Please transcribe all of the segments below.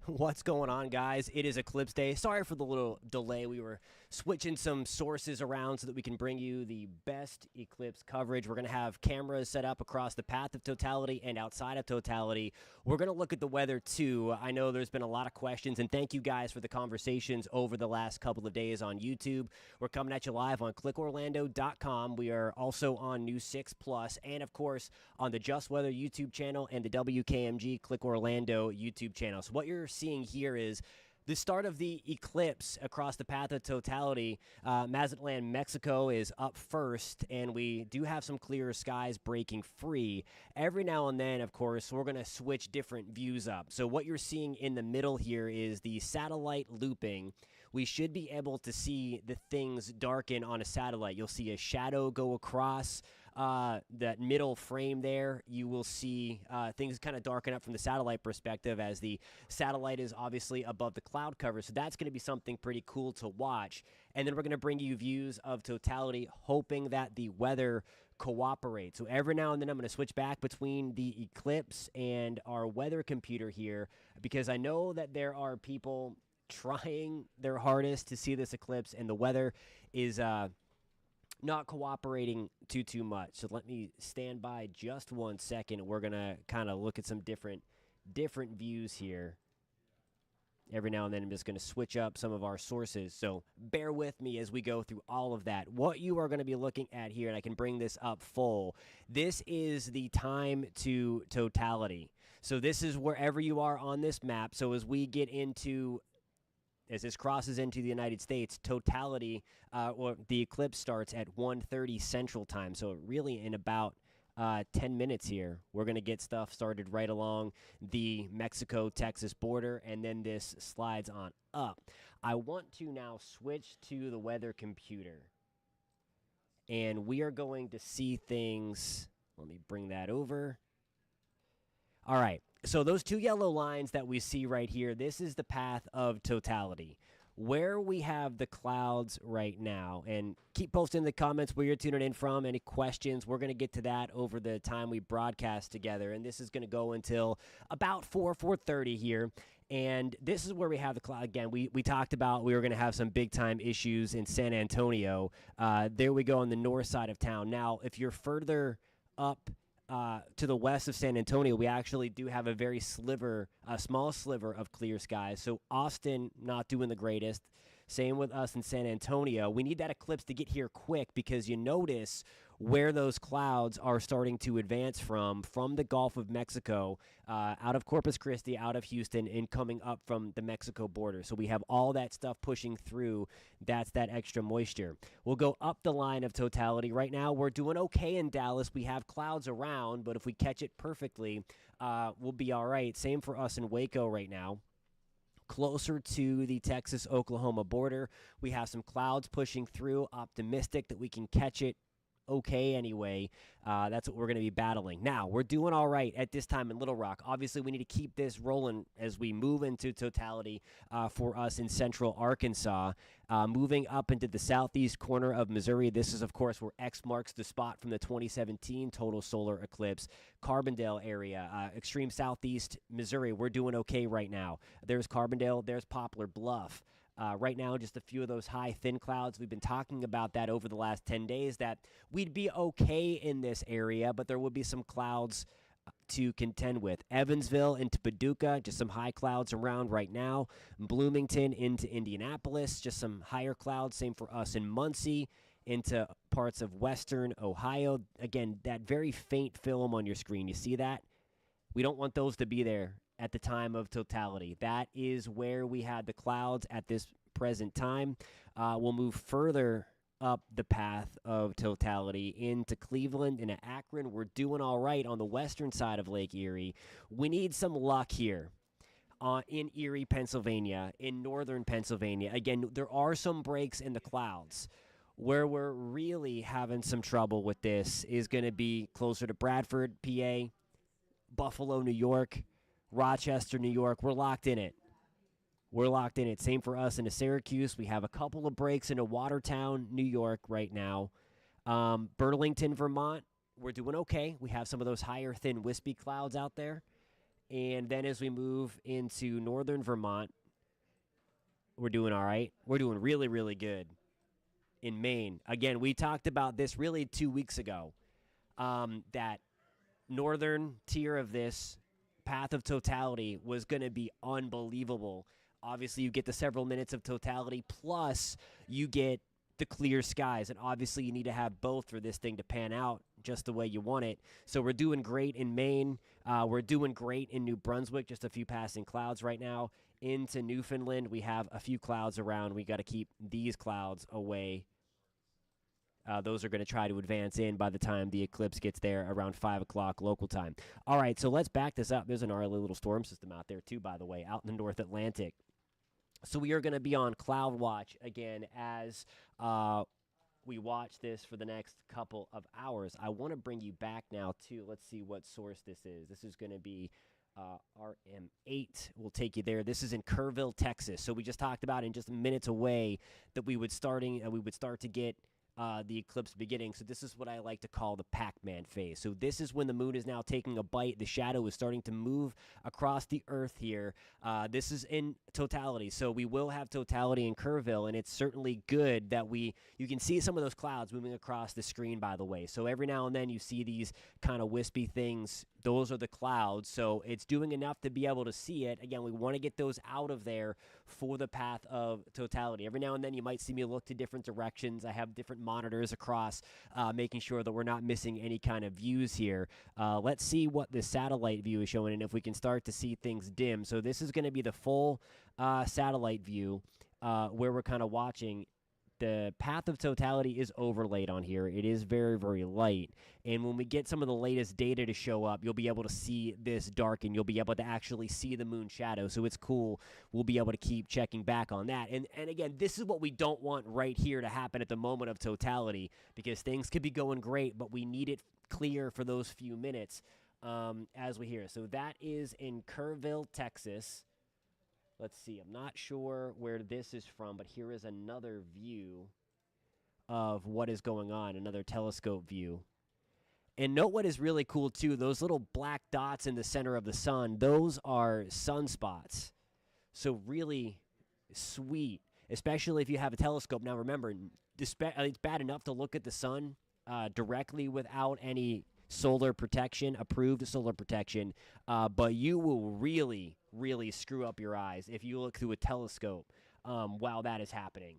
What's going on, guys? It is Eclipse Day. Sorry for the little delay. We were switching some sources around so that we can bring you the best Eclipse coverage. We're going to have cameras set up across the path of totality and outside of totality. We're going to look at the weather, too. I know there's been a lot of questions, and thank you guys for the conversations over the last couple of days on YouTube. We're coming at you live on clickorlando.com. We are also on News 6 Plus, and, of course, on the Just Weather YouTube channel and the WKMG Click Orlando YouTube channel. So what you're seeing here is the start of the eclipse across the path of totality. Mazatlan, Mexico is up first, and we do have some clearer skies breaking free. Every now and then, of course, we're going to switch different views up. So what you're seeing in the middle here is the satellite looping. We should be able to see the things darken on a satellite. You'll see a shadow go across that middle frame there. You will see things kind of darken up from the satellite perspective as the satellite is obviously above the cloud cover. So that's going to be something pretty cool to watch. And then we're going to bring you views of totality, hoping that the weather cooperates. So every now and then I'm going to switch back between the eclipse and our weather computer here, because I know that there are people trying their hardest to see this eclipse, and the weather is not cooperating too much. So let me stand by just 1 second. We're going to kind of look at some different views here. Every now and then I'm just going to switch up some of our sources, so bear with me as we go through all of that. What you are going to be looking at here, and I can bring this up full, this is the time to totality. So this is wherever you are on this map. So as we get into, as this crosses into the United States, totality, or the eclipse starts at 1:30 Central Time. So really in about 10 minutes here, we're going to get stuff started right along the Mexico-Texas border, and then this slides on up. I want to now switch to the weather computer, and we are going to see things. Let me bring that over. All right. So those two yellow lines that we see right here, this is the path of totality. Where we have the clouds right now, and keep posting in the comments where you're tuning in from, any questions. We're going to get to that over the time we broadcast together, and this is going to go until about 4:30 here. And this is where we have the cloud. Again, we talked about we were going to have some big-time issues in San Antonio. There we go on the north side of town. Now, if you're further up to the west of San Antonio, we actually do have a very small sliver of clear skies. So Austin, not doing the greatest. Same with us in San Antonio. We need that eclipse to get here quick, because you notice where those clouds are starting to advance from the Gulf of Mexico, out of Corpus Christi, out of Houston, and coming up from the Mexico border. So we have all that stuff pushing through. That's that extra moisture. We'll go up the line of totality. Right now, we're doing okay in Dallas. We have clouds around, but if we catch it perfectly, we'll be all right. Same for us in Waco right now. Closer to the Texas-Oklahoma border, we have some clouds pushing through. Optimistic that we can catch it okay anyway. That's what we're going to be battling. Now, we're doing all right at this time in Little Rock. Obviously, we need to keep this rolling as we move into totality for us in central Arkansas. Moving up into the southeast corner of Missouri, this is, of course, where X marks the spot from the 2017 total solar eclipse. Carbondale area, extreme southeast Missouri, we're doing okay right now. There's Carbondale, there's Poplar Bluff. Right now, just a few of those high, thin clouds. We've been talking about that over the last 10 days, that we'd be okay in this area, but there would be some clouds to contend with. Evansville into Paducah, just some high clouds around right now. Bloomington into Indianapolis, just some higher clouds. Same for us in Muncie into parts of western Ohio. Again, that very faint film on your screen, you see that? We don't want those to be there at the time of totality. That is where we had the clouds at this present time. We'll move further up the path of totality into Cleveland and Akron. We're doing all right on the western side of Lake Erie. We need some luck here in Erie, Pennsylvania, in northern Pennsylvania. Again, there are some breaks in the clouds. Where we're really having some trouble with this is going to be closer to Bradford, PA, Buffalo, New York, Rochester, New York. We're locked in it. We're locked in it. Same for us into Syracuse. We have a couple of breaks into Watertown, New York right now. Burlington, Vermont, we're doing okay. We have some of those higher, thin, wispy clouds out there. And then as we move into northern Vermont, we're doing all right. We're doing really, really good in Maine. Again, we talked about this really 2 weeks ago, that northern tier of this path of totality was going to be unbelievable. Obviously, you get the several minutes of totality, plus you get the clear skies. And obviously, you need to have both for this thing to pan out just the way you want it. So we're doing great in Maine. We're doing great in New Brunswick, just a few passing clouds right now. Into Newfoundland, we have a few clouds around. We got to keep these clouds away. Those are going to try to advance in by the time the eclipse gets there around 5 o'clock local time. All right, so let's back this up. There's an gnarly little storm system out there, too, by the way, out in the North Atlantic. So we are going to be on cloud watch again as we watch this for the next couple of hours. I want to bring you back now to, let's see what source this is. This is going to be RM8 will take you there. This is in Kerrville, Texas. So we just talked about in just minutes away that we would start to get the eclipse beginning. So this is what I like to call the Pac-Man phase. So this is when the moon is now taking a bite. The shadow is starting to move across the earth here. This is in totality. So we will have totality in Kerrville, and it's certainly good that you can see some of those clouds moving across the screen, by the way. So every now and then you see these kind of wispy things. Those are the clouds. So it's doing enough to be able to see it. Again, we want to get those out of there for the path of totality. Every now and then you might see me look to different directions. I have different monitors across, making sure that we're not missing any kind of views here. Let's see what the satellite view is showing and if we can start to see things dim. So this is going to be the full satellite view where we're kind of watching. The path of totality is overlaid on here. It is very, very light. And when we get some of the latest data to show up, you'll be able to see this darken. You'll be able to actually see the moon shadow. So it's cool. We'll be able to keep checking back on that. And again, this is what we don't want right here to happen at the moment of totality, because things could be going great, but we need it clear for those few minutes as we hear. So that is in Kerrville, Texas. Let's see, I'm not sure where this is from, but here is another view of what is going on, another telescope view. And note what is really cool, too, those little black dots in the center of the sun, those are sunspots. So really sweet, especially if you have a telescope. Now, remember, it's bad enough to look at the sun directly without any solar protection, approved solar protection, but you will really, really screw up your eyes if you look through a telescope while that is happening,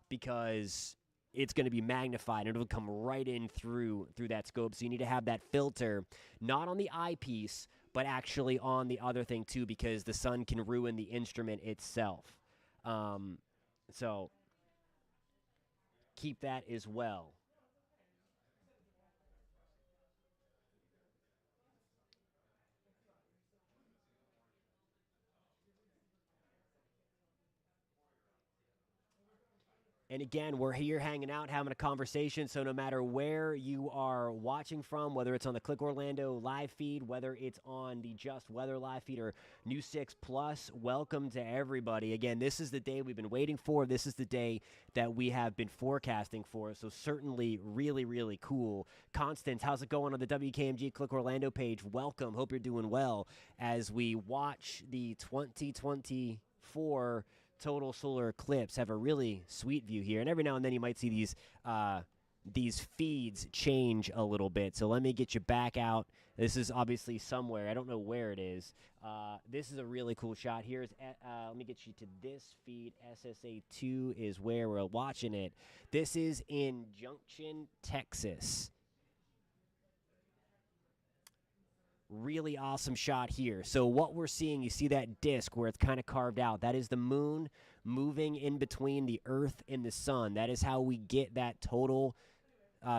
because it's going to be magnified and it'll come right in through that scope. So you need to have that filter, not on the eyepiece, but actually on the other thing too, because the sun can ruin the instrument itself. So keep that as well. And again, we're here hanging out, having a conversation. So no matter where you are watching from, whether it's on the Click Orlando live feed, whether it's on the Just Weather live feed or New 6 Plus, welcome to everybody. Again, this is the day we've been waiting for. This is the day that we have been forecasting for. So certainly really, really cool. Constance, how's it going on the WKMG Click Orlando page? Welcome. Hope you're doing well as we watch the 2024 total solar eclipse. Have a really sweet view here, and every now and then you might see these feeds change a little bit. So let me get you back out. This is obviously somewhere. I don't know where it is. This is a really cool shot. Here's let me get you to this feed. SSA2 is where we're watching it. This is in Junction, Texas. Really awesome shot here. So what we're seeing, you see that disc where it's kind of carved out. That is the moon moving in between the earth and the sun. That is how we get that total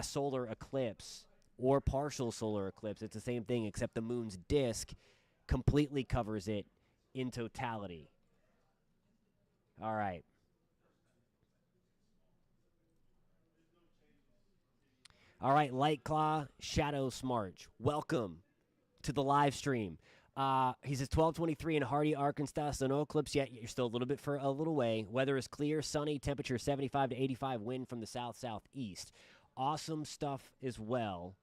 solar eclipse or partial solar eclipse. It's the same thing, except the moon's disc completely covers it in totality. All right. All right, Light Claw, Shadow Smarch, welcome to the live stream. He says 12:23 in Hardy, Arkansas. So no eclipse yet. You're still a little way. Weather is clear, sunny, temperature 75 to 85, wind from the south-southeast. Awesome stuff as well.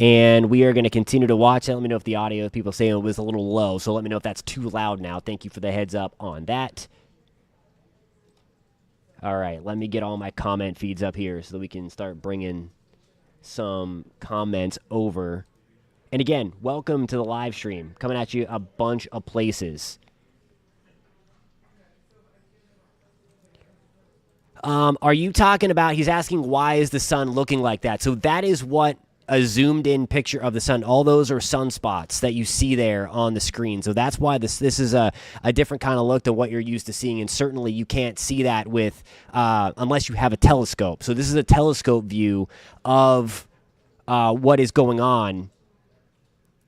And we are going to continue to watch it. Let me know if the audio, people saying it was a little low. So let me know if that's too loud now. Thank you for the heads up on that. All right, let me get all my comment feeds up here so that we can start bringing some comments over. And again, welcome to the live stream. Coming at you a bunch of places. Are you talking about, he's asking why is the sun looking like that? So that is what a zoomed in picture of the sun, all those are sunspots that you see there on the screen. So that's why this is a different kind of look than what you're used to seeing. And certainly you can't see that with unless you have a telescope. So this is a telescope view of what is going on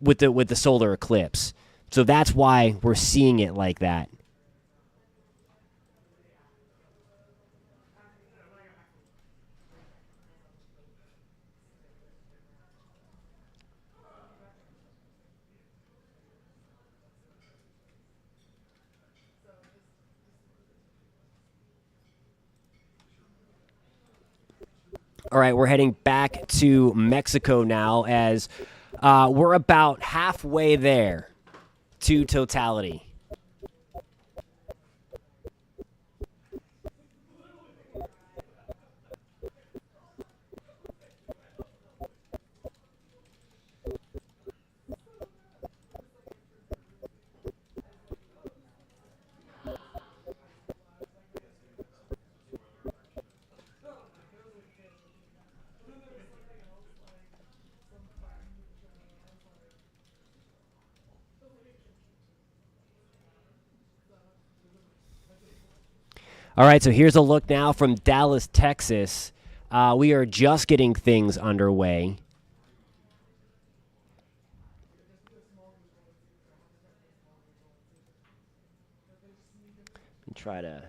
with the solar eclipse. So that's why we're seeing it like that. All right, we're heading back to Mexico now as we're about halfway there to totality. All right, so here's a look now from Dallas, Texas. We are just getting things underway. Try to.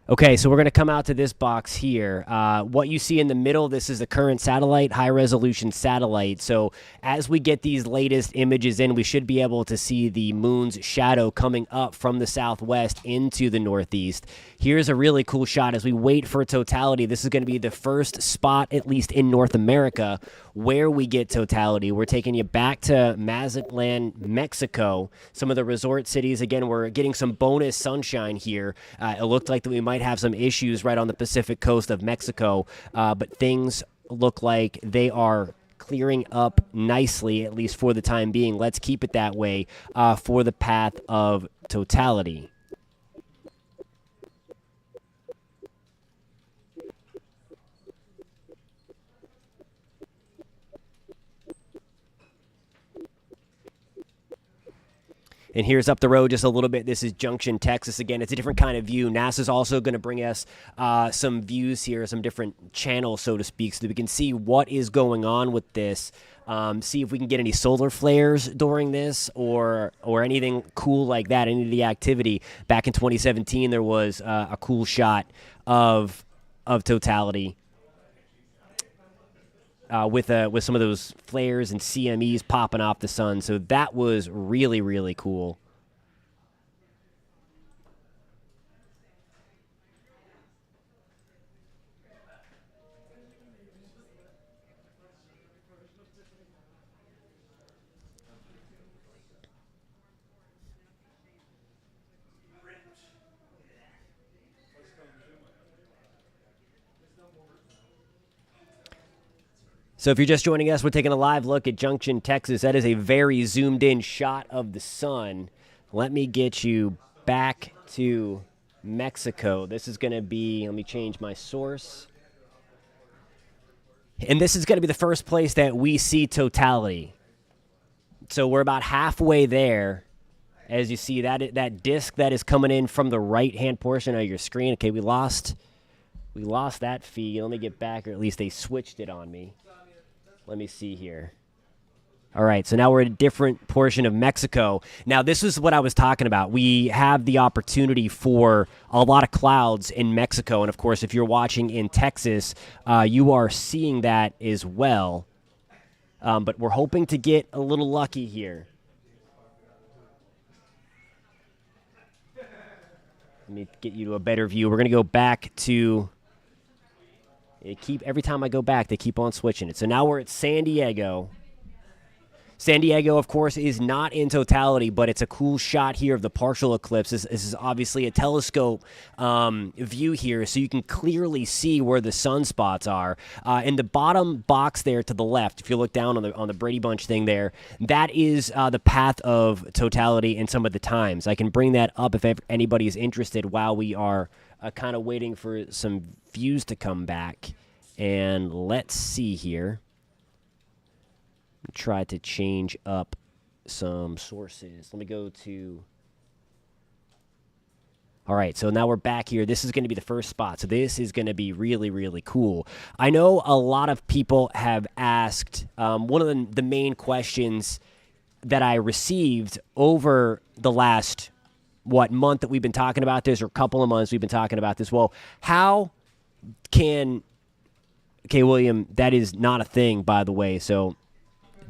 Okay, so we're going to come out to this box here. What you see in the middle, this is the current satellite, high-resolution satellite. So as we get these latest images in, we should be able to see the moon's shadow coming up from the southwest into the northeast. Here's a really cool shot as we wait for totality. This is going to be the first spot, at least in North America, where we get totality. We're taking you back to Mazatlan, Mexico, some of the resort cities. Again, we're getting some bonus sunshine here. It looked like that we might have some issues right on the Pacific coast of Mexico, but things look like they are clearing up nicely, at least for the time being. Let's keep it that way for the path of totality. And here's up the road just a little bit. This is Junction, Texas. Again, it's a different kind of view. NASA's also going to bring us some views here, some different channels, so to speak, so that we can see what is going on with this. See if we can get any solar flares during this or anything cool like that, any of the activity. Back in 2017, there was a cool shot of totality. With some of those flares and CMEs popping off the sun. So that was really, really cool. So if you're just joining us, we're taking a live look at Junction, Texas. That is a very zoomed-in shot of the sun. Let me get you back to Mexico. This is going to be, let me change my source. And this is going to be the first place that we see totality. So we're about halfway there. As you see, that disc that is coming in from the right-hand portion of your screen. Okay, we lost that feed. Let me get back, or at least they switched it on me. Let me see here. All right, so now we're in a different portion of Mexico. Now, this is what I was talking about. We have the opportunity for a lot of clouds in Mexico. And, of course, if you're watching in Texas, you are seeing that as well. But we're hoping to get a little lucky here. Let me get you to a better view. We're going to go back to every time I go back, they keep on switching it. So now we're at San Diego. San Diego, of course, is not in totality, but it's a cool shot here of the partial eclipse. This is obviously a telescope view here, so you can clearly see where the sunspots are. In the bottom box there to the left, if you look down on the Brady Bunch thing there, that is the path of totality and some of the times. I can bring that up if anybody is interested while we are kind of waiting for some views to come back. And let's see here. Try to change up some sources. Let me go to... All right, so now we're back here. This is going to be the first spot. So this is going to be really, really cool. I know a lot of people have asked, one of the main questions that I received over the last, month that we've been talking about this, or couple of months we've been talking about this. Well, how can... Okay, William, that is not a thing, by the way, so...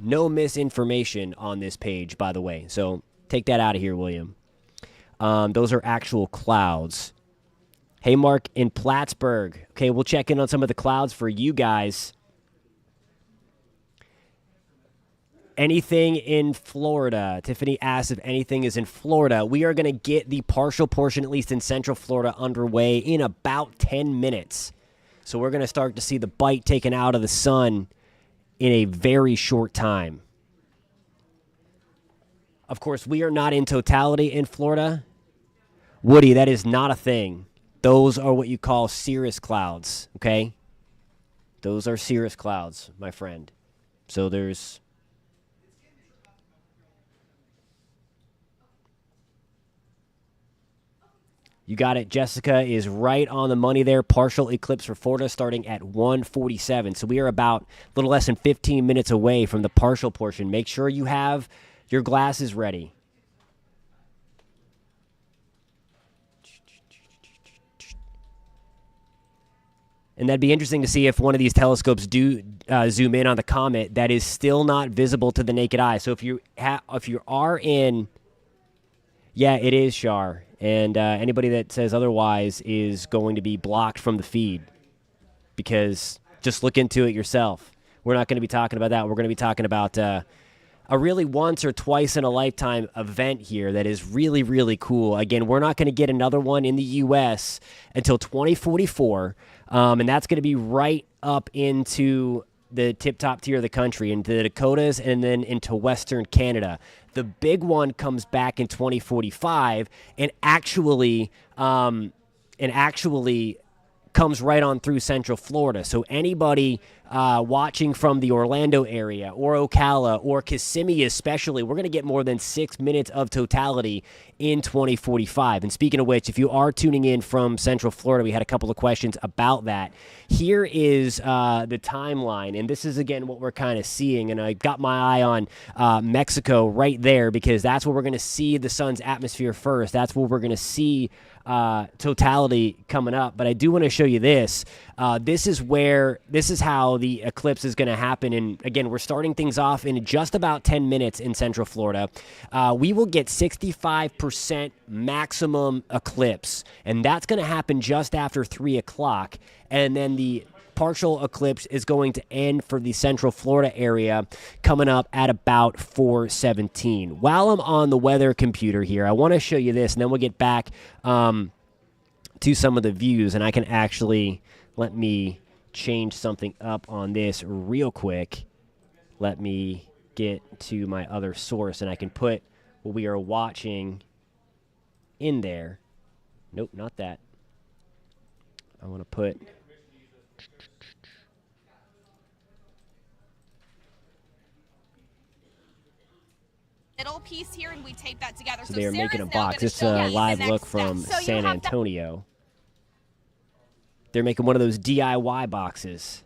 No misinformation on this page, by the way. So take that out of here, William. Those are actual clouds. Hey, Mark in Plattsburgh. Okay, we'll check in on some of the clouds for you guys. Anything in Florida? Tiffany asks if anything is in Florida. We are going to get the partial portion, at least in Central Florida, underway in about 10 minutes. So we're going to start to see the bite taken out of the sun in a very short time. Of course, we are not in totality in Florida. Woody, that is not a thing. Those are what you call cirrus clouds, okay? Those are cirrus clouds, my friend. So there's... You got it. Jessica is right on the money there. Partial eclipse for Florida starting at 1:47. So we are about a little less than 15 minutes away from the partial portion. Make sure you have your glasses ready. And that'd be interesting to see if one of these telescopes do zoom in on the comet that is still not visible to the naked eye. So if you are in... Yeah, it is, Shar. And anybody that says otherwise is going to be blocked from the feed, because just look into it yourself. We're not going to be talking about that. We're going to be talking about a really once or twice in a lifetime event here that is really, really cool. Again, we're not going to get another one in the U.S. until 2044, and that's going to be right up into the tip-top tier of the country, into the Dakotas and then into Western Canada. The big one comes back in 2045 and actually comes right on through Central Florida. So anybody watching from the Orlando area or Ocala or Kissimmee especially, we're going to get more than 6 minutes of totality in 2045. And speaking of which, if you are tuning in from Central Florida, we had a couple of questions about that. Here is the timeline, and this is, again, what we're kind of seeing. And I got my eye on Mexico right there, because that's where we're going to see the sun's atmosphere first. That's where we're going to see totality coming up. But I do want to show you this. This is how the eclipse is going to happen. And again, we're starting things off in just about 10 minutes in Central Florida. We will get 65% maximum eclipse, and that's going to happen just after 3 o'clock. And then the partial eclipse is going to end for the Central Florida area coming up at about 4:17. While I'm on the weather computer here, I want to show you this, and then we'll get back to some of the views, and I can actually... Let me change something up on this real quick. Let me get to my other source, and I can put what we are watching in there. Nope, not that. I want to put... Middle piece here, and we tape that together. So they're making a box. It's a live look from San Antonio. They're making one of those DIY boxes.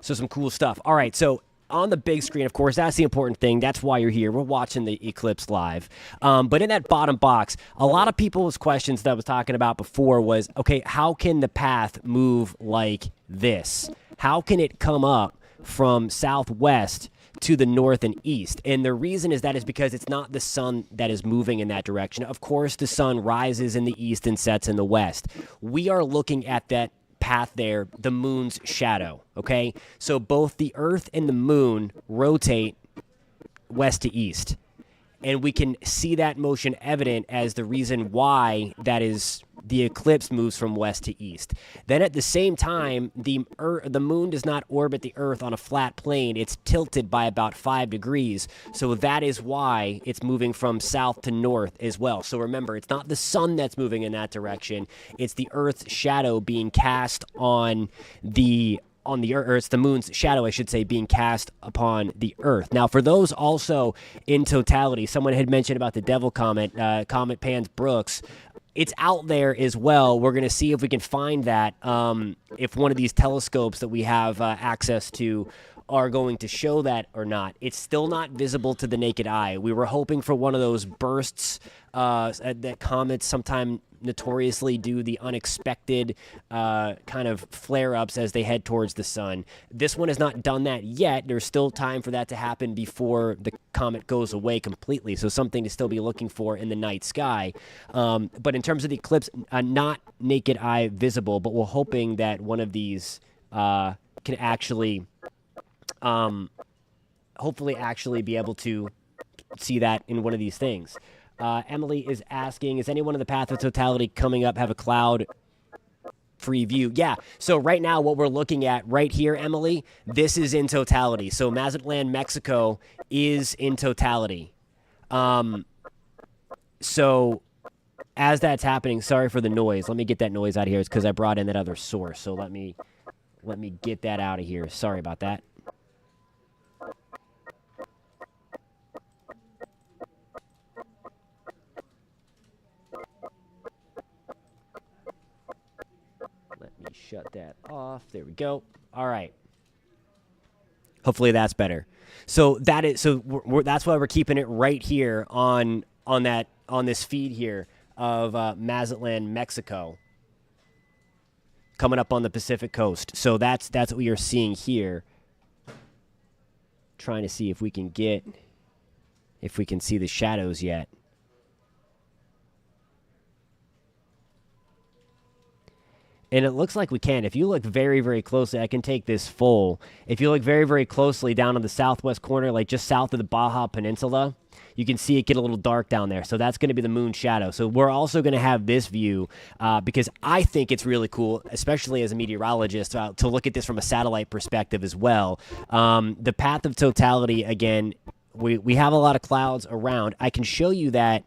So some cool stuff. All right, so on the big screen, of course, that's the important thing. That's why you're here. We're watching the eclipse live. But in that bottom box, a lot of people's questions that I was talking about before was, okay, how can the path move like this? How can it come up from southwest to the north and east? And the reason is because it's not the sun that is moving in that direction. Of course, the sun rises in the east and sets in the west. We are looking at that path there, the moon's shadow, okay? So both the Earth and the moon rotate west to east. And we can see that motion evident as the reason why that is the eclipse moves from west to east. Then at the same time, the moon does not orbit the Earth on a flat plane. It's tilted by about 5 degrees. So that is why it's moving from south to north as well. So remember, it's not the sun that's moving in that direction. It's the Earth's shadow being cast on the Earth, or it's the moon's shadow, I should say, being cast upon the Earth. Now, for those also in totality, someone had mentioned about the Devil Comet, Comet Pans Brooks. It's out there as well. We're going to see if we can find that, if one of these telescopes that we have access to are going to show that or not. It's still not visible to the naked eye. We were hoping for one of those bursts that comets sometimes notoriously do, the unexpected kind of flare-ups as they head towards the sun. This one has not done that yet. There's still time for that to happen before the comet goes away completely, so something to still be looking for in the night sky. But in terms of the eclipse, not naked eye visible, but we're hoping that one of these can actually hopefully actually be able to see that in one of these things. Emily is asking, is anyone in the path of totality coming up have a cloud-free view? Yeah, so right now what we're looking at right here, Emily, this is in totality. So Mazatlan, Mexico is in totality. So as that's happening, sorry for the noise. Let me get that noise out of here. It's because I brought in that other source. So let me get that out of here. Sorry about that. Shut that off. There we go. All right. Hopefully that's better. So that's why we're keeping it right here on this feed here of Mazatlan, Mexico, coming up on the Pacific coast. So that's what we are seeing here. Trying to see if we can see the shadows yet. And it looks like we can. If you look very, very closely, I can take this full. If you look very, very closely down on the southwest corner, like just south of the Baja Peninsula, you can see it get a little dark down there. So that's going to be the moon shadow. So we're also going to have this view because I think it's really cool, especially as a meteorologist, to look at this from a satellite perspective as well. The path of totality, again, we have a lot of clouds around. I can show you that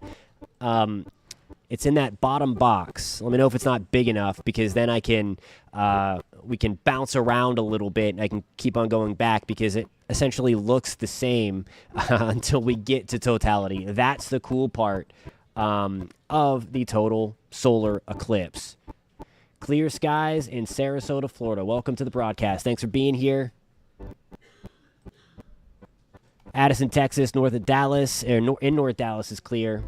it's in that bottom box. Let me know if it's not big enough, because then we can bounce around a little bit and I can keep on going back, because it essentially looks the same until we get to totality. That's the cool part of the total solar eclipse. Clear skies in Sarasota, Florida. Welcome to the broadcast. Thanks for being here. Addison, Texas, north of Dallas, in North Dallas is clear.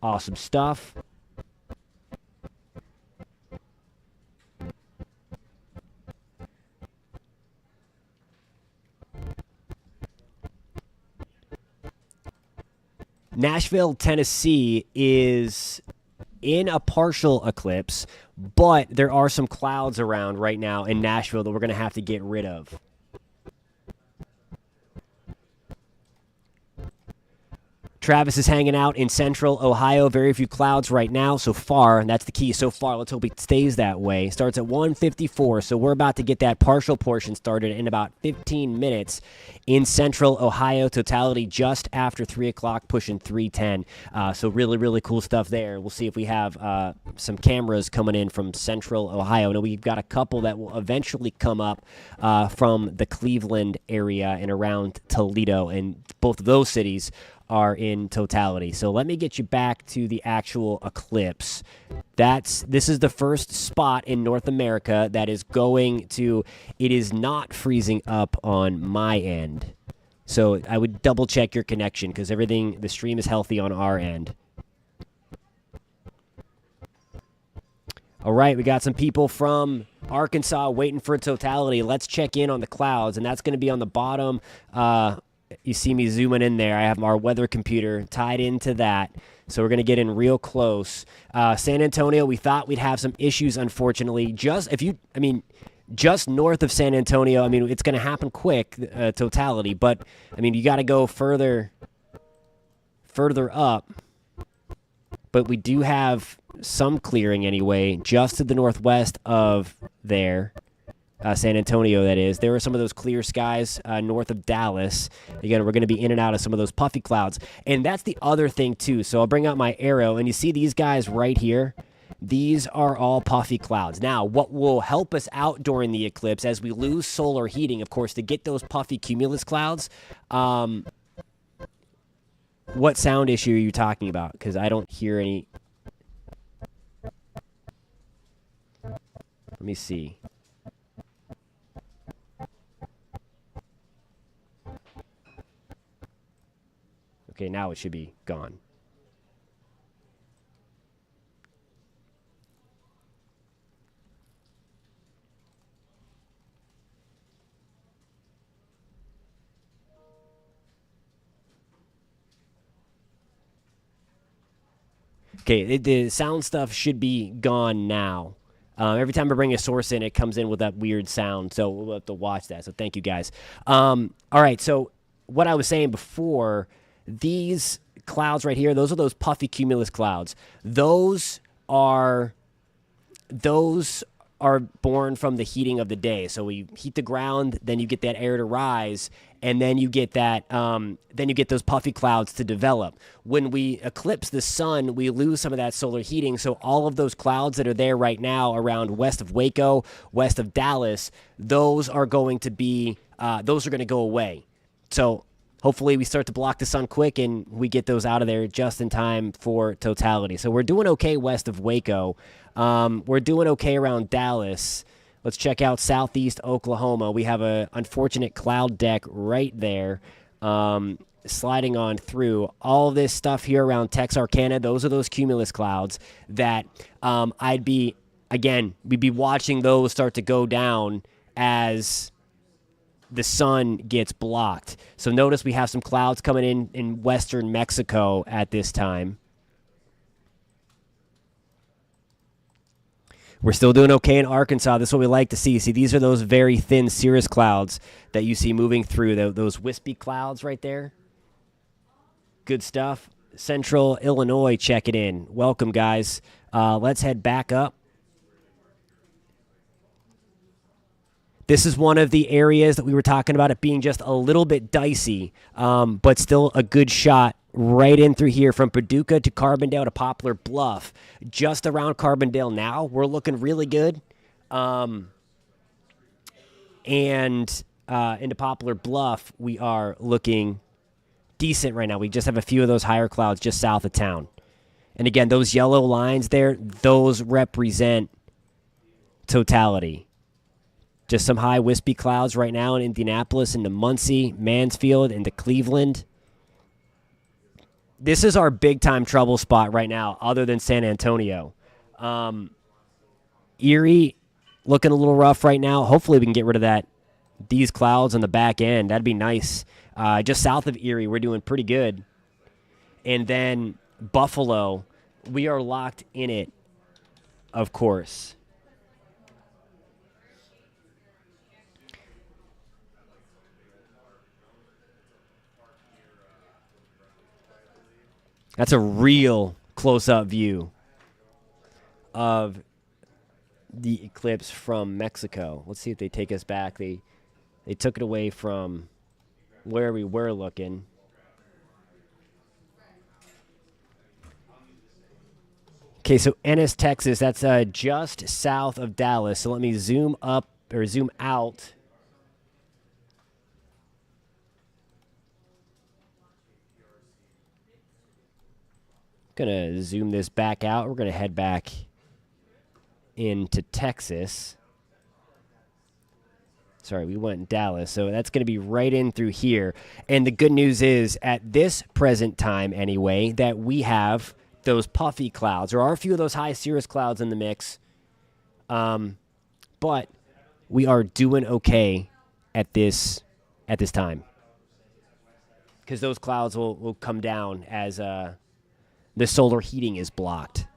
Awesome stuff. Nashville, Tennessee is in a partial eclipse, but there are some clouds around right now in Nashville that we're going to have to get rid of. Travis is hanging out in central Ohio. Very few clouds right now so far, and that's the key so far. Let's hope it stays that way. Starts at 1:54, so we're about to get that partial portion started in about 15 minutes in central Ohio. Totality just after 3 o'clock, pushing 3:10. So really, really cool stuff there. We'll see if we have some cameras coming in from central Ohio. Now, we've got a couple that will eventually come up from the Cleveland area and around Toledo, and both of those cities are in totality. So let me get you back to the actual eclipse. This is the first spot in North America that is going to, it is not freezing up on my end. So I would double check your connection because the stream is healthy on our end. All right, we got some people from Arkansas waiting for totality. Let's check in on the clouds, and that's going to be on the bottom. You see me zooming in there. I have our weather computer tied into that. So we're going to get in real close. San Antonio, we thought we'd have some issues, unfortunately. Just north of San Antonio, I mean, it's going to happen quick, totality. But, I mean, you got to go further up. But we do have some clearing anyway, just to the northwest of there. San Antonio, that is. There are some of those clear skies north of Dallas. Again, we're going to be in and out of some of those puffy clouds. And that's the other thing, too. So I'll bring out my arrow, and you see these guys right here? These are all puffy clouds. Now, what will help us out during the eclipse as we lose solar heating, of course, to get those puffy cumulus clouds, what sound issue are you talking about? Because I don't hear any. Let me see. Okay, now it should be gone. Okay, the sound stuff should be gone now. Every time I bring a source in, it comes in with that weird sound, so we'll have to watch that. So thank you, guys. All right, so what I was saying before, these clouds right here, those are those puffy cumulus clouds. Those are born from the heating of the day. So we heat the ground, then you get that air to rise, and then you get that then you get those puffy clouds to develop. When we eclipse the sun, we lose some of that solar heating. So all of those clouds that are there right now around west of Waco, west of Dallas, those are going to go away. So hopefully we start to block the sun quick and we get those out of there just in time for totality. So we're doing okay west of Waco. We're doing okay around Dallas. Let's check out southeast Oklahoma. We have an unfortunate cloud deck right there sliding on through. All this stuff here around Texarkana, those are those cumulus clouds that we'd be watching those start to go down as the sun gets blocked. So notice we have some clouds coming in western Mexico at this time. We're still doing okay in Arkansas. This is what we like to see. See, these are those very thin cirrus clouds that you see moving through, those wispy clouds right there. Good stuff. Central Illinois checking in. Welcome, guys. Let's head back up. This is one of the areas that we were talking about it being just a little bit dicey, but still a good shot right in through here from Paducah to Carbondale to Poplar Bluff. Just around Carbondale now, we're looking really good. And into Poplar Bluff, we are looking decent right now. We just have a few of those higher clouds just south of town. And again, those yellow lines there, those represent totality. Just some high wispy clouds right now in Indianapolis, into Muncie, Mansfield, into Cleveland. This is our big-time trouble spot right now, other than San Antonio. Erie looking a little rough right now. Hopefully we can get rid of these clouds on the back end. That'd be nice. Just south of Erie, we're doing pretty good. And then Buffalo, we are locked in it, of course. That's a real close-up view of the eclipse from Mexico. Let's see if they take us back. They took it away from where we were looking. Okay, so Ennis, Texas, that's just south of Dallas. So let me zoom up or zoom out. Gonna zoom this back out. We're gonna head back into Texas. Sorry, we went Dallas, so that's going to be right in through here. And the good news is, at this present time anyway, that we have those puffy clouds. There are a few of those high cirrus clouds in the mix, but we are doing okay at this time, because those clouds will come down as the solar heating is blocked.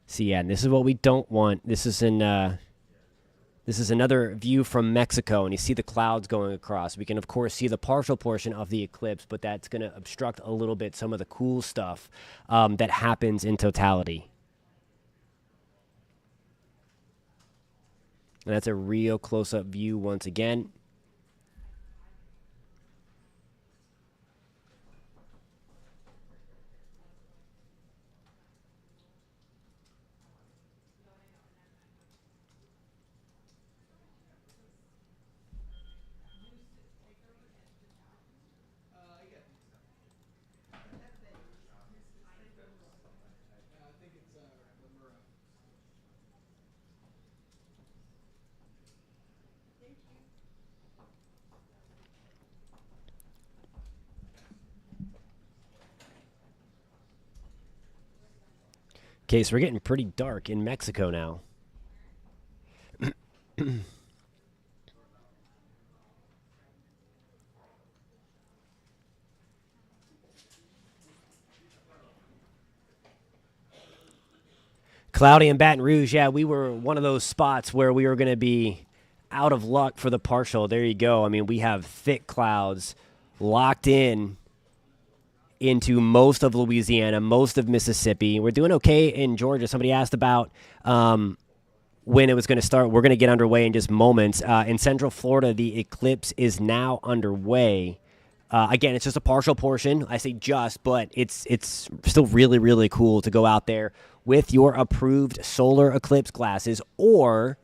See, yeah, and this is what we don't want. This is another view from Mexico, and you see the clouds going across. We can, of course, see the partial portion of the eclipse, but that's going to obstruct a little bit some of the cool stuff that happens in totality. And that's a real close-up view once again. Okay, so we're getting pretty dark in Mexico now. Cloudy in Baton Rouge, yeah, we were one of those spots where we were going to be out of luck for the partial. There you go. I mean, we have thick clouds locked in into most of Louisiana, most of Mississippi. We're doing okay in Georgia. Somebody asked about when it was going to start. We're going to get underway in just moments. In Central Florida, the eclipse is now underway. Again, it's just a partial portion. I say just, but it's still really, really cool to go out there with your approved solar eclipse glasses or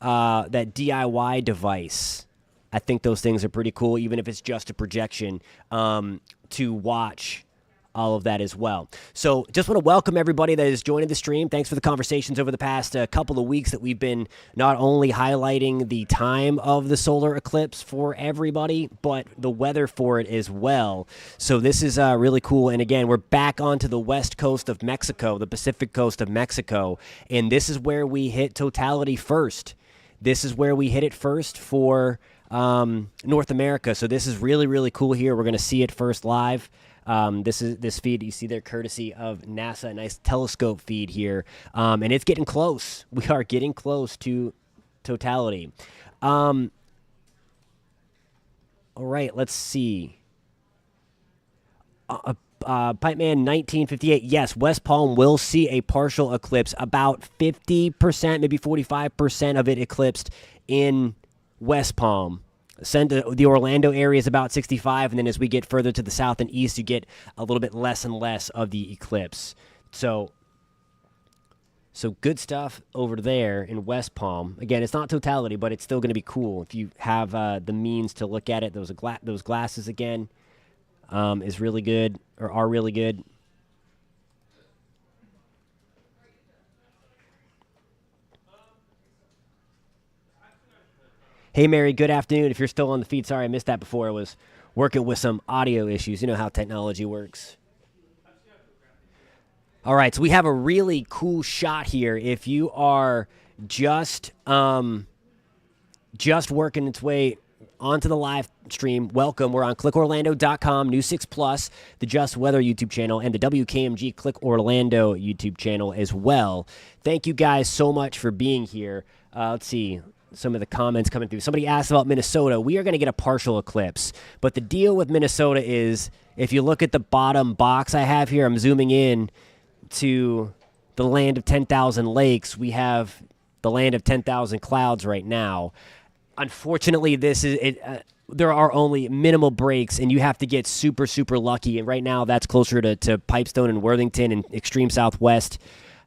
that DIY device. I think those things are pretty cool, even if it's just a projection, to watch all of that as well. So just want to welcome everybody that is joining the stream. Thanks for the conversations over the past couple of weeks that we've been not only highlighting the time of the solar eclipse for everybody, but the weather for it as well. So this is really cool. And again, we're back onto the west coast of Mexico, the Pacific coast of Mexico, and this is where we hit totality first. This is where we hit it first for North America. So this is really, really cool here. We're going to see it first live. This feed you see there, courtesy of NASA, a nice telescope feed here, and it's getting close. We are getting close to totality. All right, let's see. Pipeman 1958. Yes, West Palm will see a partial eclipse. About 50%, maybe 45% of it eclipsed in West Palm. The Orlando area is about 65, and then as we get further to the south and east, you get a little bit less and less of the eclipse. So good stuff over there in West Palm. Again, it's not totality, but it's still going to be cool if you have the means to look at it. Those glasses again is really good, or are really good. Hey, Mary, good afternoon. If you're still on the feed, sorry I missed that before. I was working with some audio issues. You know how technology works. All right, so we have a really cool shot here. If you are just working its way onto the live stream, welcome. We're on clickorlando.com, News 6 Plus, the Just Weather YouTube channel, and the WKMG Click Orlando YouTube channel as well. Thank you guys so much for being here. Let's see. some of the comments coming through. Somebody asked about Minnesota. We are going to get a partial eclipse. But the deal with Minnesota is if you look at the bottom box I have here, I'm zooming in to the land of 10,000 lakes. We have the land of 10,000 clouds right now. Unfortunately, this is it. There are only minimal breaks, and you have to get super, super lucky. And right now, that's closer to Pipestone and Worthington and extreme southwest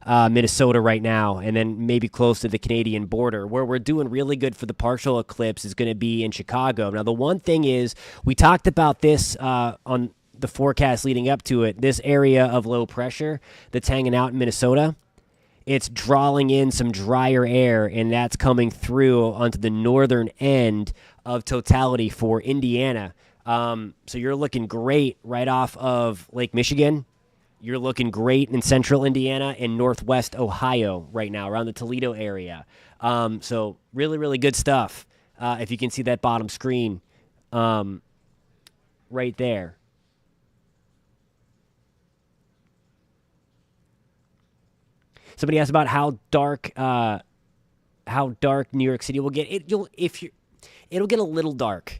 Minnesota right now, and then maybe close to the Canadian border. Where we're doing really good for the partial eclipse is going to be in Chicago. Now, the one thing is, we talked about this on the forecast leading up to it, this area of low pressure that's hanging out in Minnesota. It's drawing in some drier air, and that's coming through onto the northern end of totality for Indiana. So you're looking great right off of Lake Michigan. You're looking great in central Indiana and northwest Ohio right now, around the Toledo area. So really, really good stuff. If you can see that bottom screen right there. Somebody asked about how dark New York City will get. It'll get a little dark.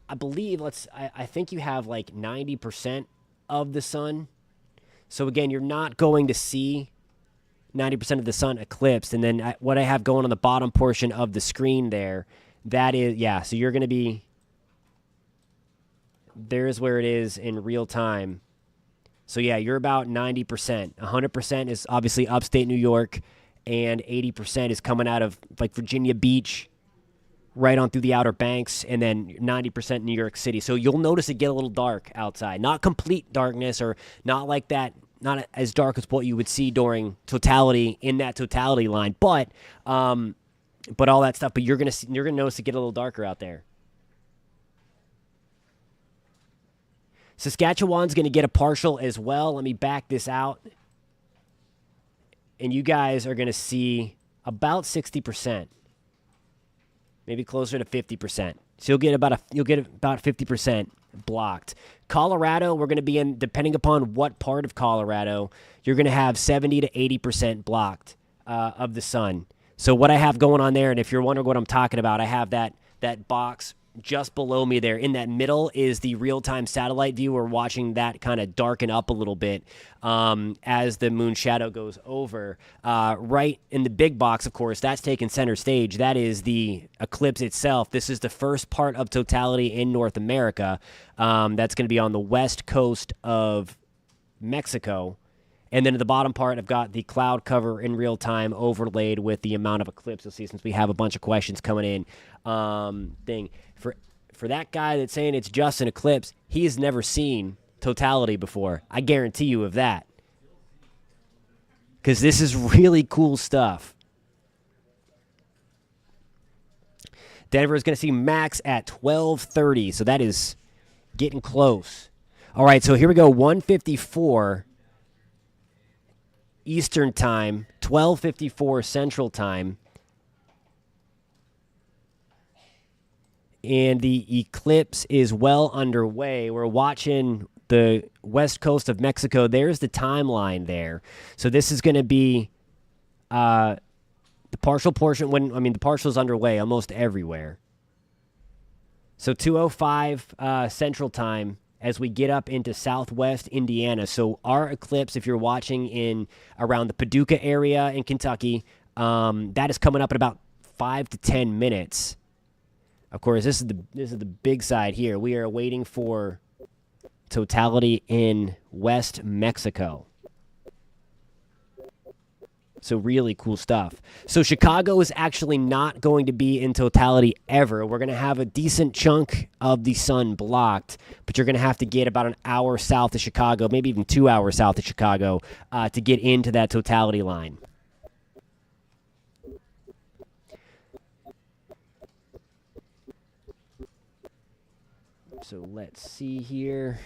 I believe I think you have like 90% of the sun. So again, you're not going to see 90% of the sun eclipsed. And then what I have going on the bottom portion of the screen there, that is, yeah, so you're going to be, there's where it is in real time. So yeah, you're about 90%. 100% is obviously upstate New York, and 80% is coming out of like Virginia Beach, right on through the Outer Banks, and then 90% New York City. So you'll notice it get a little dark outside. Not complete darkness, or not like that, not as dark as what you would see during totality in that totality line, but all that stuff. But you're gonna notice it get a little darker out there. Saskatchewan's going to get a partial as well. Let me back this out. And you guys are going to see about 60%. Maybe closer to 50%. So you'll get about 50% blocked. Colorado, we're going to be in, depending upon what part of Colorado, you're going to have 70 to 80% blocked of the sun. So what I have going on there, and if you're wondering what I'm talking about, I have that box just below me there. In that middle is the real-time satellite view. We're watching that kind of darken up a little bit as the moon shadow goes over. Right in the big box, of course, that's taking center stage. That is the eclipse itself. This is the first part of totality in North America. That's going to be on the west coast of Mexico. And then at the bottom part, I've got the cloud cover in real time overlaid with the amount of eclipse. You'll see, since we have a bunch of questions coming in. For that guy that's saying it's just an eclipse, he has never seen totality before. I guarantee you of that. Because this is really cool stuff. Denver is going to see max at 12:30, so that is getting close. All right, so here we go, 154 Eastern Time, 12:54 Central Time. And the eclipse is well underway. We're watching the west coast of Mexico. There's the timeline there. So this is going to be the partial portion. The partial is underway almost everywhere. So 2:05 Central Time as we get up into southwest Indiana. So our eclipse, if you're watching in around the Paducah area in Kentucky, that is coming up in about 5 to 10 minutes. Of course, this is the big side here. We are waiting for totality in West Mexico. So really cool stuff. So Chicago is actually not going to be in totality ever. We're going to have a decent chunk of the sun blocked, but you're going to have to get about an hour south of Chicago, maybe even 2 hours south of Chicago, to get into that totality line. So let's see here.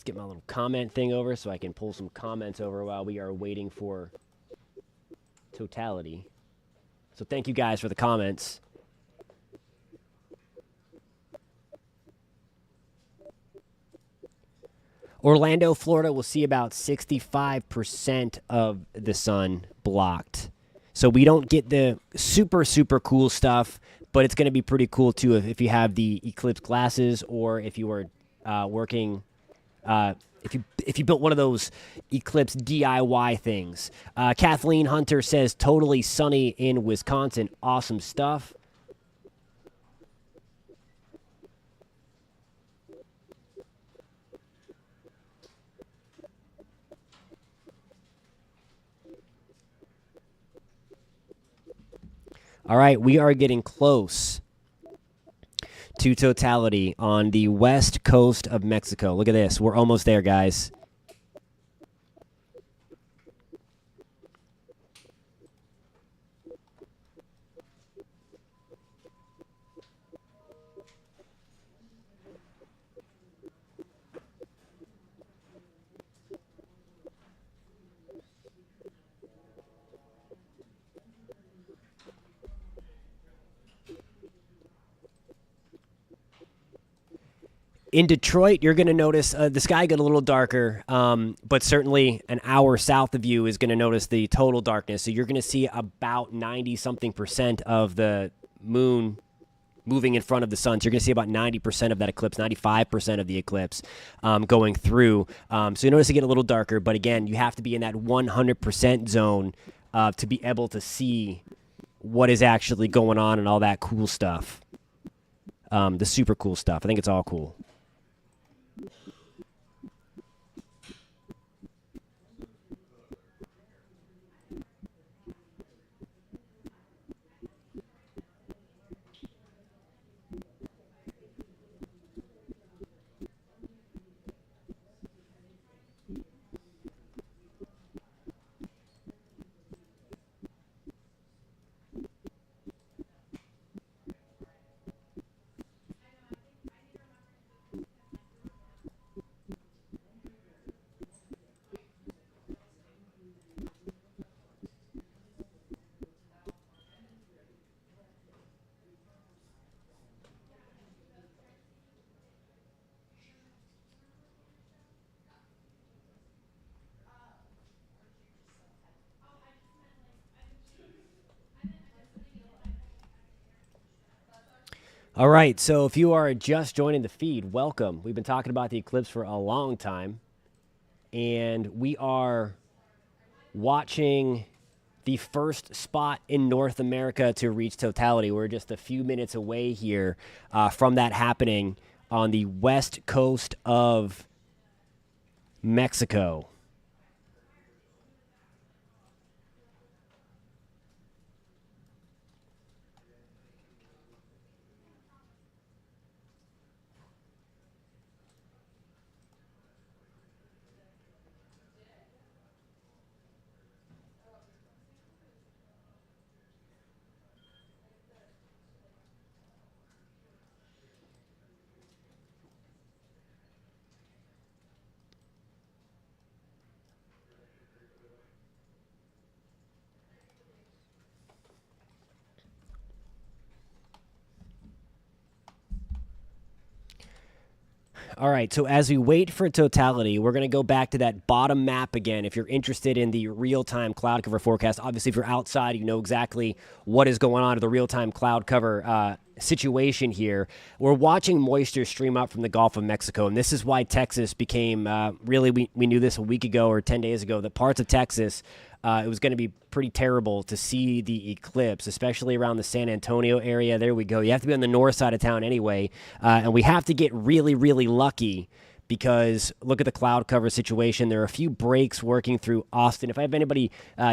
Let's get my little comment thing over so I can pull some comments over while we are waiting for totality. So thank you guys for the comments. Orlando, Florida will see about 65% of the sun blocked. So we don't get the super, super cool stuff, but it's going to be pretty cool too if you have the Eclipse glasses or if you were working, if you built one of those Eclipse DIY things. Kathleen Hunter says, totally sunny in Wisconsin. Awesome stuff. All right, we are getting close to totality on the west coast of Mexico. Look at this. We're almost there, guys. In Detroit, you're going to notice the sky get a little darker, but certainly an hour south of you is going to notice the total darkness. So you're going to see about 90-something% of the moon moving in front of the sun. So you're going to see about 90% of that eclipse, 95% of the eclipse going through. So you notice it get a little darker, but again, you have to be in that 100% zone to be able to see what is actually going on and all that cool stuff. The super cool stuff. I think it's all cool. All right, so if you are just joining the feed, welcome. We've been talking about the eclipse for a long time, and we are watching the first spot in North America to reach totality. We're just a few minutes away here from that happening on the west coast of Mexico. All right, so as we wait for totality, we're going to go back to that bottom map again. If you're interested in the real-time cloud cover forecast, obviously if you're outside, you know exactly what is going on with the real-time cloud cover situation here. We're watching moisture stream up from the Gulf of Mexico, and this is why Texas became, really, we knew this a week ago or 10 days ago, that parts of Texas, it was going to be pretty terrible to see the eclipse, especially around the San Antonio area. There we go. You have to be on the north side of town anyway, and we have to get really, really lucky because look at the cloud cover situation. There are a few breaks working through Austin. If I have anybody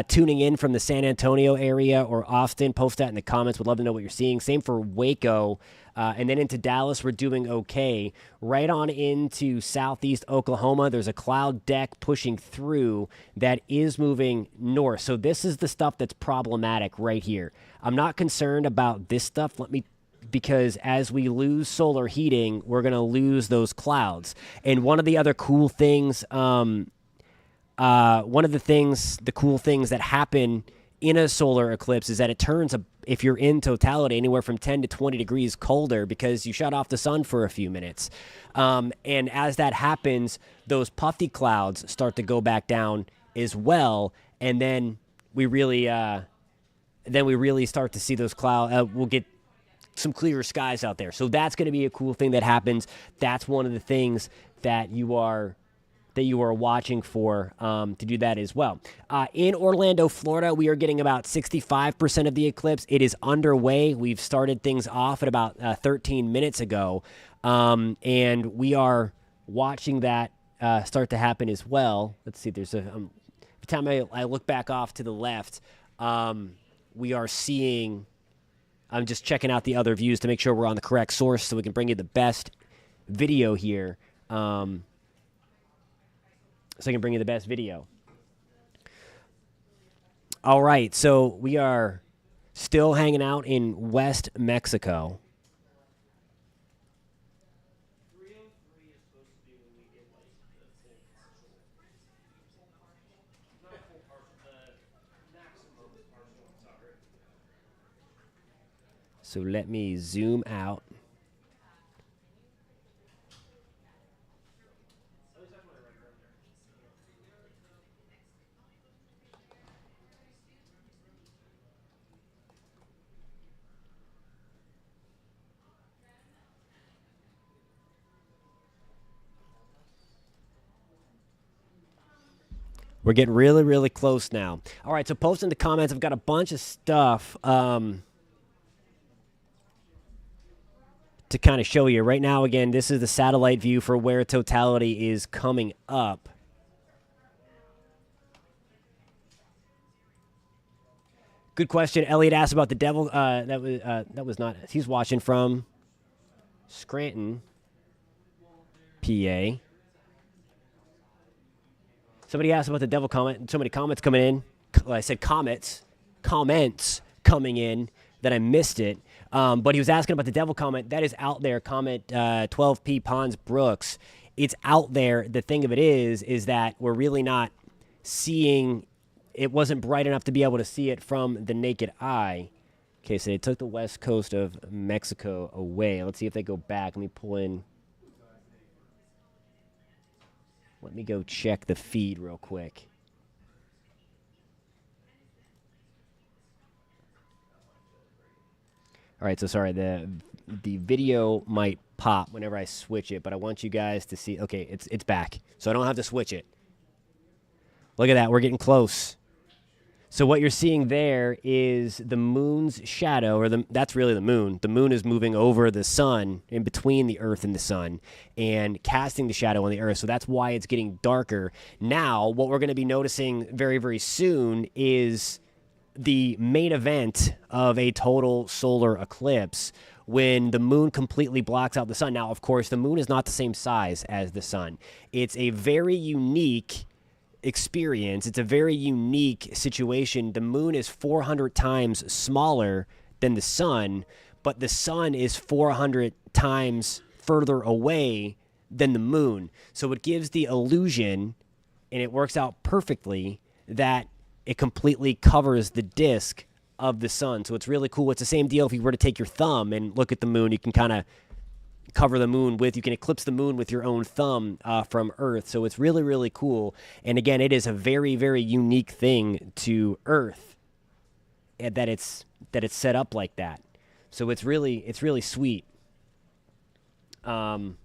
tuning in from the San Antonio area or Austin, post that in the comments. Would love to know what you're seeing. Same for Waco. And then into Dallas, we're doing okay. Right on into southeast Oklahoma, there's a cloud deck pushing through that is moving north. So this is the stuff that's problematic right here. I'm not concerned about this stuff. Let me because as we lose solar heating, we're going to lose those clouds. And one of the other cool things, the cool things that happen in a solar eclipse is that it turns, if you're in totality, anywhere from 10 to 20 degrees colder because you shut off the sun for a few minutes. And as that happens, those puffy clouds start to go back down as well. And then we really start to see those clouds. We'll get some clearer skies out there. So that's going to be a cool thing that happens. That's one of the things that you are watching for to do that as well. In Orlando, Florida, we are getting about 65% of the eclipse. It is underway. We've started things off at about 13 minutes ago, and we are watching that start to happen as well. Let's see. There's every time I look back off to the left, we are seeing. I'm just checking out the other views to make sure we're on the correct source so we can bring you the best video here. So I can bring you the best video. All right, so we are still hanging out in West Mexico. So let me zoom out. We're getting really, really close now. All right, so post in the comments. I've got a bunch of stuff to kind of show you. Right now, again, this is the satellite view for where totality is coming up. Good question. Elliot asked about the devil. That was not. He's watching from Scranton, PA. Somebody asked about the devil comet. So many comments coming in. Well, I said comments coming in that I missed it. But he was asking about the devil comet. That is out there. Comet 12P Pons Brooks. It's out there. The thing of it is that we're really not seeing. It wasn't bright enough to be able to see it from the naked eye. Okay, so they took the west coast of Mexico away. Let's see if they go back. Let me pull in. Let me go check the feed real quick. All right, so sorry, the video might pop whenever I switch it, but I want you guys to see. Okay, it's back, so I don't have to switch it. Look at that, we're getting close. So what you're seeing there is the moon's shadow, or that's really the moon. The moon is moving over the sun, in between the earth and the sun, and casting the shadow on the earth. So that's why it's getting darker. Now, what we're going to be noticing very, very soon is the main event of a total solar eclipse, when the moon completely blocks out the sun. Now, of course, the moon is not the same size as the sun. It's a very unique experience. It's a very unique situation. The moon is 400 times smaller than the sun, but the sun is 400 times further away than the moon. So it gives the illusion, and it works out perfectly, that it completely covers the disk of the sun. So it's really cool. It's the same deal if you were to take your thumb and look at the moon. You can kind of cover the moon with, you can eclipse the moon with your own thumb from Earth. So it's really, really cool. And again, it is a very, very unique thing to Earth, that it's set up like that. So it's really sweet. And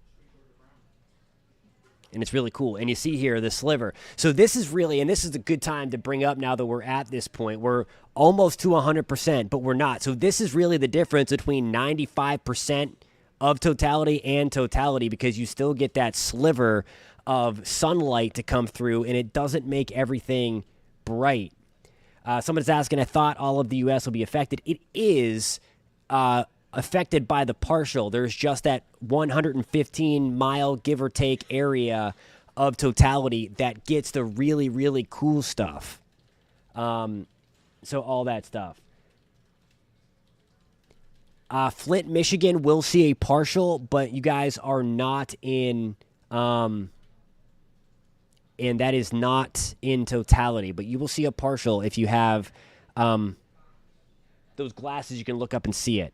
it's really cool. And you see here the sliver. So this is really, and this is a good time to bring up now that we're at this point. We're almost to 100%, but we're not. So this is really the difference between 95% of totality and totality, because you still get that sliver of sunlight to come through, and it doesn't make everything bright. Someone's asking, I thought all of the U.S. will be affected. It is affected by the partial. There's just that 115-mile, give or take, area of totality that gets the really, really cool stuff. So all that stuff. Flint, Michigan will see a partial, but you guys are not in, and that is not in totality. But you will see a partial if you have those glasses. You can look up and see it.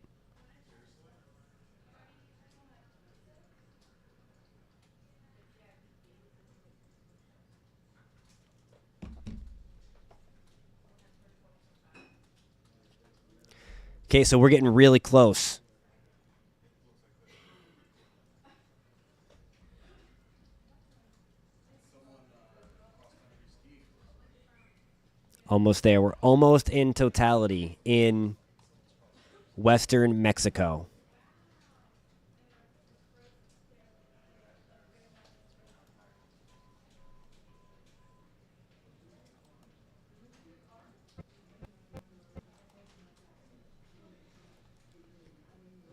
Okay, so we're getting really close. Almost there. We're almost in totality in western Mexico.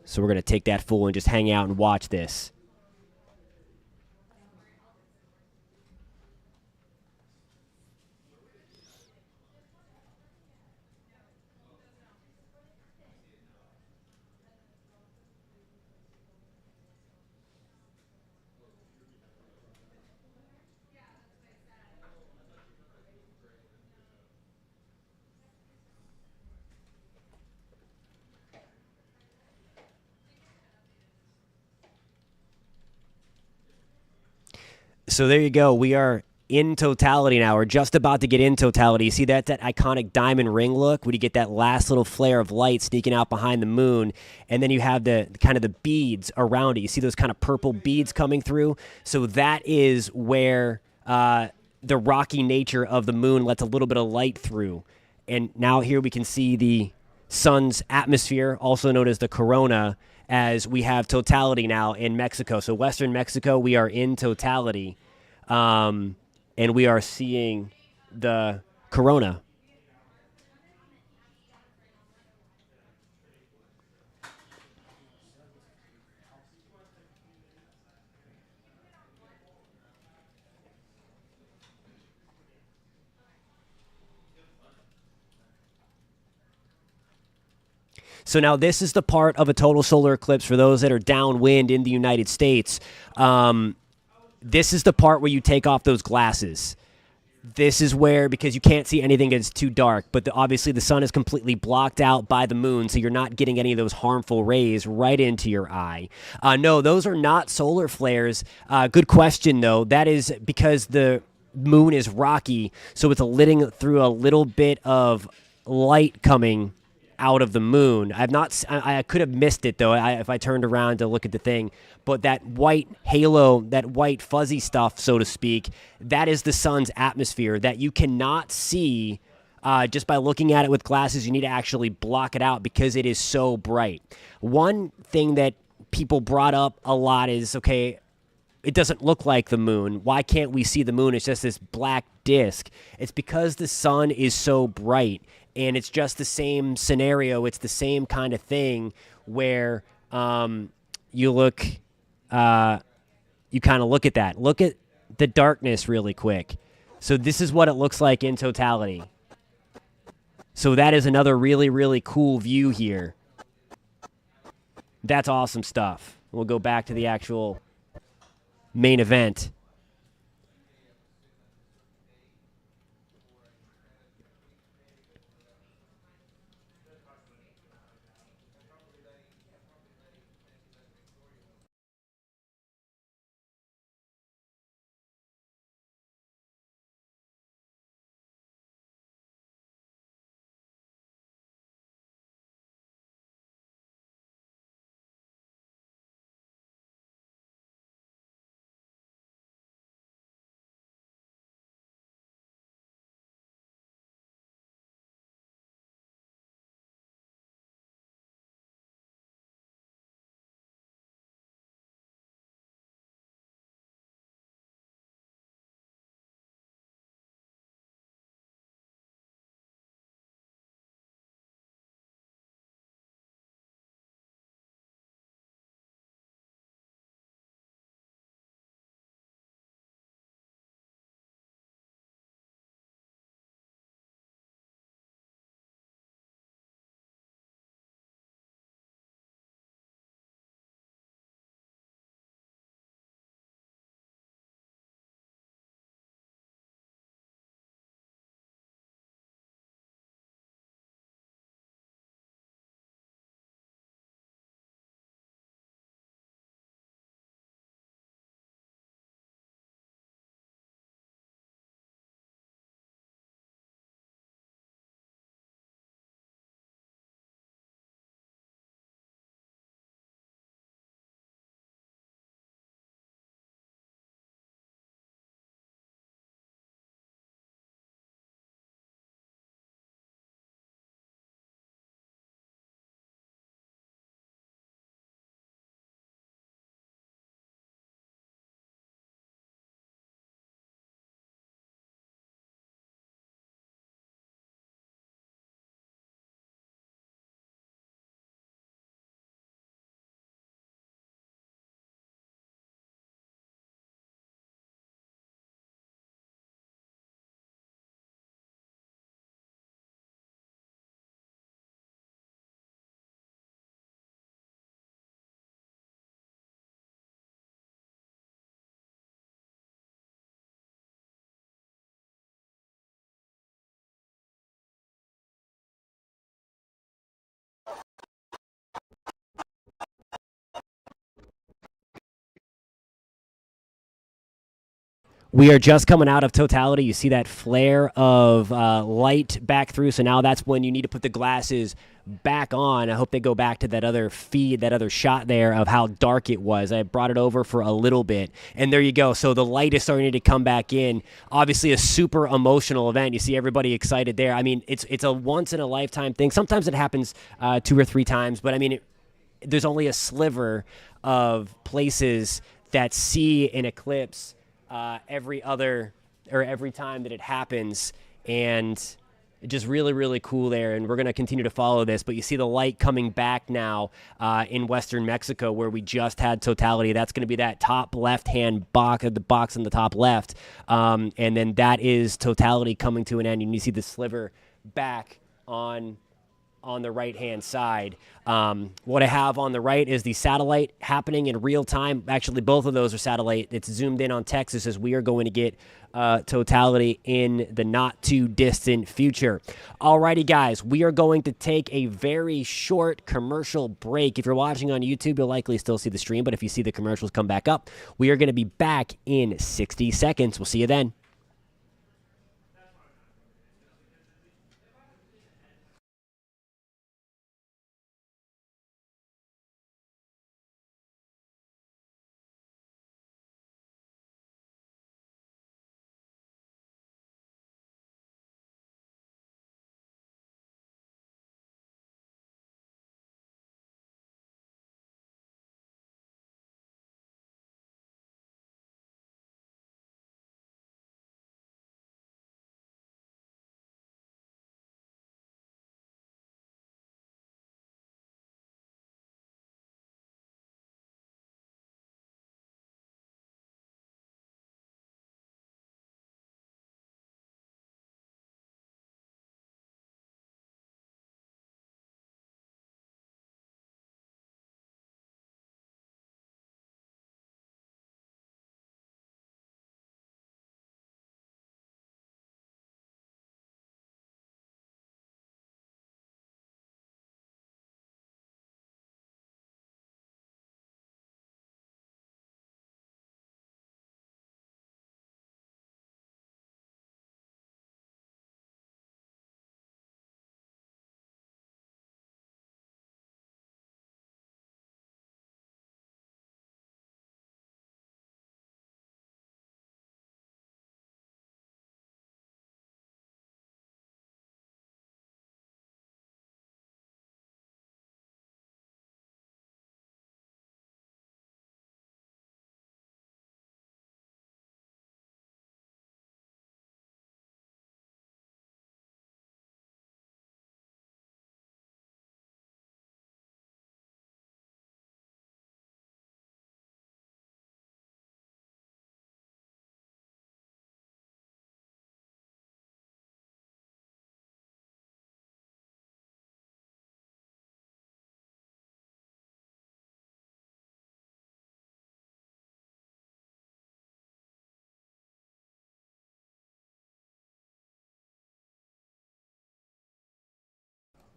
So we're going to take that fool and just hang out and watch this. So there you go. We are in totality now. We're just about to get in totality. You see that iconic diamond ring look when you get that last little flare of light sneaking out behind the moon, and then you have the kind of the beads around it. You see those kind of purple beads coming through. So that is where the rocky nature of the moon lets a little bit of light through. And now here we can see the sun's atmosphere, also known as the corona, as we have totality now in Mexico. So western Mexico, we are in totality, and we are seeing the corona. So now this is the part of a total solar eclipse for those that are downwind in the United States. This is the part where you take off those glasses. This is where, because you can't see anything, it's too dark, but obviously the sun is completely blocked out by the moon, so you're not getting any of those harmful rays right into your eye. No, those are not solar flares. Good question, though. That is because the moon is rocky, so it's letting through a little bit of light coming out of the moon. I could have missed it though if I turned around to look at the thing. But that white halo, that white fuzzy stuff, so to speak, that is the sun's atmosphere that you cannot see just by looking at it with glasses. You need to actually block it out because it is so bright. One thing that people brought up a lot is, okay, it doesn't look like the moon. Why can't we see the moon? It's just this black disk. It's because the sun is so bright, and it's just the same scenario. It's the same kind of thing where you look, you kind of look at that. Look at the darkness really quick. So this is what it looks like in totality. So that is another really, really cool view here. That's awesome stuff. We'll go back to the actual main event. We are just coming out of totality. You see that flare of light back through. So now that's when you need to put the glasses back on. I hope they go back to that other feed, that other shot there of how dark it was. I brought it over for a little bit. And there you go. So the light is starting to come back in. Obviously a super emotional event. You see everybody excited there. I mean, it's a once-in-a-lifetime thing. Sometimes it happens 2 or 3 times. But, I mean, there's only a sliver of places that see an eclipse every time that it happens, and just really, really cool there. And we're going to continue to follow this, but you see the light coming back now in western Mexico where we just had totality. That's going to be that top left-hand box, the box in the top left, and then that is totality coming to an end, and you see the sliver back on the right-hand side. What I have on the right is the satellite happening in real time. Actually, both of those are satellite. It's zoomed in on Texas as we are going to get totality in the not-too-distant future. Alrighty, guys, we are going to take a very short commercial break. If you're watching on YouTube, you'll likely still see the stream, but if you see the commercials come back up, we are going to be back in 60 seconds. We'll see you then.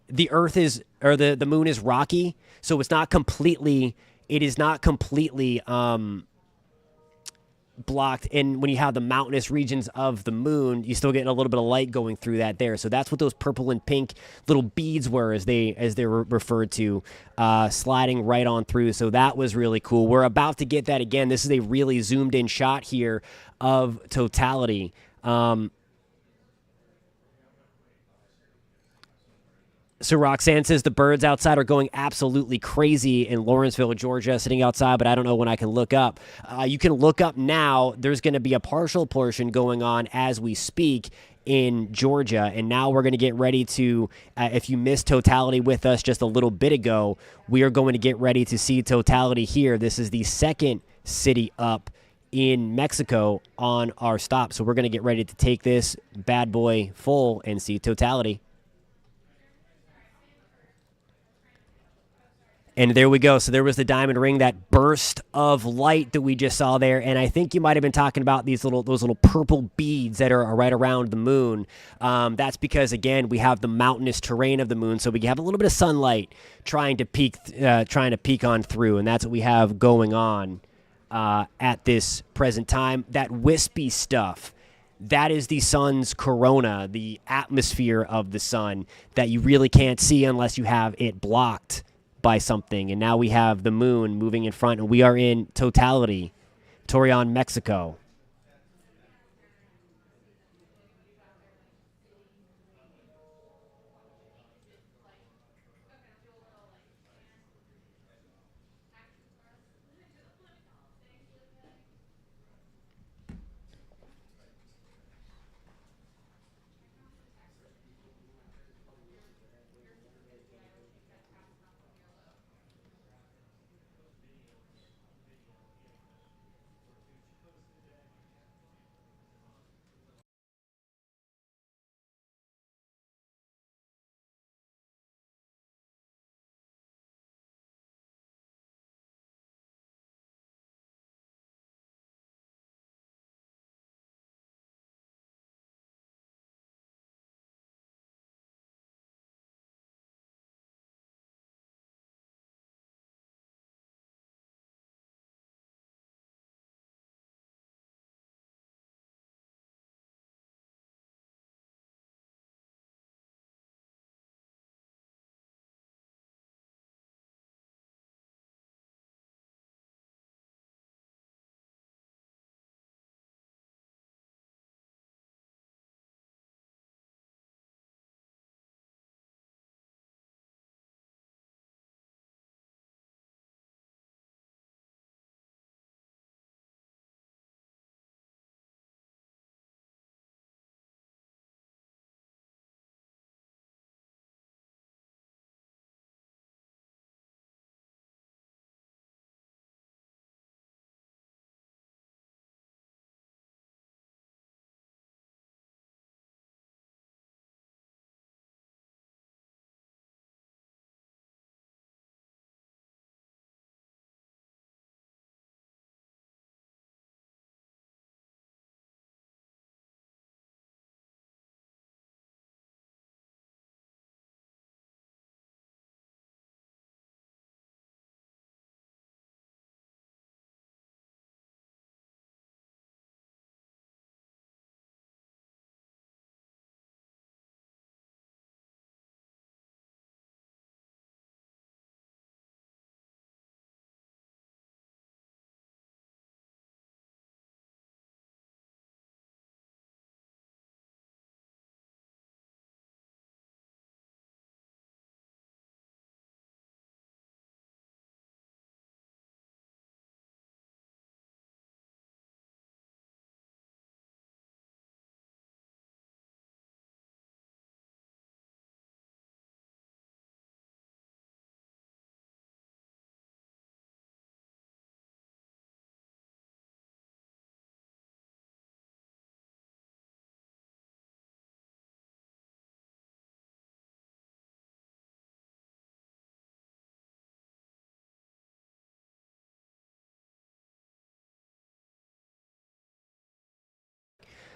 The Earth is, or the moon is rocky, so it's not completely. It is not completely blocked. And when you have the mountainous regions of the moon, you still get a little bit of light going through that there. So that's what those purple and pink little beads were, as they were referred to, sliding right on through. So that was really cool. We're about to get that again. This is a really zoomed in shot here of totality. So Roxanne says the birds outside are going absolutely crazy in Lawrenceville, Georgia, sitting outside, but I don't know when I can look up. You can look up now. There's going to be a partial portion going on as we speak in Georgia, and now we're going to get ready to, if you missed totality with us just a little bit ago, we are going to get ready to see totality here. This is the second city up in Mexico on our stop, so we're going to get ready to take this bad boy full and see totality. And there we go. So there was the diamond ring, that burst of light that we just saw there. And I think you might have been talking about those little purple beads that are right around the moon. That's because, again, we have the mountainous terrain of the moon, so we have a little bit of sunlight trying to peek on through, and that's what we have going on at this present time. That wispy stuff, that is the sun's corona, the atmosphere of the sun that you really can't see unless you have it blocked by something. And now we have the moon moving in front, and we are in totality, Torreon, Mexico.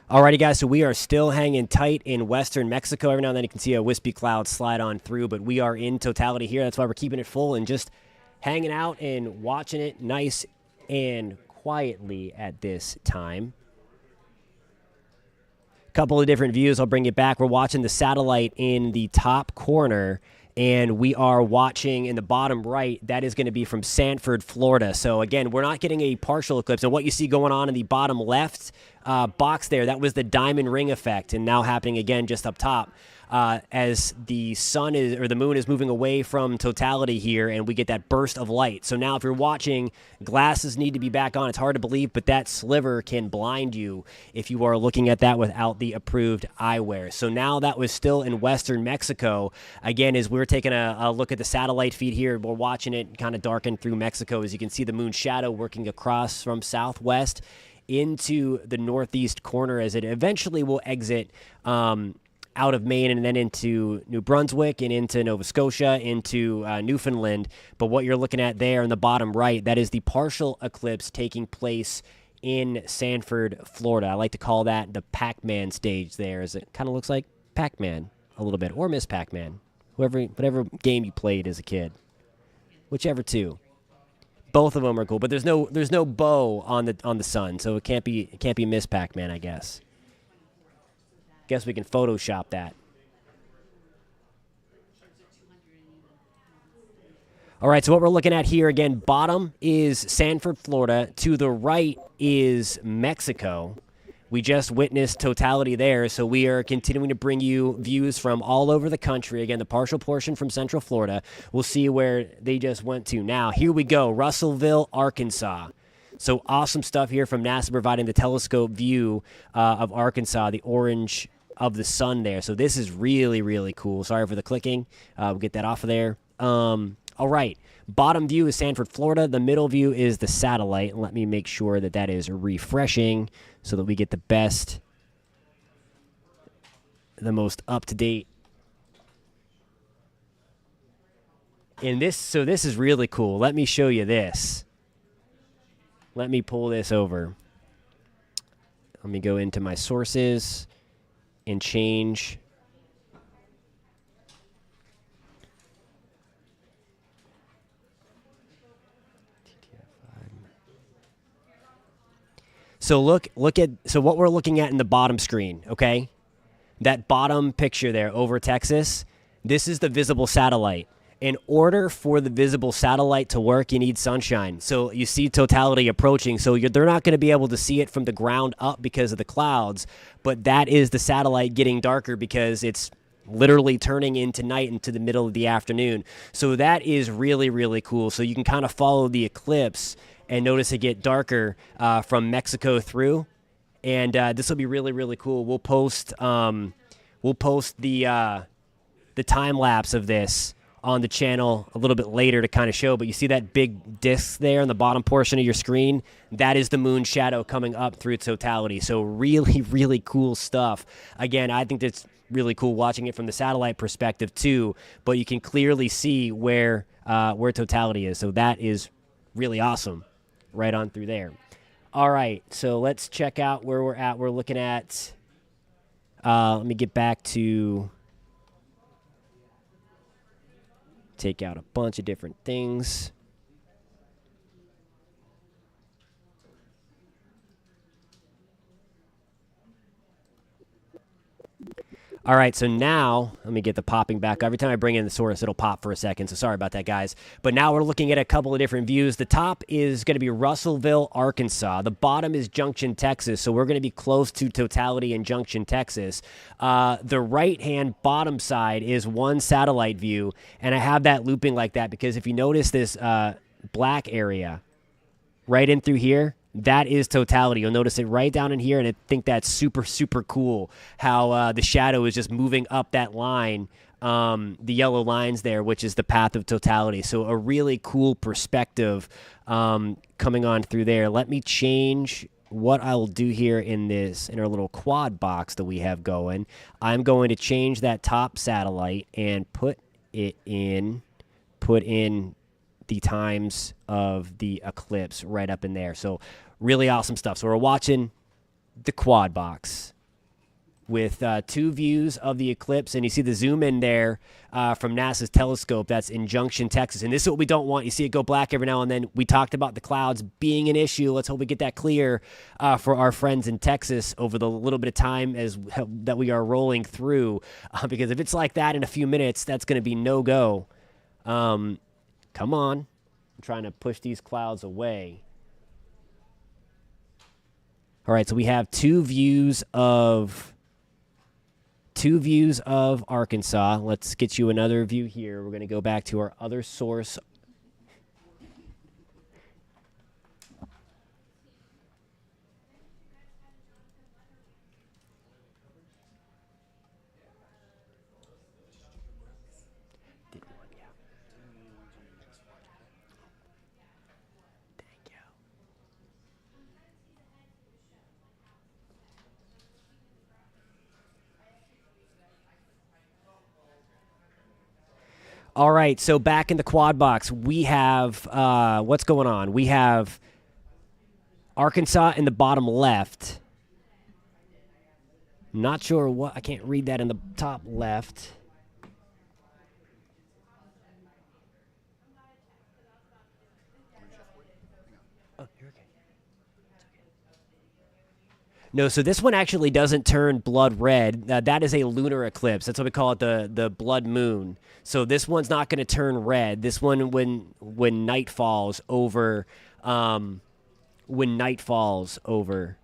Alrighty, guys, so we are still hanging tight in western Mexico. Every now and then you can see a wispy cloud slide on through, but we are in totality here. That's why we're keeping it full and just hanging out and watching it nice and quietly at this time. Couple of different views. I'll bring it back. We're watching the satellite in the top corner, and we are watching in the bottom right. That is going to be from Sanford, Florida. So again, we're not getting a partial eclipse. And what you see going on in the bottom left box there, that was the diamond ring effect, and now happening again just up top. As the sun is, or the moon is moving away from totality here, and we get that burst of light. So now if you're watching, glasses need to be back on. It's hard to believe, but that sliver can blind you if you are looking at that without the approved eyewear. So now that was still in western Mexico. Again, as we're taking a look at the satellite feed here, we're watching it kind of darken through Mexico. As you can see the moon shadow working across from southwest into the northeast corner as it eventually will exit out of Maine and then into New Brunswick and into Nova Scotia, into Newfoundland. But what you're looking at there in the bottom right, that is the partial eclipse taking place in Sanford, Florida. I like to call that the Pac-Man stage there, as it kind of looks like Pac-Man a little bit, or Miss Pac-Man, whatever game you played as a kid, whichever two. Both of them are cool, but there's no bow on the sun, so it can't be Miss Pac-Man, I guess. Guess we can Photoshop that. All right, so what we're looking at here again, bottom is Sanford, Florida. To the right is Mexico. We just witnessed totality there, so we are continuing to bring you views from all over the country. Again, the partial portion from Central Florida. We'll see where they just went to. Now, here we go, Russellville, Arkansas. So awesome stuff here from NASA providing the telescope view of Arkansas, the orange of the sun there. So this is really, really cool. Sorry for the clicking. We'll get that off of there. All right, bottom view is Sanford, Florida. The middle view is the satellite. Let me make sure that that is refreshing so that we get the best, the most up-to-date. And this is really cool. Let me show you this. Let me pull this over. Let me go into my sources and change. So look at what we're looking at in the bottom screen, okay? That bottom picture there over Texas, this is the visible satellite. In order for the visible satellite to work, you need sunshine. So you see totality approaching. So they're not going to be able to see it from the ground up because of the clouds, but that is the satellite getting darker because it's literally turning into night into the middle of the afternoon. So that is really, really cool. So you can kind of follow the eclipse and notice it get darker from Mexico through, and this will be really, really cool. We'll post the time lapse of this on the channel a little bit later to kind of show. But you see that big disc there on the bottom portion of your screen? That is the moon shadow coming up through totality. So really, really cool stuff. Again, I think that's really cool watching it from the satellite perspective too. But you can clearly see where totality is. So that is really awesome. Right on through there. All right, so let's check out where we're at. We're looking at, let me get back to, take out a bunch of different things. All right, so now, let me get the popping back. Every time I bring in the source, it'll pop for a second, so sorry about that, guys. But now we're looking at a couple of different views. The top is going to be Russellville, Arkansas. The bottom is Junction, Texas, so we're going to be close to totality in Junction, Texas. The right-hand bottom side is one satellite view, and I have that looping like that because if you notice this black area right in through here, that is totality. You'll notice it right down in here, and I think that's super, super cool how the shadow is just moving up that line, the yellow lines there, which is the path of totality. So a really cool perspective coming on through there. Let me change what I will do here in our little quad box that we have going. I'm going to change that top satellite and put in the times of the eclipse right up in there. So really awesome stuff. So we're watching the quad box with two views of the eclipse, and you see the zoom in there from NASA's telescope. That's in Junction, Texas, and this is what we don't want. You see it go black every now and then. We talked about the clouds being an issue. Let's hope we get that clear for our friends in Texas over the little bit of time that we are rolling through, because if it's like that in a few minutes, that's going to be no-go. Come on. I'm trying to push these clouds away. All right, so we have two views of Arkansas. Let's get you another view here. We're going to go back to our other source. All right, so back in the quad box, we have what's going on? We have Arkansas in the bottom left. Not sure what, I can't read that in the top left. No, so this one actually doesn't turn blood red. That is a lunar eclipse. That's what we call it, the blood moon. So this one's not going to turn red. This one, when night falls over, when night falls over.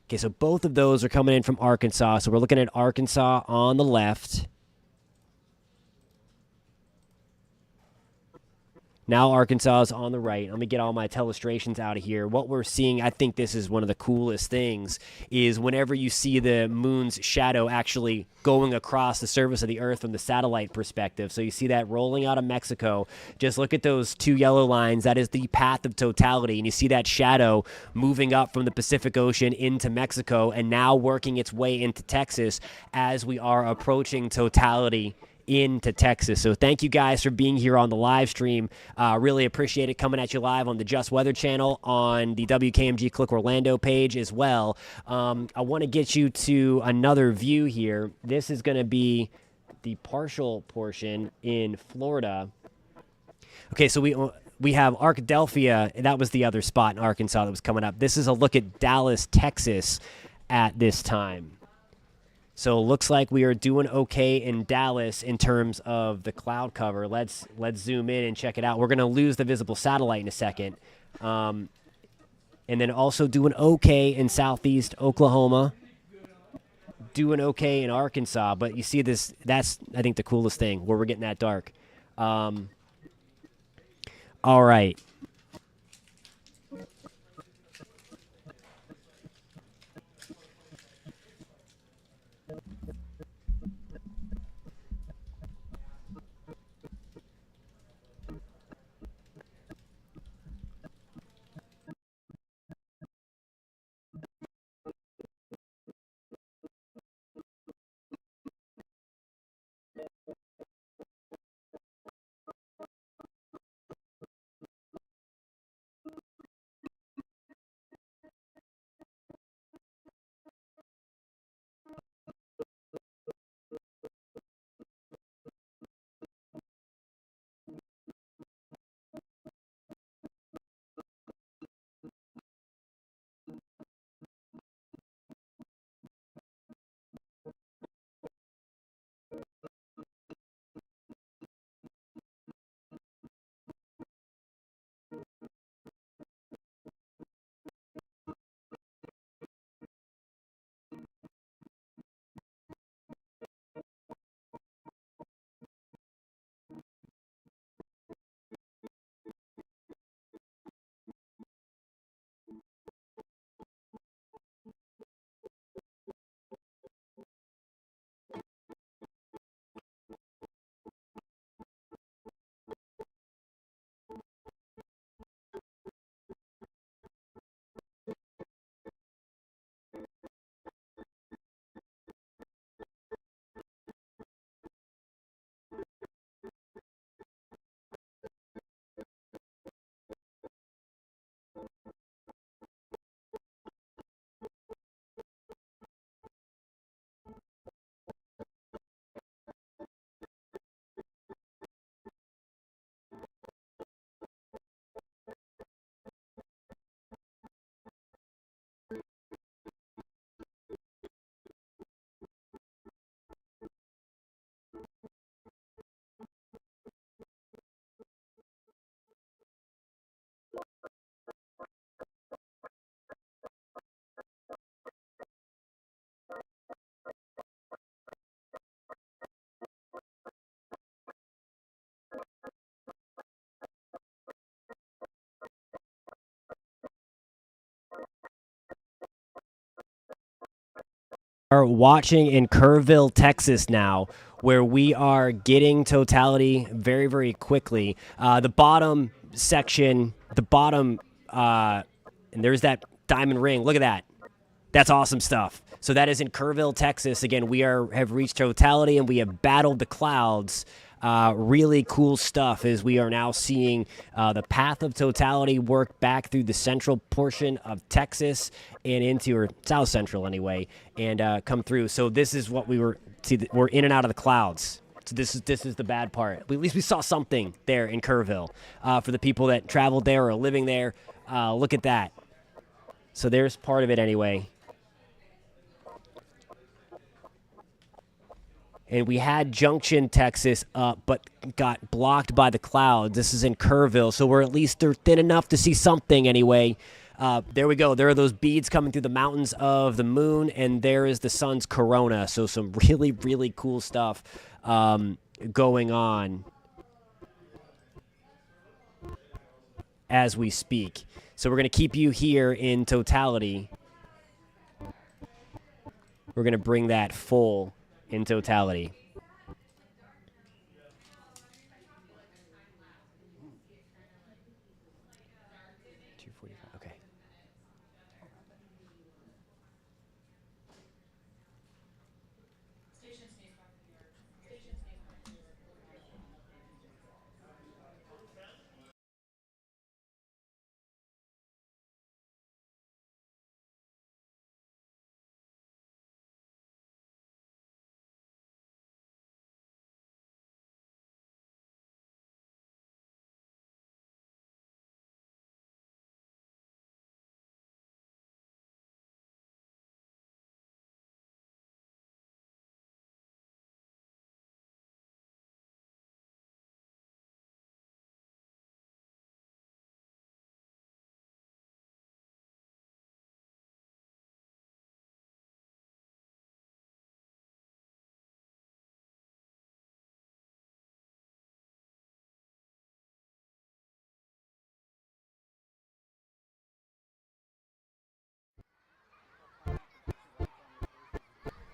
Okay, so both of those are coming in from Arkansas. So we're looking at Arkansas on the left. Now Arkansas is on the right. Let me get all my telestrations out of here. What we're seeing, I think this is one of the coolest things, is whenever you see the moon's shadow actually going across the surface of the Earth from the satellite perspective. So you see that rolling out of Mexico. Just look at those two yellow lines. That is the path of totality. And you see that shadow moving up from the Pacific Ocean into Mexico and now working its way into Texas as we are approaching totality into Texas. So thank you guys for being here on the live stream. Really appreciate it, coming at you live on the Just Weather channel, on the WKMG Click Orlando page as well. I want to get you to another view here. This is going to be the partial portion in Florida. Okay, so we have Arkadelphia. That was the other spot in Arkansas that was coming up. This is a look at Dallas, Texas at this time. So it looks like we are doing okay in Dallas in terms of the cloud cover. Let's zoom in and check it out. We're going to lose the visible satellite in a second. And then also doing okay in southeast Oklahoma. Doing okay in Arkansas. But you see this, that's, I think, the coolest thing, where we're getting that dark. All right. Are watching in Kerrville, Texas now, where we are getting totality very, very quickly. The bottom section, and there's that diamond ring. Look at that. That's awesome stuff. So that is in Kerrville, Texas. Again, we have reached totality, and we have battled the clouds Really cool stuff as we are now seeing the path of totality work back through the central portion of Texas and into, or south central anyway, and come through. So this is what we were, see, we're in and out of the clouds. So this is the bad part. At least we saw something there in Kerrville. For the people that traveled there or are living there, look at that. So there's part of it anyway. And we had Junction, Texas up, but got blocked by the clouds. This is in Kerrville, so we're at least they're thin enough to see something anyway. There we go. There are those beads coming through the mountains of the moon, and there is the sun's corona. So some really, really cool stuff going on as we speak. So we're going to keep you here in totality. We're going to bring that full in totality. Okay.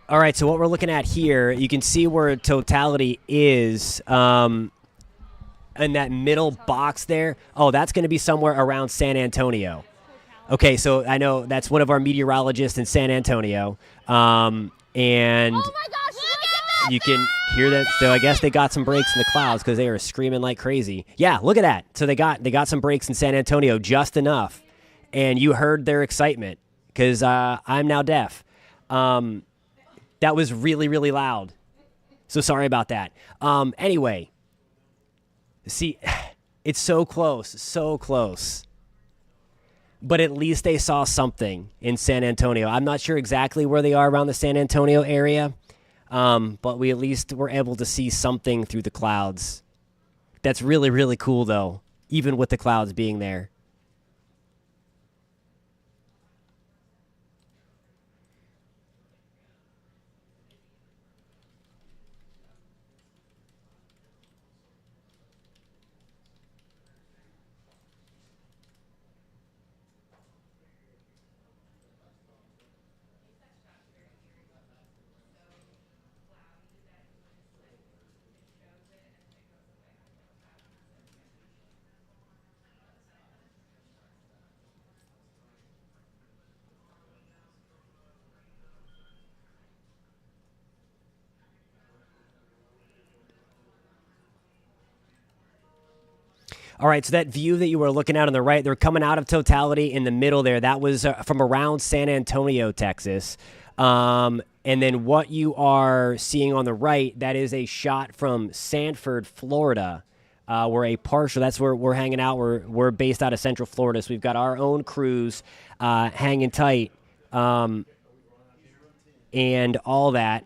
All right, so what we're looking at here, you can see where totality is in that middle box there. Oh, that's going to be somewhere around San Antonio. Okay, so I know that's one of our meteorologists in San Antonio. And Oh my gosh, look at that! you can hear that. So I guess they got some breaks in the clouds because they are screaming like crazy. Yeah, look at that. So they got some breaks in San Antonio, just enough. And you heard their excitement because I'm now deaf. That was really, really loud. So sorry about that. Anyway, see, it's so close, so close. But at least they saw something in San Antonio. I'm not sure exactly where they are around the San Antonio area, but we at least were able to see something through the clouds. That's really, really cool, though, even with the clouds being there. All right, so that view that you were looking at on the right, they're coming out of totality in the middle there. That was from around San Antonio, Texas. And then what you are seeing on the right, that is a shot from Sanford, Florida, where a partial, that's where we're hanging out. We're based out of Central Florida, so we've got our own crews hanging tight and all that.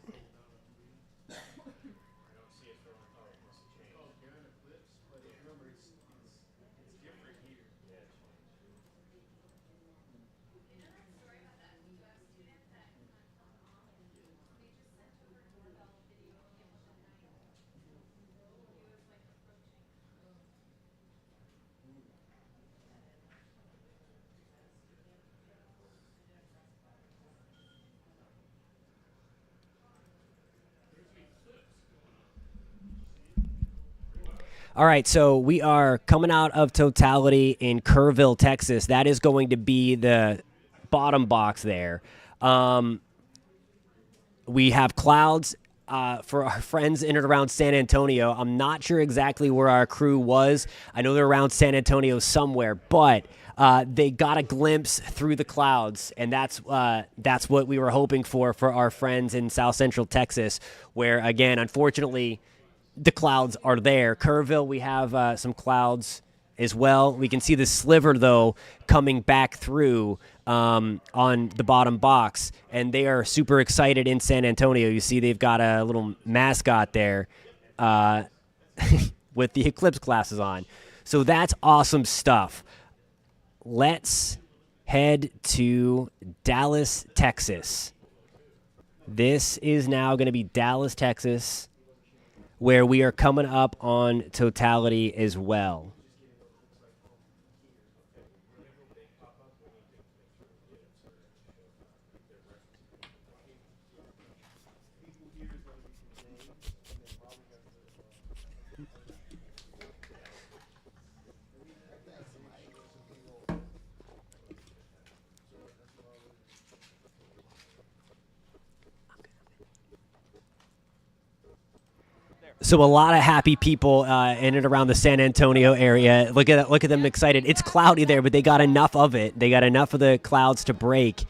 All right, so we are coming out of totality in Kerrville, Texas. That is going to be the bottom box there. We have clouds for our friends in and around San Antonio. I'm not sure exactly where our crew was. I know they're around San Antonio somewhere, but they got a glimpse through the clouds, and that's what we were hoping for our friends in South Central Texas, where, again, unfortunately, the clouds are there. Kerrville, we have some clouds as well. We can see the sliver, though, coming back through on the bottom box, and they are super excited in San Antonio. You see they've got a little mascot there with the Eclipse glasses on. So that's awesome stuff. Let's head to Dallas, Texas. This is now going to be Dallas, Texas, where we are coming up on totality as well. So a lot of happy people in and around the San Antonio area. Look at them excited. It's cloudy there, but they got enough of it. They got enough of the clouds to break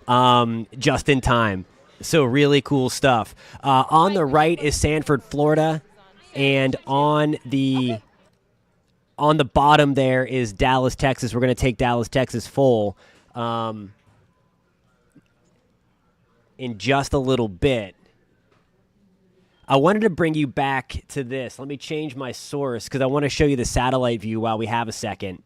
just in time. So really cool stuff. On the right is Sanford, Florida, and on the bottom there is Dallas, Texas. We're going to take Dallas, Texas full in just a little bit. I wanted to bring you back to this. Let me change my source because I want to show you the satellite view while we have a second.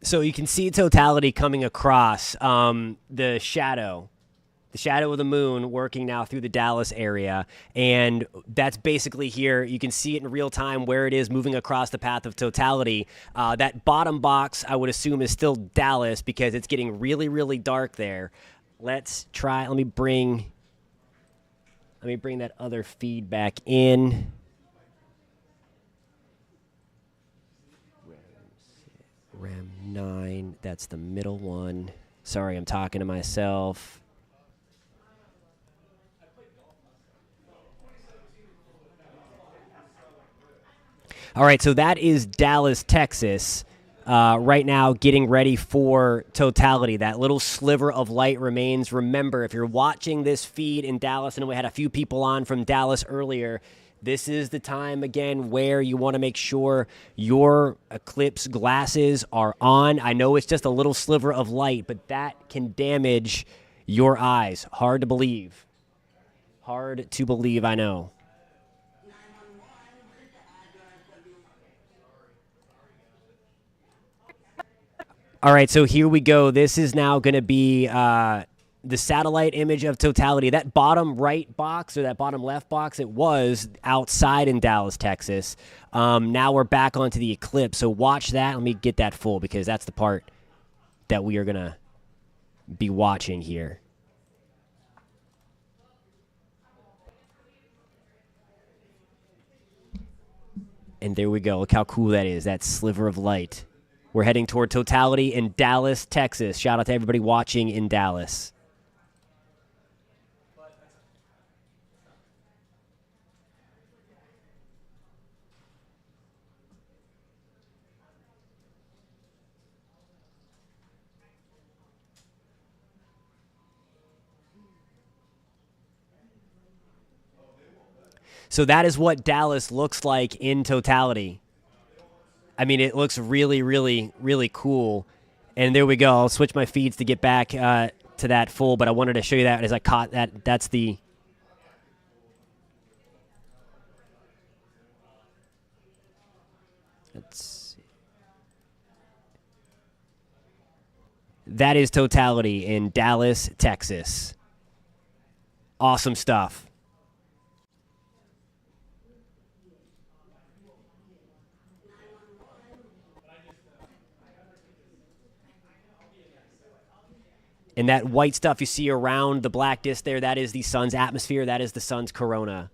So you can see totality coming across the shadow of the moon working now through the Dallas area. And that's basically here. You can see it in real time where it is moving across the path of totality. That bottom box, I would assume, is still Dallas because it's getting really, really dark there. Let's try. Let me bring that other feed back in. RAM 9, that's the middle one. Sorry, I'm talking to myself. All right, so that is Dallas, Texas. Right now, getting ready for totality. That little sliver of light remains. Remember, if you're watching this feed in Dallas, and we had a few people on from Dallas earlier, this is the time, again, where you want to make sure your Eclipse glasses are on. I know it's just a little sliver of light, but that can damage your eyes. Hard to believe. Hard to believe, I know. All right, so here we go. This is now going to be the satellite image of totality. That bottom right box or that bottom left box, it was outside in Dallas, Texas. Now we're back onto the Eclipse. So watch that. Let me get that full because that's the part that we are going to be watching here. And there we go. Look how cool that is, that sliver of light. We're heading toward totality in Dallas, Texas. Shout out to everybody watching in Dallas. So that is what Dallas looks like in totality. I mean, it looks really, really, really cool. And there we go. I'll switch my feeds to get back to that full, but I wanted to show you that as I caught that. That's the... Let's see. That is totality in Dallas, Texas. Awesome stuff. And that white stuff you see around the black disk there, that is the sun's atmosphere. That is the sun's corona.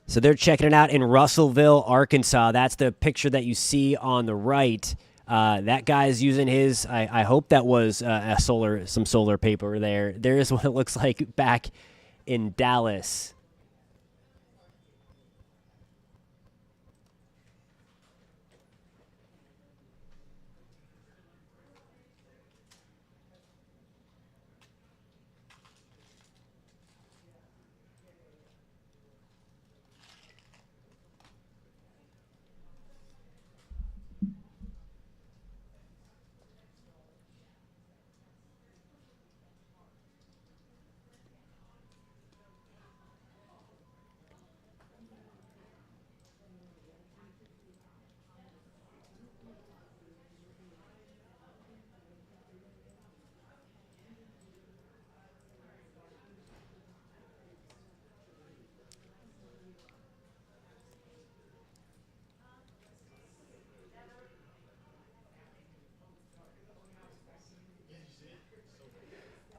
So they're checking it out in Russellville, Arkansas. That's the picture that you see on the right. That guy's using his. I hope that was some solar paper there. There is what it looks like back in Dallas.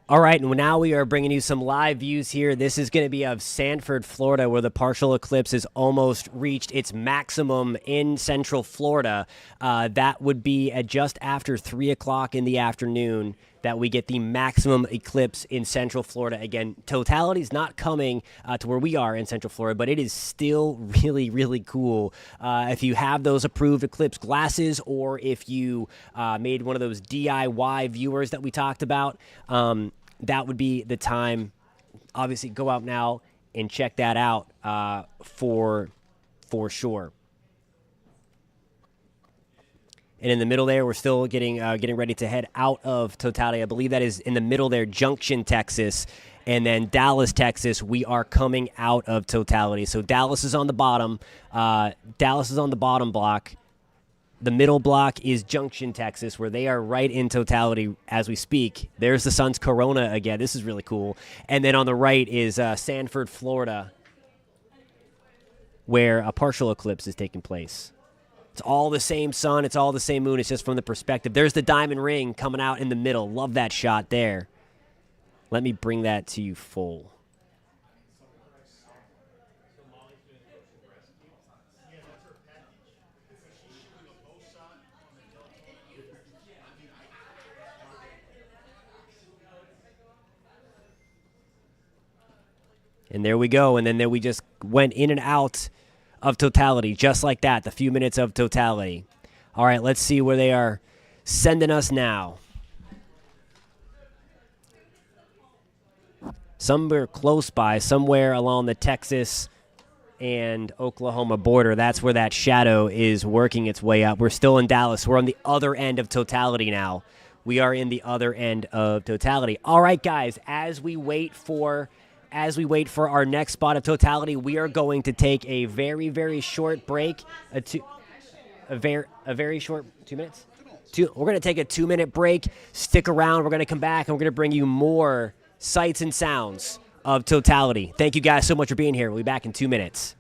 All right, and now we are bringing you some live views here. This is going to be of Sanford, Florida, where the partial eclipse has almost reached its maximum in central Florida. That would be at just after 3 o'clock in the afternoon that we get the maximum eclipse in central Florida. Again, totality is not coming to where we are in central Florida, but it is still really, really cool. If you have those approved eclipse glasses, or if you made one of those DIY viewers that we talked about, that would be the time. Obviously, go out now and check that out for sure. And in the middle there, we're still getting ready to head out of totality. I believe that is in the middle there, Junction, Texas, and then Dallas, Texas. We are coming out of totality. So Dallas is on the bottom. Dallas is on the bottom block. The middle block is Junction, Texas, where they are right in totality as we speak. There's the sun's corona again. This is really cool. And then on the right is Sanford, Florida, where a partial eclipse is taking place. It's all the same sun. It's all the same moon. It's just from the perspective. There's the diamond ring coming out in the middle. Love that shot there. Let me bring that to you full. And there we go. And then we just went in and out of totality, just like that, the few minutes of totality. All right, let's see where they are sending us now. Somewhere close by, somewhere along the Texas and Oklahoma border, that's where that shadow is working its way up. We're still in Dallas. We're on the other end of totality now. We are in the other end of totality. All right, guys, as we wait for our next spot of totality, we are going to take a very, very short break. A very short 2 minutes. We're going to take a 2-minute break. Stick around. We're going to come back and we're going to bring you more sights and sounds of totality. Thank you guys so much for being here. We'll be back in 2 minutes.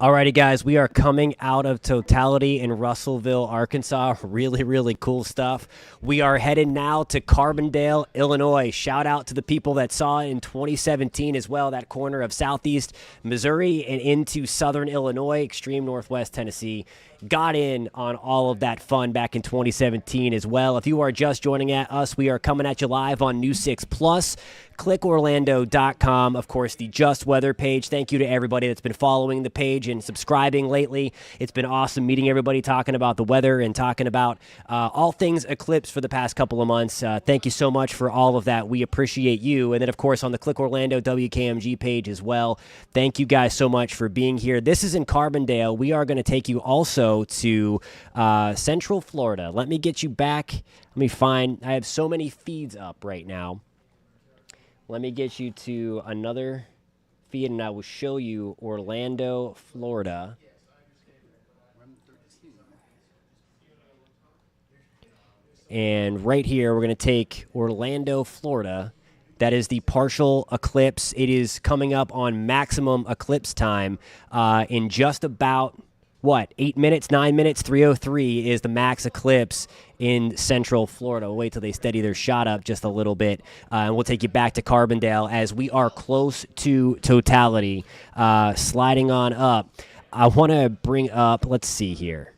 Alrighty, guys, we are coming out of Totality in Russellville, Arkansas. Really, really cool stuff. We are headed now to Carbondale, Illinois. Shout out to the people that saw it in 2017 as well, that corner of southeast Missouri and into southern Illinois, extreme northwest Tennessee. Got in on all of that fun back in 2017 as well. If you are just joining us, we are coming at you live on New 6 Plus. ClickOrlando.com, of course, the Just Weather page. Thank you to everybody that's been following the page and subscribing lately. It's been awesome meeting everybody, talking about the weather and talking about all things Eclipse for the past couple of months. Thank you so much for all of that. We appreciate you. And then, of course, on the Click Orlando WKMG page as well. Thank you guys so much for being here. This is in Carbondale. We are going to take you also to Central Florida. Let me get you back. Let me find. I have so many feeds up right now. Let me get you to another feed, and I will show you Orlando, Florida. And right here, we're going to take Orlando, Florida. That is the partial eclipse. It is coming up on maximum eclipse time in just about, 8 minutes, 9 minutes, 3:03 is the max eclipse in Central Florida. We'll wait till they steady their shot up just a little bit, and we'll take you back to Carbondale as we are close to totality. Sliding on up. I want to bring up, let's see here,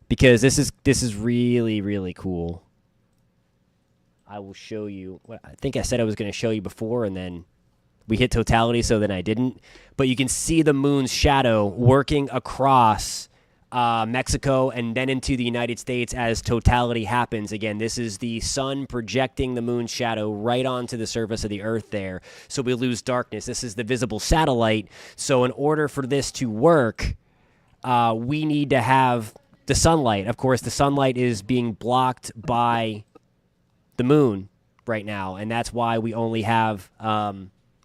because this is really, really cool. I will show you. I think I said I was going to show you before, and then we hit totality, so then I didn't. But you can see the moon's shadow working across Mexico and then into the United States as totality happens. Again, this is the sun projecting the moon's shadow right onto the surface of the earth there, so we lose darkness. This is the visible satellite. So in order for this to work, we need to have the sunlight. Of course, the sunlight is being blocked by the moon right now, and that's why we only have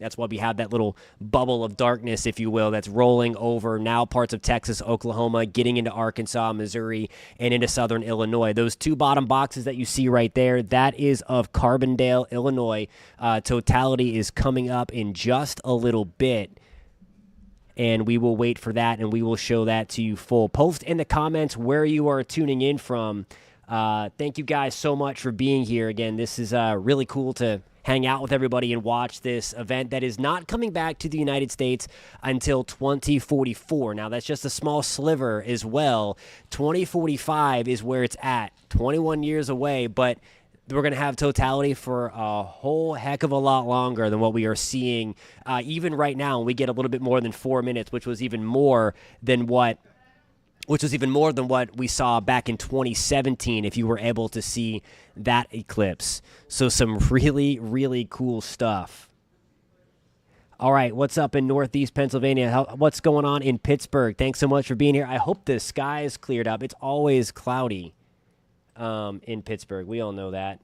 that's why we have that little bubble of darkness, if you will, that's rolling over now parts of Texas, Oklahoma, getting into Arkansas, Missouri, and into southern Illinois. Those two bottom boxes that you see right there, that is of Carbondale, Illinois. Totality is coming up in just a little bit, and we will wait for that, and we will show that to you full. Post in the comments where you are tuning in from. Thank you guys so much for being here. Again, this is really cool to hang out with everybody and watch this event that is not coming back to the United States until 2044. Now, that's just a small sliver as well. 2045 is where it's at, 21 years away, but we're going to have totality for a whole heck of a lot longer than what we are seeing even right now. We get a little bit more than 4 minutes, which was even more than what we saw back in 2017, if you were able to see that eclipse. So some really, really cool stuff. All right, what's up in Northeast Pennsylvania? What's going on in Pittsburgh? Thanks so much for being here. I hope the sky is cleared up. It's always cloudy in Pittsburgh. We all know that.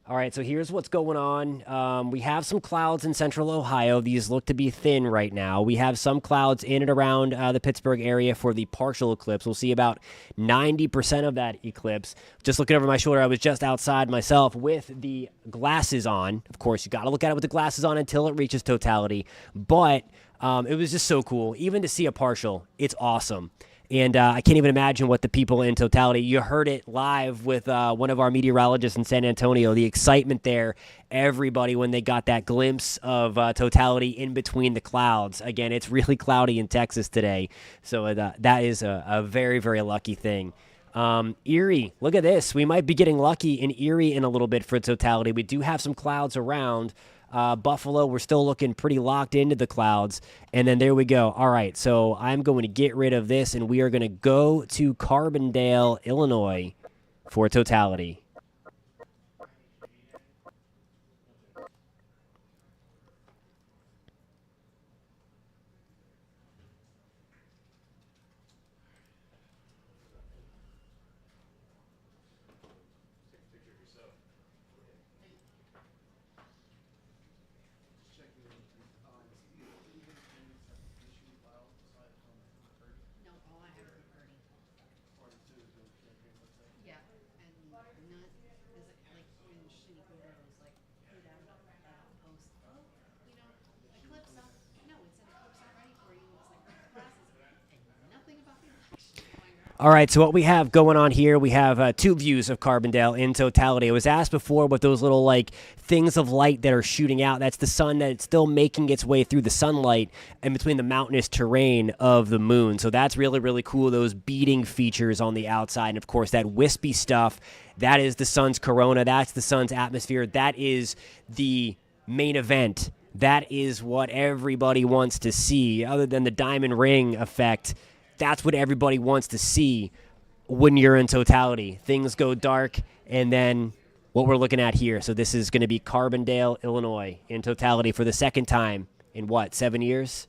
All right, so here's what's going on. We have some clouds in central Ohio. These look to be thin right now. We have some clouds in and around the Pittsburgh area for the partial eclipse. We'll see about 90% of that eclipse. Just looking over my shoulder, I was just outside myself with the glasses on. Of course, you got to look at it with the glasses on until it reaches totality. But it was just so cool. Even to see a partial, it's awesome. And I can't even imagine what the people in totality, you heard it live with one of our meteorologists in San Antonio, the excitement there, everybody when they got that glimpse of totality in between the clouds. Again, it's really cloudy in Texas today, so that is a very, very lucky thing. Erie, look at this. We might be getting lucky in Erie in a little bit for totality. We do have some clouds around. Buffalo, we're still looking pretty locked into the clouds. And then there we go. All right, so I'm going to get rid of this, and we are going to go to Carbondale, Illinois for totality. All right, so what we have going on here, we have two views of Carbondale in totality. I was asked before what those little like things of light that are shooting out. That's the sun that's still making its way through the sunlight and between the mountainous terrain of the moon. So that's really, really cool. Those beating features on the outside. And of course, that wispy stuff, that is the sun's corona. That's the sun's atmosphere. That is the main event. That is what everybody wants to see, other than the diamond ring effect. That's what everybody wants to see when you're in totality. Things go dark, and then what we're looking at here. So this is going to be Carbondale, Illinois, in totality for the second time in what, 7 years?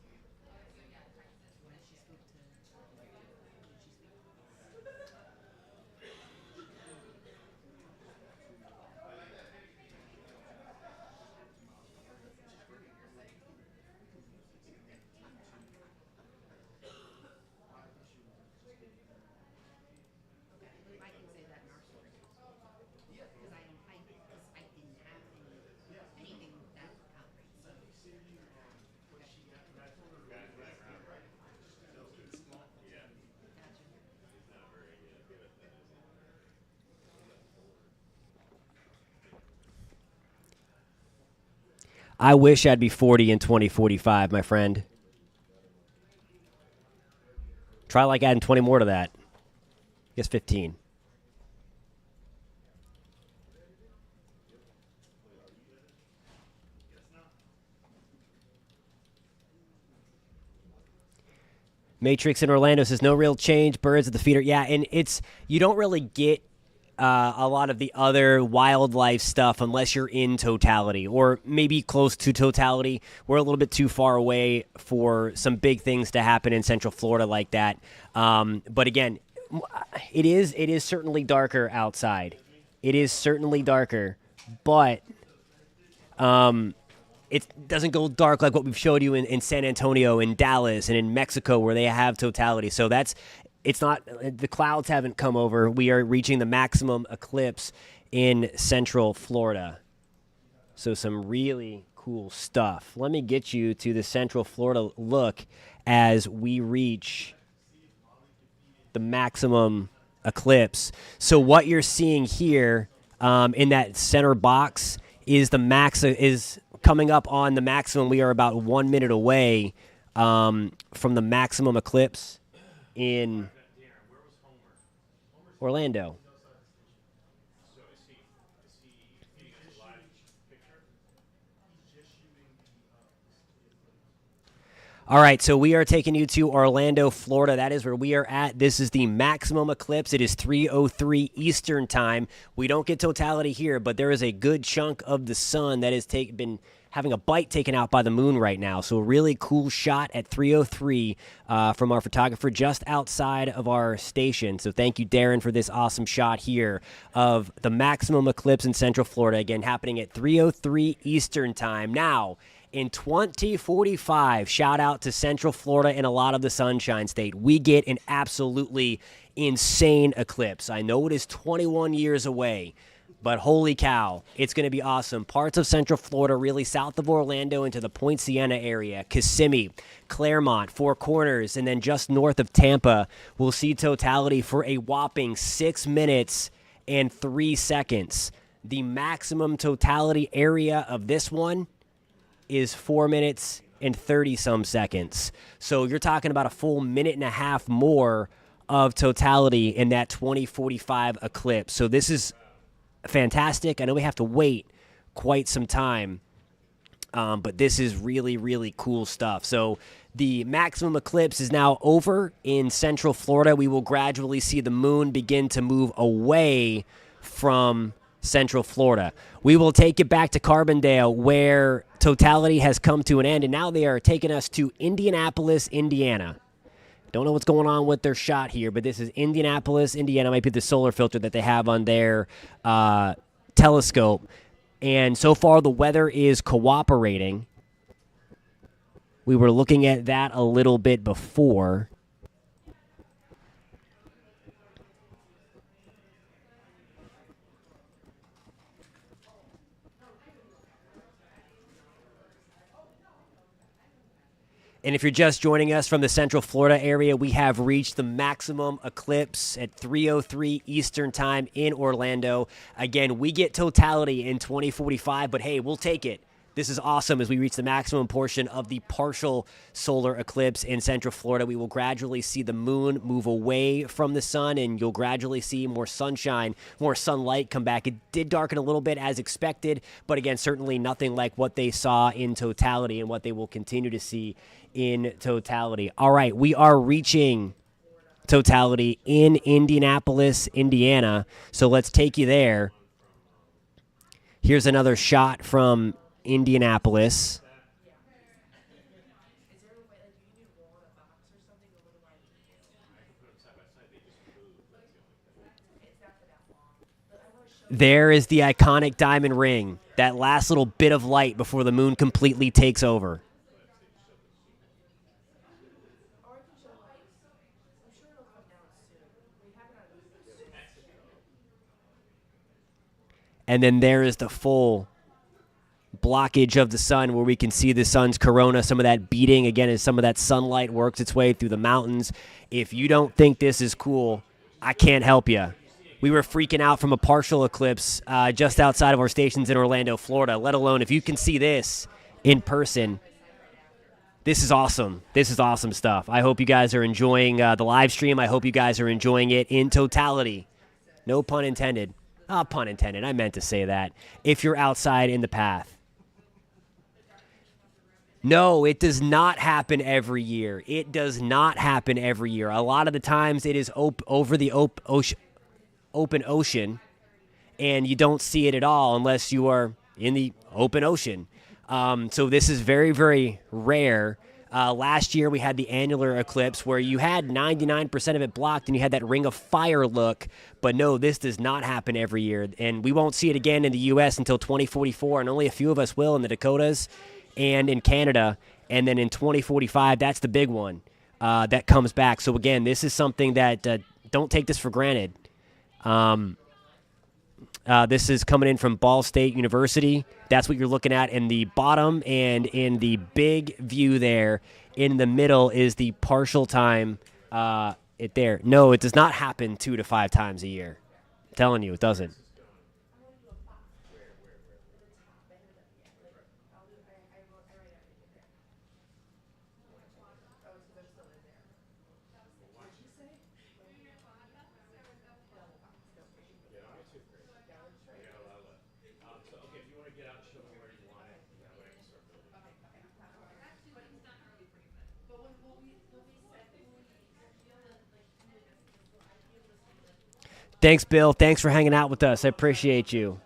I wish I'd be 40 in 2045, my friend. Try like adding 20 more to that. I guess 15. Matrix in Orlando says no real change. Birds at the feeder. Yeah, and it's you don't really get a lot of the other wildlife stuff unless you're in totality or maybe close to totality. We're a little bit too far away for some big things to happen in Central Florida like that. But again, it is certainly darker outside. It is certainly darker, but it doesn't go dark like what we've showed you in San Antonio, in Dallas, and in Mexico where they have totality. So it's not, the clouds haven't come over. We are reaching the maximum eclipse in Central Florida. So some really cool stuff. Let me get you to the Central Florida look as we reach the maximum eclipse. So what you're seeing here in that center box is is coming up on the maximum. We are about 1 minute away from the maximum eclipse in Orlando. All right, so we are taking you to Orlando, Florida. That is where we are at. This is the maximum eclipse. It is 3:03 Eastern time. We don't get totality here, but there is a good chunk of the sun that has been having a bite taken out by the moon right now. So a really cool shot at 3:03 from our photographer just outside of our station. So thank you, Darren, for this awesome shot here of the maximum eclipse in Central Florida. Again, happening at 3:03 Eastern time. Now, in 2045, shout out to Central Florida and a lot of the Sunshine State, we get an absolutely insane eclipse. I know it is 21 years away, but holy cow, it's going to be awesome. Parts of Central Florida, really south of Orlando into the Point Siena area, Kissimmee, Claremont, Four Corners, and then just north of Tampa, will see totality for a whopping 6 minutes and 3 seconds. The maximum totality area of this one is 4 minutes and 30-some seconds. So you're talking about a full minute and a half more of totality in that 2045 eclipse. So this is fantastic. I know we have to wait quite some time, but this is really, really cool stuff. So the maximum eclipse is now over in Central Florida. We will gradually see the moon begin to move away from Central Florida. We will take it back to Carbondale, where totality has come to an end, and now they are taking us to Indianapolis, Indiana. Don't know what's going on with their shot here, but this is Indianapolis, Indiana. Might be the solar filter that they have on their telescope. And so far, the weather is cooperating. We were looking at that a little bit before. And if you're just joining us from the Central Florida area, we have reached the maximum eclipse at 3:03 Eastern Time in Orlando. Again, we get totality in 2045, but hey, we'll take it. This is awesome as we reach the maximum portion of the partial solar eclipse in Central Florida. We will gradually see the moon move away from the sun, and you'll gradually see more sunshine, more sunlight come back. It did darken a little bit as expected, but again, certainly nothing like what they saw in totality and what they will continue to see in totality. All right, we are reaching totality in Indianapolis, Indiana. So let's take you there. Here's another shot from Indianapolis. There is the iconic diamond ring, that last little bit of light before the moon completely takes over. And then there is the full blockage of the sun where we can see the sun's corona, some of that beating, again, as some of that sunlight works its way through the mountains. If you don't think this is cool, I can't help you. We were freaking out from a partial eclipse just outside of our stations in Orlando, Florida, let alone if you can see this in person. This is awesome. This is awesome stuff. I hope you guys are enjoying the live stream. I hope you guys are enjoying it in totality. No pun intended. Pun intended. I meant to say that. If you're outside in the path. No, it does not happen every year. It does not happen every year. A lot of the times it is over the open ocean, and you don't see it at all unless you are in the open ocean. So this is very, very rare. Last year we had the annular eclipse where you had 99% of it blocked and you had that ring of fire look. But no, this does not happen every year. And we won't see it again in the U.S. until 2044, and only a few of us will in the Dakotas and in Canada. And then in 2045, that's the big one that comes back. So again, this is something that don't take this for granted. This is coming in from Ball State University. That's what you're looking at in the bottom, and in the big view there in the middle is the partial time. There. No, it does not happen 2 to 5 times a year. I'm telling you, it doesn't. Thanks, Bill. Thanks for hanging out with us. I appreciate you.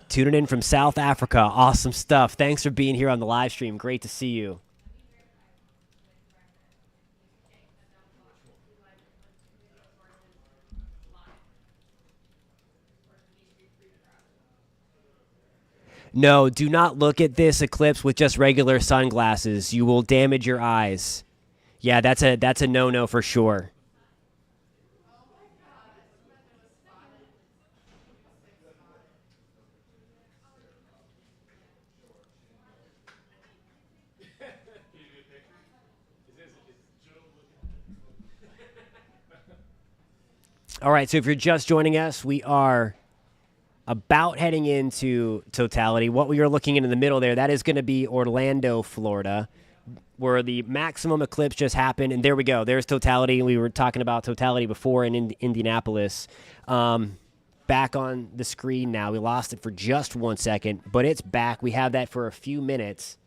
Tuning in from South Africa. Awesome stuff. Thanks for being here on the live stream. Great to see you. No, do not look at this eclipse with just regular sunglasses. You will damage your eyes. Yeah, that's a no-no for sure. All right, so if you're just joining us, we are about heading into totality. What we are looking in the middle there, that is going to be Orlando, Florida, where the maximum eclipse just happened. And there we go. There's totality. We were talking about totality before in Indianapolis. Back on the screen now. We lost it for just 1 second, but it's back. We have that for a few minutes.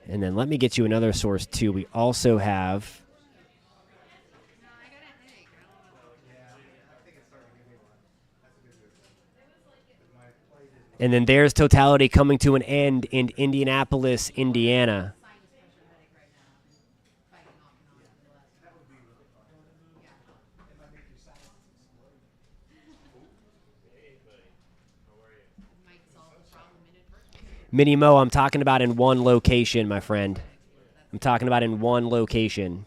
And then let me get you another source, too. We also have... And then there's totality coming to an end in Indianapolis, Indiana. Mini Mo, I'm talking about in one location, my friend. I'm talking about in one location.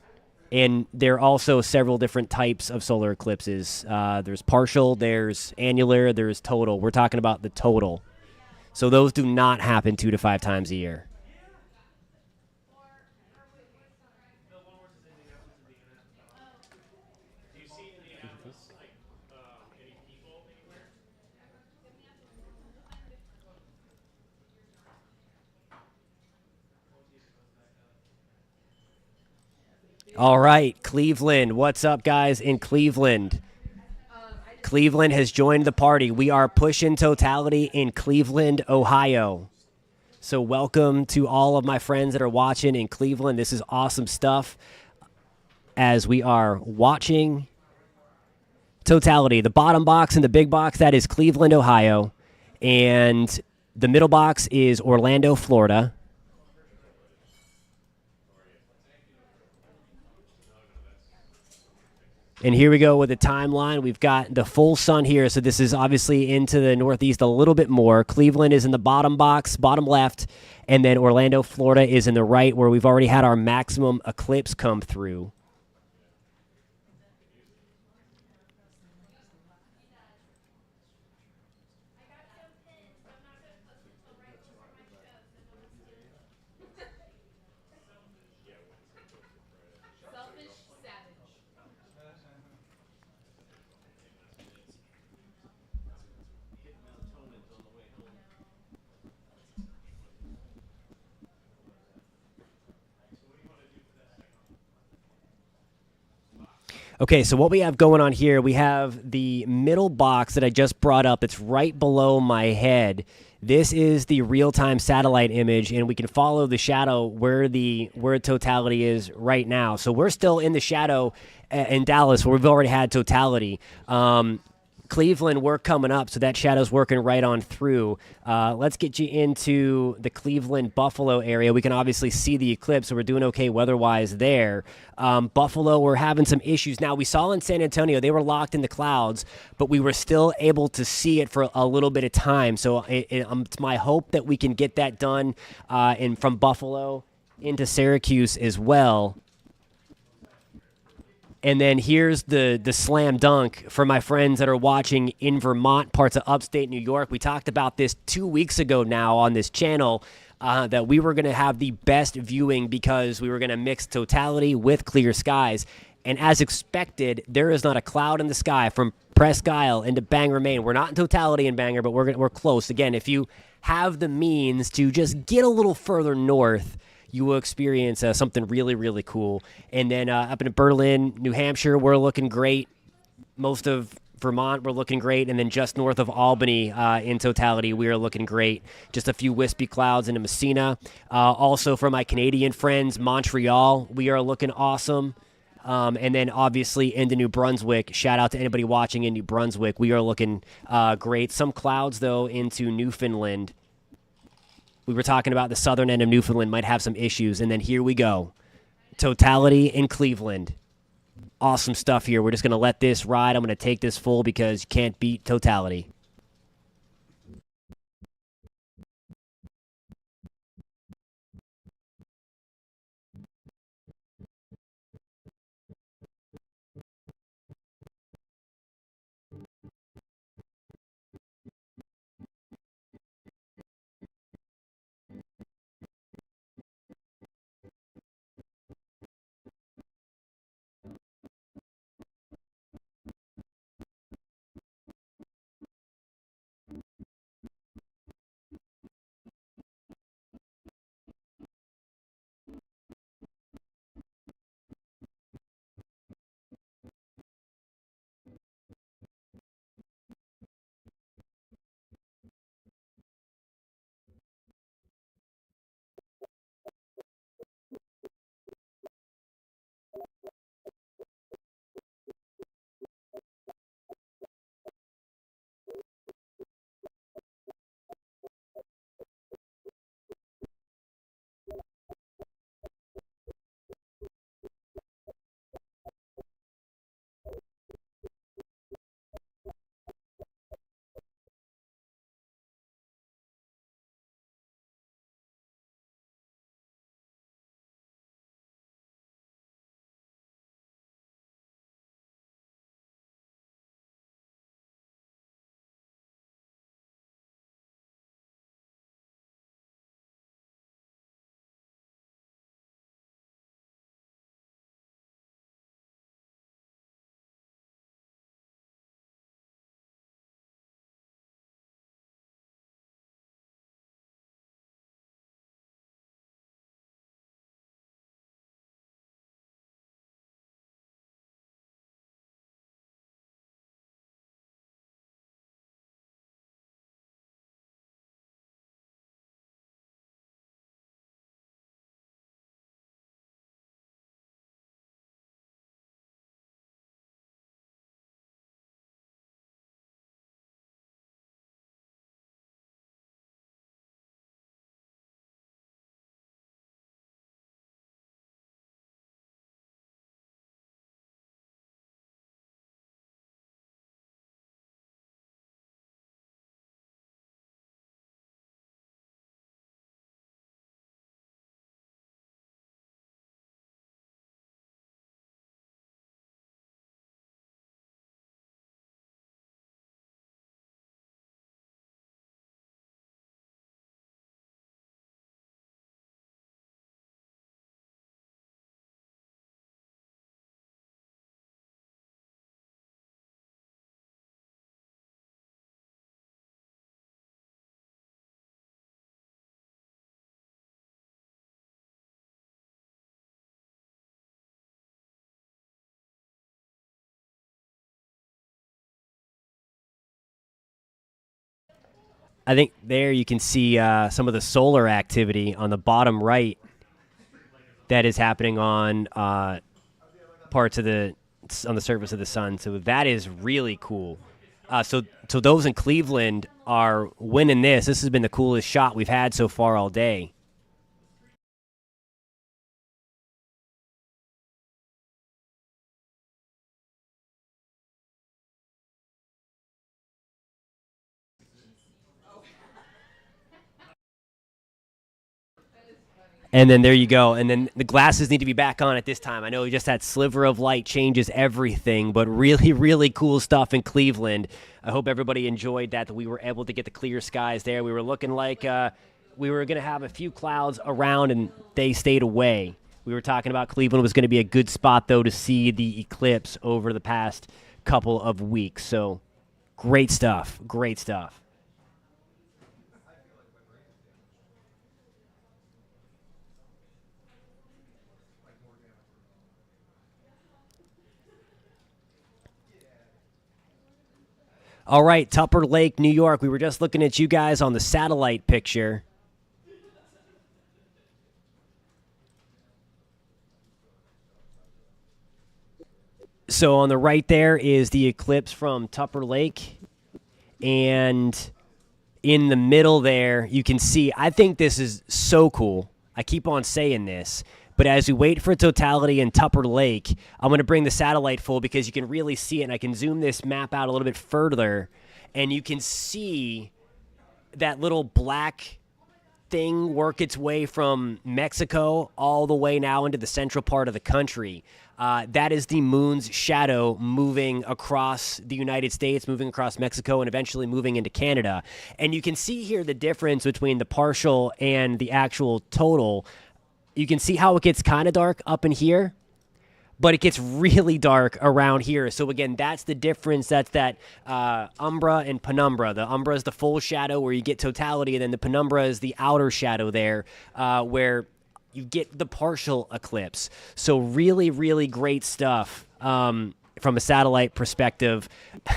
And there are also several different types of solar eclipses. There's partial, there's annular, there's total. We're talking about the total. So those do not happen 2 to 5 times a year. All right, Cleveland. What's up, guys, in Cleveland? Cleveland has joined the party. We are pushing totality in Cleveland, Ohio. So, welcome to all of my friends that are watching in Cleveland. This is awesome stuff as we are watching totality. The bottom box and the big box, that is Cleveland, Ohio. And the middle box is Orlando, Florida. And here we go with the timeline. We've got the full sun here. So this is obviously into the northeast a little bit more. Cleveland is in the bottom box, bottom left. And then Orlando, Florida is in the right, where we've already had our maximum eclipse come through. Okay, so what we have going on here, we have the middle box that I just brought up. It's right below my head. This is the real-time satellite image, and we can follow the shadow where totality is right now. So we're still in the shadow in Dallas, where we've already had totality. Cleveland, we're coming up, so that shadow's working right on through. Let's get you into the Cleveland Buffalo area. We can obviously see the eclipse, so we're doing okay weather-wise there. Buffalo, we're having some issues. Now, we saw in San Antonio, they were locked in the clouds, but we were still able to see it for a little bit of time. So it's my hope that we can get that done from Buffalo into Syracuse as well. And then here's the slam dunk for my friends that are watching in Vermont, parts of upstate New York. We talked about this 2 weeks ago now on this channel, that we were going to have the best viewing because we were going to mix totality with clear skies. And as expected, there is not a cloud in the sky from Presque Isle into Bangor, Maine. We're not in totality in Bangor, but we're close. Again, if you have the means to just get a little further north, you will experience something really, really cool. And then up in Berlin, New Hampshire, we're looking great. Most of Vermont, we're looking great. And then just north of Albany, in totality, we are looking great. Just a few wispy clouds into Messina. Also, for my Canadian friends, Montreal, we are looking awesome. And then obviously into New Brunswick. Shout out to anybody watching in New Brunswick. We are looking great. Some clouds, though, into Newfoundland. We were talking about the southern end of Newfoundland might have some issues, and then here we go. Totality in Cleveland. Awesome stuff here. We're just going to let this ride. I'm going to take this full because you can't beat totality. I think there you can see some of the solar activity on the bottom right that is happening on parts of on the surface of the sun. So that is really cool. So those in Cleveland are winning this. This has been the coolest shot we've had so far all day. And then there you go. And then the glasses need to be back on at this time. I know just that sliver of light changes everything, but really, really cool stuff in Cleveland. I hope everybody enjoyed that we were able to get the clear skies there. We were looking like we were going to have a few clouds around, and they stayed away. We were talking about Cleveland was going to be a good spot, though, to see the eclipse over the past couple of weeks. So great stuff. Great stuff. All right, Tupper Lake, New York. We were just looking at you guys on the satellite picture. So on the right there is the eclipse from Tupper Lake. And in the middle there, you can see, I think this is so cool. I keep on saying this. But as we wait for totality in Tupper Lake, I'm going to bring the satellite full because you can really see it. And I can zoom this map out a little bit further. And you can see that little black thing work its way from Mexico all the way now into the central part of the country. That is the moon's shadow moving across the United States, moving across Mexico, and eventually moving into Canada. And you can see here the difference between the partial and the actual total. You can see how it gets kind of dark up in here, but it gets really dark around here. So again, that's the difference. That's that umbra and penumbra. The umbra is the full shadow where you get totality, and then the penumbra is the outer shadow there where you get the partial eclipse. So really, really great stuff from a satellite perspective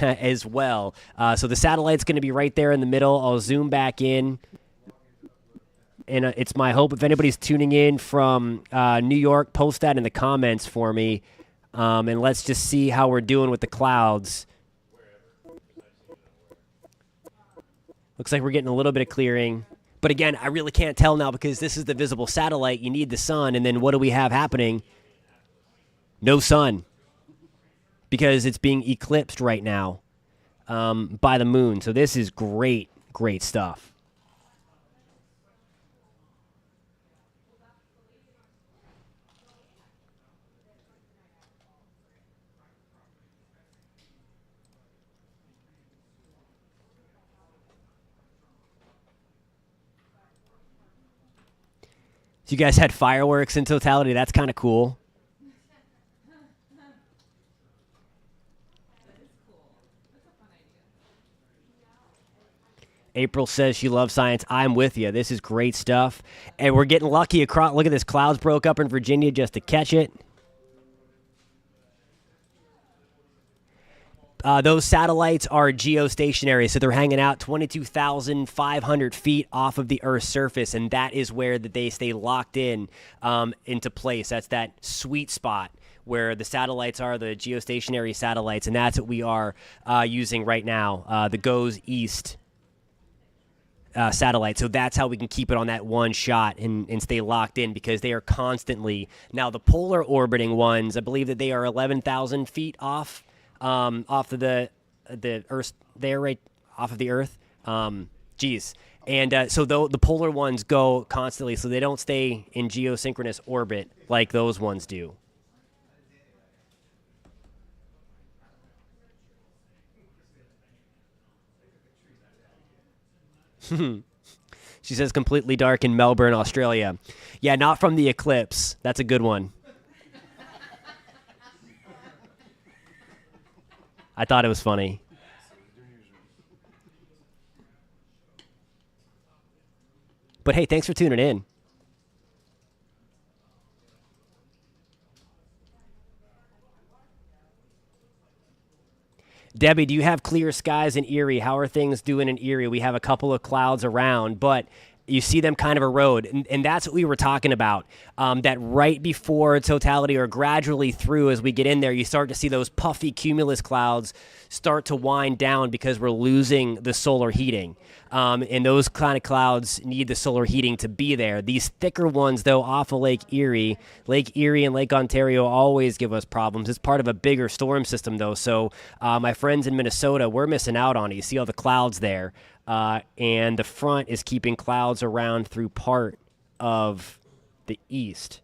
as well. So the satellite's going to be right there in the middle. I'll zoom back in. And it's my hope, if anybody's tuning in from New York, post that in the comments for me. And let's just see how we're doing with the clouds. Looks like we're getting a little bit of clearing. But again, I really can't tell now because this is the visible satellite. You need the sun. And then what do we have happening? No sun. Because it's being eclipsed right now by the moon. So this is great, great stuff. So you guys had fireworks in totality. That's kind of cool. April says she loves science. I'm with you. This is great stuff. And we're getting lucky across. Look at this. Clouds broke up in Virginia just to catch it. Those satellites are geostationary, so they're hanging out 22,500 feet off of the Earth's surface, and that is where they stay locked in into place. That's that sweet spot where the satellites are, the geostationary satellites, and that's what we are using right now, the GOES East satellite. So that's how we can keep it on that one shot and stay locked in because they are constantly. Now, the polar orbiting ones, I believe that they are 11,000 feet off of the Earth there, right off of the Earth. Geez. And so the polar ones go constantly, so they don't stay in geosynchronous orbit like those ones do. She says completely dark in Melbourne, Australia. Yeah, not from the eclipse. That's a good one. I thought it was funny. But hey, thanks for tuning in. Debbie, do you have clear skies in Erie? How are things doing in Erie? We have a couple of clouds around, but you see them kind of erode. And that's what we were talking about. That right before totality or gradually through as we get in there, you start to see those puffy cumulus clouds start to wind down because we're losing the solar heating. And those kind of clouds need the solar heating to be there. These thicker ones, though, off of Lake Erie and Lake Ontario always give us problems. It's part of a bigger storm system, though. So my friends in Minnesota, we're missing out on it. You see all the clouds there. And the front is keeping clouds around through part of the east.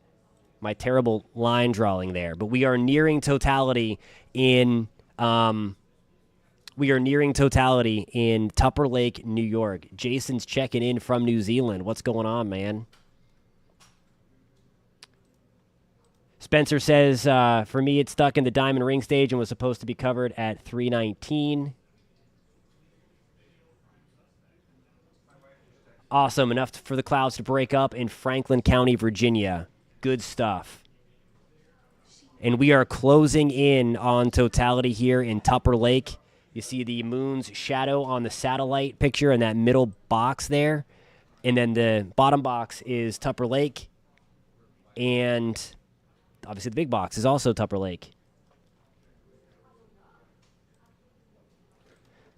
My terrible line drawing there. But we are nearing totality in Tupper Lake, New York. Jason's checking in from New Zealand. What's going on, man? Spencer says, for me, it's stuck in the diamond ring stage and was supposed to be covered at 319. Awesome. Enough for the clouds to break up in Franklin County, Virginia. Good stuff. And we are closing in on totality here in Tupper Lake. You see the moon's shadow on the satellite picture in that middle box there. And then the bottom box is Tupper Lake. And obviously the big box is also Tupper Lake.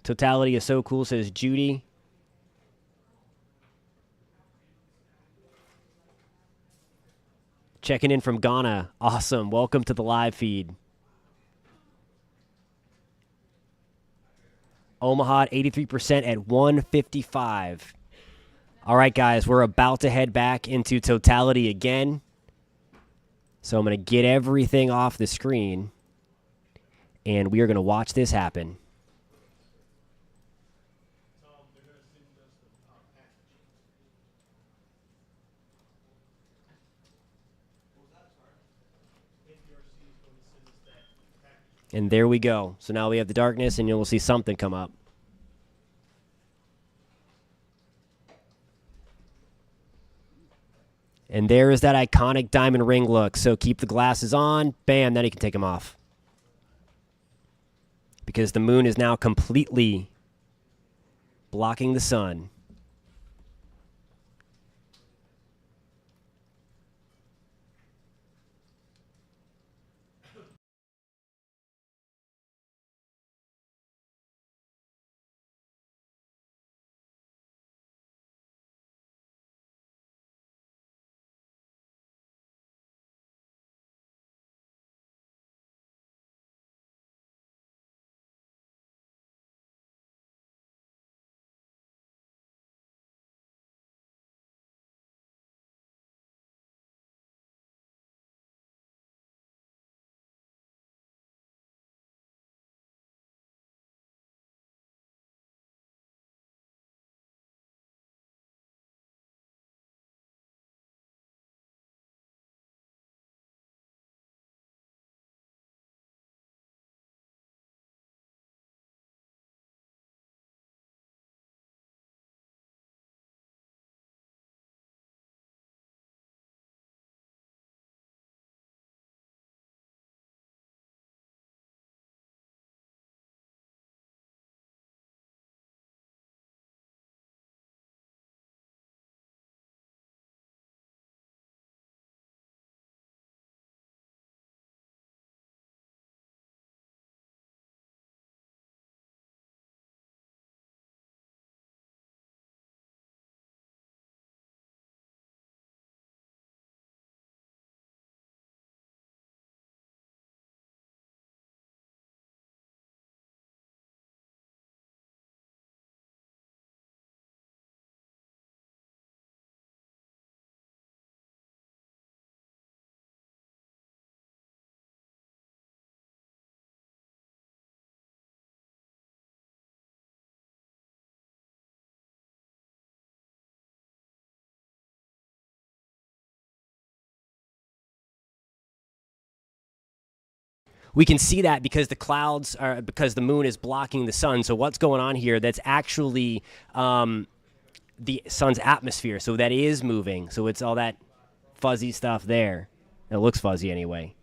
Totality is so cool, says Judy. Checking in from Ghana. Awesome. Welcome to the live feed. Omaha at 83% at 155. All right, guys, we're about to head back into totality again. So I'm going to get everything off the screen, and we are going to watch this happen. And there we go. So now we have the darkness, and you'll see something come up. And there is that iconic diamond ring look. So keep the glasses on. Bam, then you can take them off. Because the moon is now completely blocking the sun. We can see that because because the moon is blocking the sun. So what's going on here? That's actually the sun's atmosphere. So that is moving. So it's all that fuzzy stuff there. It looks fuzzy anyway.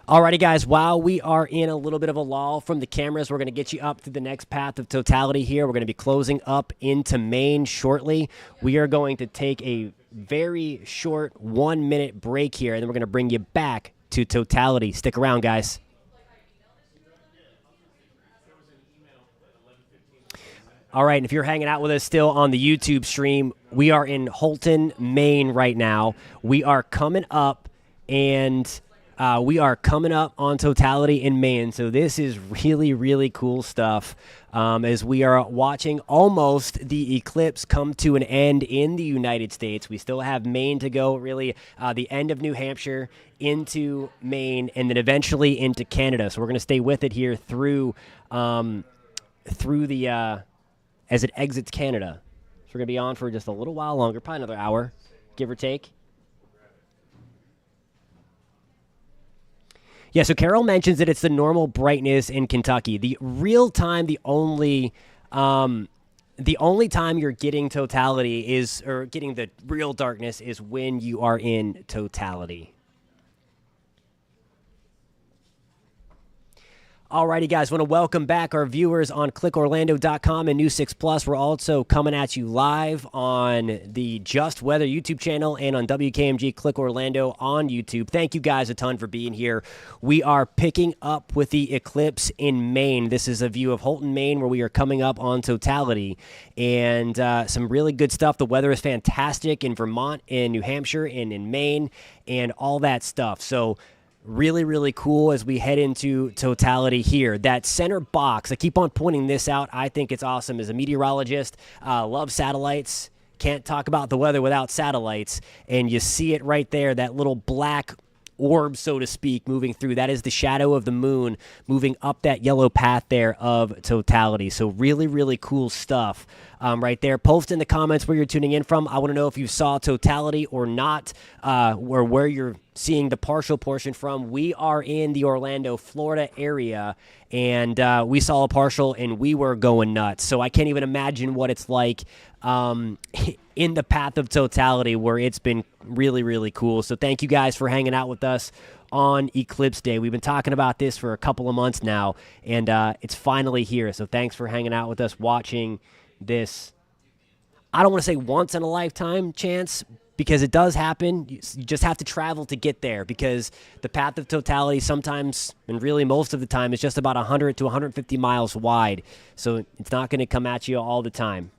Alrighty, guys, while we are in a little bit of a lull from the cameras, we're going to get you up to the next path of totality here. We're going to be closing up into Maine shortly. We are going to take a very short 1-minute break here, and then we're going to bring you back to totality. Stick around, guys. All right, and if you're hanging out with us still on the YouTube stream, we are in Holton, Maine right now. We are coming up, and we are coming up on totality in Maine. So this is really, really cool stuff as we are watching almost the eclipse come to an end in the United States. We still have Maine to go, really the end of New Hampshire into Maine, and then eventually into Canada. So we're going to stay with it here through the as it exits Canada. So we're going to be on for just a little while longer, probably another hour, give or take. Yeah, so Carol mentions that it's the normal brightness in Kentucky. The real time, the only time you're getting totality is, or getting the real darkness is when you are in totality. Alrighty, guys, want to welcome back our viewers on clickorlando.com and News 6 Plus. We're also coming at you live on the Just Weather YouTube channel and on WKMG Click Orlando on YouTube. Thank you guys a ton for being here. We are picking up with the eclipse in Maine. This is a view of Holton, Maine, where we are coming up on totality, and some really good stuff. The weather is fantastic in Vermont, in New Hampshire, and in Maine, and all that stuff. So really, really cool as we head into totality here. That center box, I keep on pointing this out. I think it's awesome. As a meteorologist, love satellites. Can't talk about the weather without satellites. And you see it right there, that little black orb, so to speak, moving through. That is the shadow of the moon moving up that yellow path there of totality. So really, really cool stuff right there. Post in the comments where you're tuning in from. I want to know if you saw totality or not, or where you're seeing the partial portion from. We are in the Orlando, Florida area, and we saw a partial, and we were going nuts. So I can't even imagine what it's like in the path of totality, where it's been really, really cool. So thank you guys for hanging out with us on Eclipse Day. We've been talking about this for a couple of months now, and it's finally here. So thanks for hanging out with us, watching this. I don't want to say once in a lifetime chance, because it does happen. You just have to travel to get there, because the path of totality sometimes, and really most of the time, is just about 100 to 150 miles wide. So it's not going to come at you all the time.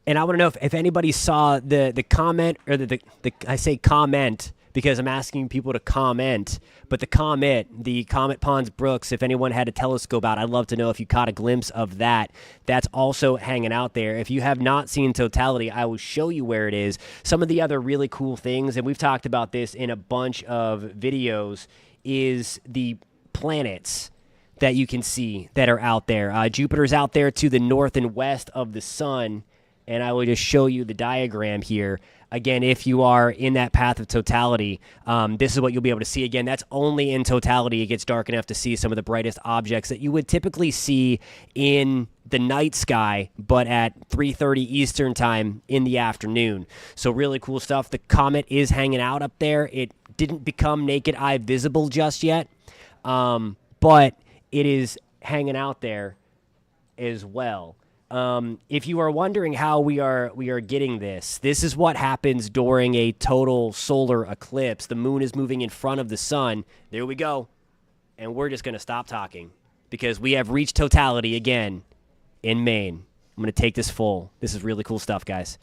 And I want to know if anybody saw the comment, or the I say comment because I'm asking people to comment, but the Comet Pons Brooks, if anyone had a telescope out, I'd love to know if you caught a glimpse of that. That's also hanging out there. If you have not seen totality, I will show you where it is. Some of the other really cool things, and we've talked about this in a bunch of videos, is the planets that you can see that are out there. Jupiter's out there to the north and west of the sun. And I will just show you the diagram here. Again, if you are in that path of totality, this is what you'll be able to see. Again, that's only in totality. It gets dark enough to see some of the brightest objects that you would typically see in the night sky, but at 3:30 Eastern time in the afternoon. So really cool stuff. The comet is hanging out up there. It didn't become naked eye visible just yet, but it is hanging out there as well. If you are wondering how we are getting this is what happens during a total solar eclipse. The moon is moving in front of the sun. There we go. And we're just going to stop talking because we have reached totality again in Maine. I'm going to take this full. This is really cool stuff, guys.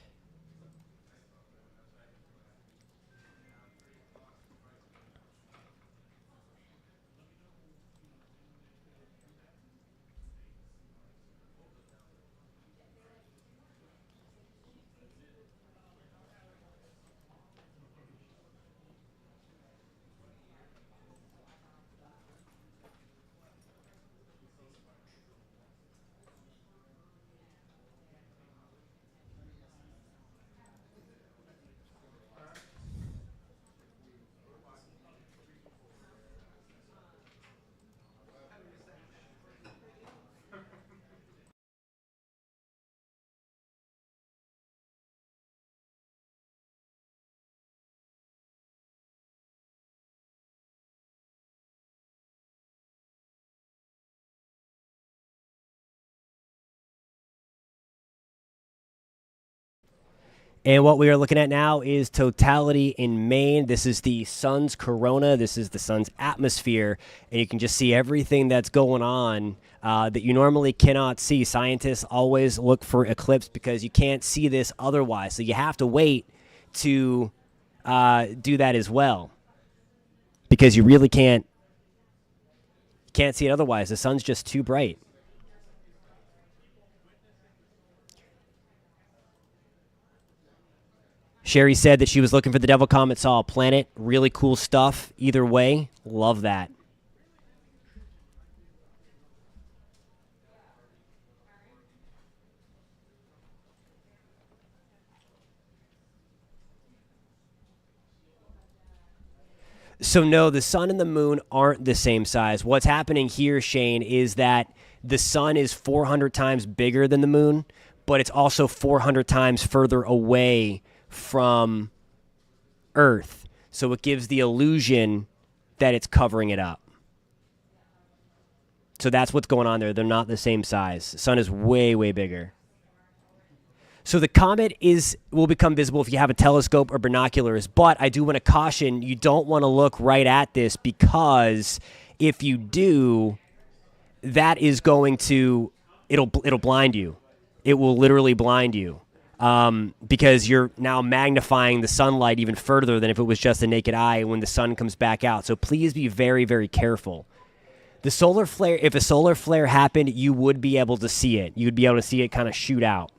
And what we are looking at now is totality in Maine. This is the sun's corona. This is the sun's atmosphere. And you can just see everything that's going on that you normally cannot see. Scientists always look for eclipse because you can't see this otherwise. So you have to wait to do that as well, because you really can't see it otherwise. The sun's just too bright. Sherry said that she was looking for the Devil Comet, saw a planet. Really cool stuff. Either way, love that. So no, the sun and the moon aren't the same size. What's happening here, Shane, is that the sun is 400 times bigger than the moon, but it's also 400 times further away from Earth. So it gives the illusion that it's covering it up. So that's what's going on there. They're not the same size. The sun is way, way bigger. So the comet will become visible if you have a telescope or binoculars, but I do want to caution, you don't want to look right at this, because if you do, that is going to, it'll blind you. It will literally blind you, because you're now magnifying the sunlight even further than if it was just a naked eye when the sun comes back out. So please be very, very careful. The solar flare, if a solar flare happened, you would be able to see it. You would be able to see it kind of shoot out.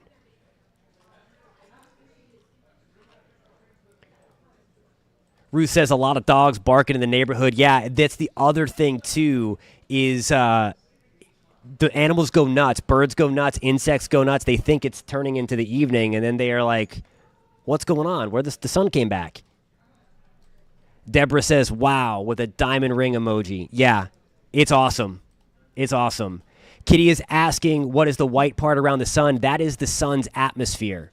Ruth says a lot of dogs barking in the neighborhood. Yeah, that's the other thing, too, is the animals go nuts. Birds go nuts. Insects go nuts. They think it's turning into the evening, and then they are like, what's going on? Where the sun came back? Deborah says, wow, with a diamond ring emoji. Yeah, it's awesome. It's awesome. Kitty is asking, what is the white part around the sun? That is the sun's atmosphere.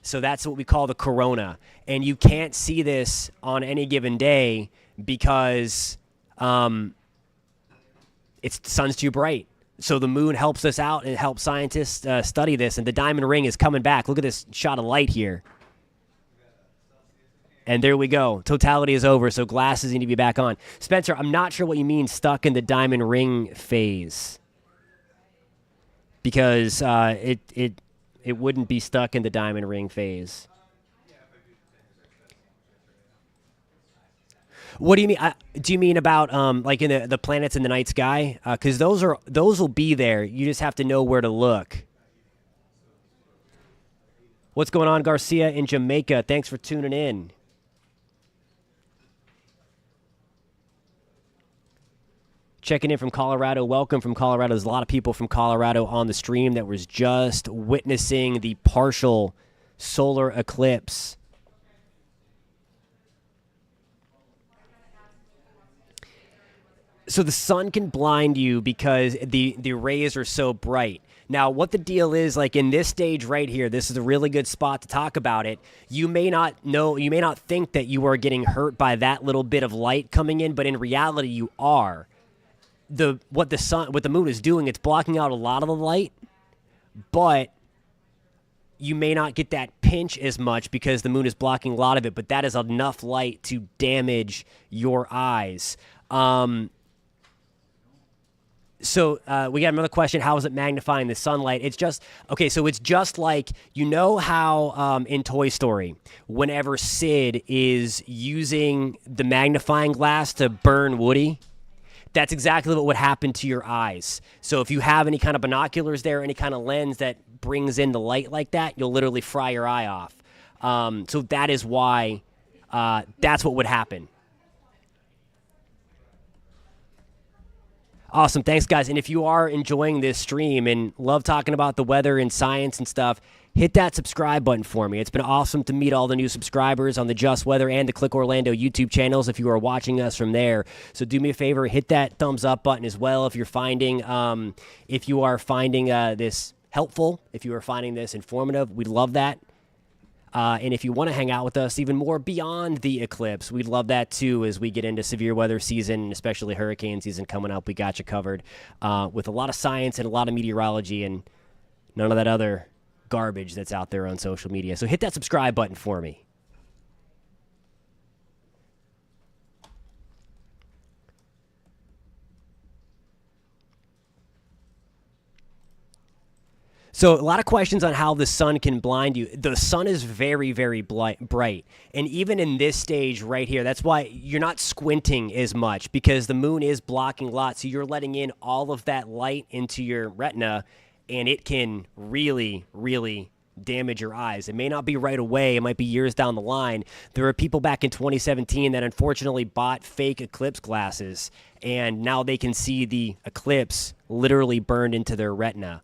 So that's what we call the corona. And you can't see this on any given day because the sun's too bright. So the moon helps us out and helps scientists study this. And the diamond ring is coming back. Look at this shot of light here. And there we go. Totality is over, so glasses need to be back on. Spencer, I'm not sure what you mean stuck in the diamond ring phase. Because it wouldn't be stuck in the diamond ring phase. What do you mean? Do you mean about like in the planets in the night sky? Because those will be there. You just have to know where to look. What's going on, Garcia in Jamaica? Thanks for tuning in. Checking in from Colorado. Welcome from Colorado. There's a lot of people from Colorado on the stream that was just witnessing the partial solar eclipse. So the sun can blind you because the rays are so bright. Now, what the deal is, like in this stage right here, this is a really good spot to talk about it. You may not think that you are getting hurt by that little bit of light coming in, but in reality you are. What the moon is doing, it's blocking out a lot of the light, but you may not get that pinch as much because the moon is blocking a lot of it, but that is enough light to damage your eyes. So we got another question. How is it magnifying the sunlight? It's just, okay, so it's just like, you know how in Toy Story, whenever Sid is using the magnifying glass to burn Woody, that's exactly what would happen to your eyes. So if you have any kind of binoculars there, any kind of lens that brings in the light like that, you'll literally fry your eye off. So that is why that's what would happen. Awesome. Thanks, guys. And if you are enjoying this stream and love talking about the weather and science and stuff, hit that subscribe button for me. It's been awesome to meet all the new subscribers on the Just Weather and the Click Orlando YouTube channels if you are watching us from there. So do me a favor, hit that thumbs up button as well if you're finding this helpful, if you are finding this informative. We'd love that. And if you want to hang out with us even more beyond the eclipse, we'd love that too as we get into severe weather season, especially hurricane season coming up. We got you covered with a lot of science and a lot of meteorology and none of that other garbage that's out there on social media. So hit that subscribe button for me. So a lot of questions on how the sun can blind you. The sun is very, very bright. And even in this stage right here, that's why you're not squinting as much, because the moon is blocking a lot. So you're letting in all of that light into your retina, and it can really, really damage your eyes. It may not be right away. It might be years down the line. There were people back in 2017 that unfortunately bought fake eclipse glasses, and now they can see the eclipse literally burned into their retina.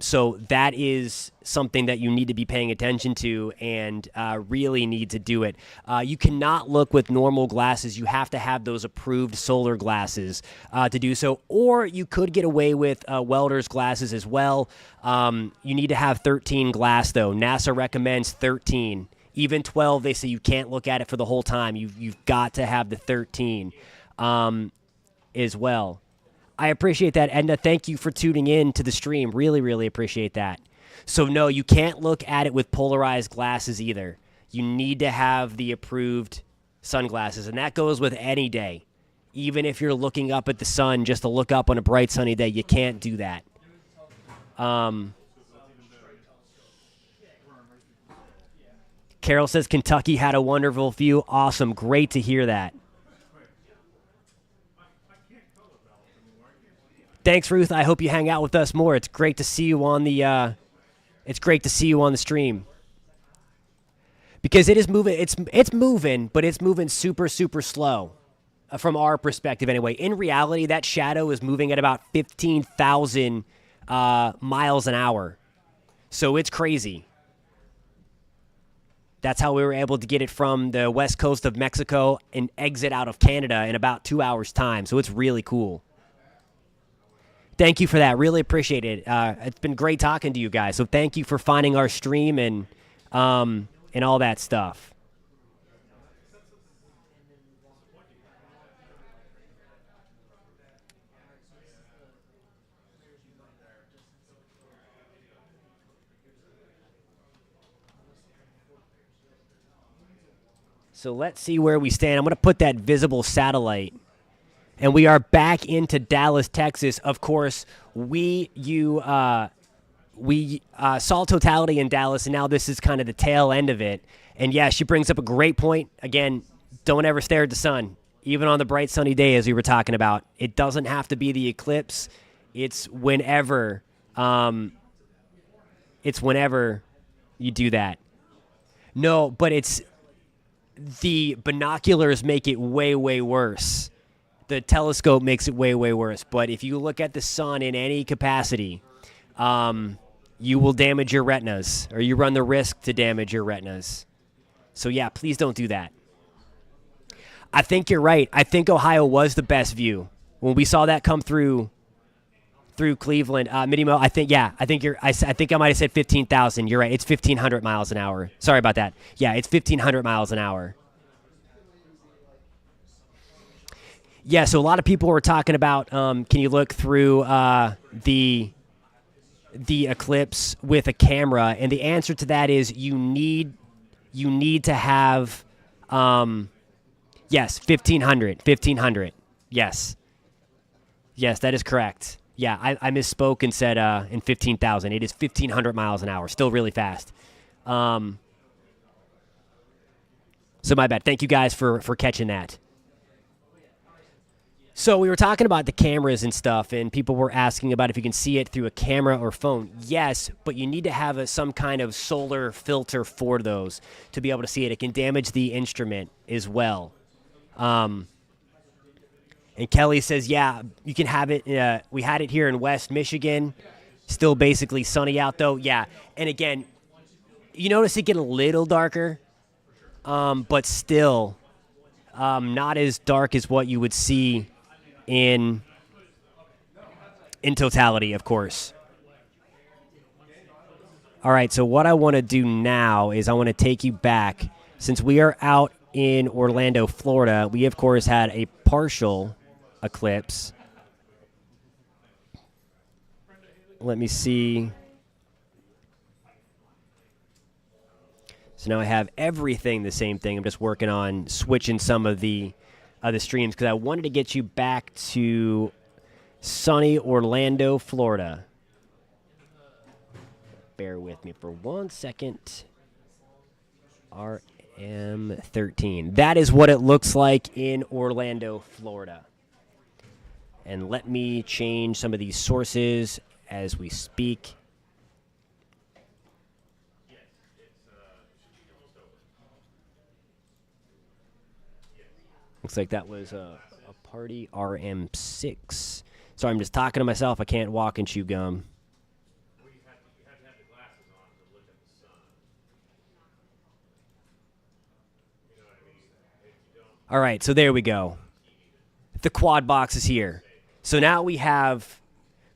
So that is something that you need to be paying attention to, and really need to do it. You cannot look with normal glasses. You have to have those approved solar glasses to do so, or you could get away with welder's glasses as well. You need to have 13 glass, though. NASA recommends 13. Even 12, they say you can't look at it for the whole time. You've got to have the 13 as well. I appreciate that, Edna. Thank you for tuning in to the stream. Really, really appreciate that. So, no, you can't look at it with polarized glasses either. You need to have the approved sunglasses, and that goes with any day. Even if you're looking up at the sun just to look up on a bright, sunny day, you can't do that. Carol says Kentucky had a wonderful view. Awesome. Great to hear that. Thanks, Ruth. I hope you hang out with us more. It's great to see you on the stream. Because it is moving. It's moving, but it's moving super, super slow from our perspective anyway. In reality, that shadow is moving at about 15,000 miles an hour. So it's crazy. That's how we were able to get it from the west coast of Mexico and exit out of Canada in about 2 hours' time. So it's really cool. Thank you for that. Really appreciate it. It's been great talking to you guys. So thank you for finding our stream and all that stuff. So let's see where we stand. I'm going to put that visible satellite. And we are back into Dallas, Texas. Of course, we saw totality in Dallas, and now this is kind of the tail end of it. And yeah, she brings up a great point. Again, don't ever stare at the sun, even on the bright sunny day, as we were talking about. It doesn't have to be the eclipse. It's whenever you do that. No, but it's the binoculars make it way, way worse. The telescope makes it way, way worse. But if you look at the sun in any capacity, you will damage your retinas, or you run the risk to damage your retinas. So, yeah, please don't do that. I think you're right. I think Ohio was the best view. When we saw that come through Cleveland, Minimo, I think I might have said 15,000. You're right. It's 1,500 miles an hour. Sorry about that. Yeah, it's 1,500 miles an hour. Yeah, so a lot of people were talking about can you look through the eclipse with a camera, and the answer to that is you need to have 1,500. Yes, that is correct. Yeah, I misspoke and said in 15,000. It is 1,500 miles an hour, still really fast. So my bad. Thank you guys for catching that. So we were talking about the cameras and stuff, and people were asking about if you can see it through a camera or phone. Yes, but you need to have some kind of solar filter for those to be able to see it. It can damage the instrument as well. And Kelly says, yeah, you can have it. We had it here in West Michigan. Still basically sunny out, though. Yeah, and again, you notice it get a little darker, but still not as dark as what you would see in totality, of course. All right, so what I want to do now is I want to take you back. Since we are out in Orlando, Florida, we, of course, had a partial eclipse. Let me see. So now I have everything the same thing. I'm just working on switching some of the streams because I wanted to get you back to sunny Orlando, Florida. Bear with me for 1 second. RM13. That is what it looks like in Orlando, Florida. And let me change some of these sources as we speak. Looks like that was a party RM6. Sorry, I'm just talking to myself. I can't walk and chew gum. All right, so there we go. The quad box is here. So now we have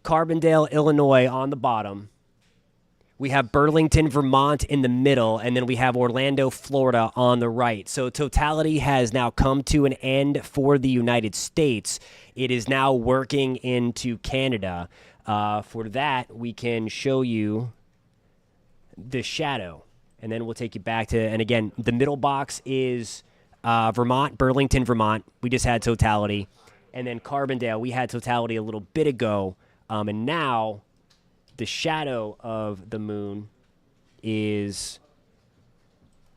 Carbondale, Illinois on the bottom. We have Burlington, Vermont in the middle, and then we have Orlando, Florida on the right. So totality has now come to an end for the United States. It is now working into Canada. For that, we can show you the shadow, and then we'll take you back to, and again, the middle box is Vermont, Burlington, Vermont. We just had totality. And then Carbondale, we had totality a little bit ago, and now the shadow of the moon is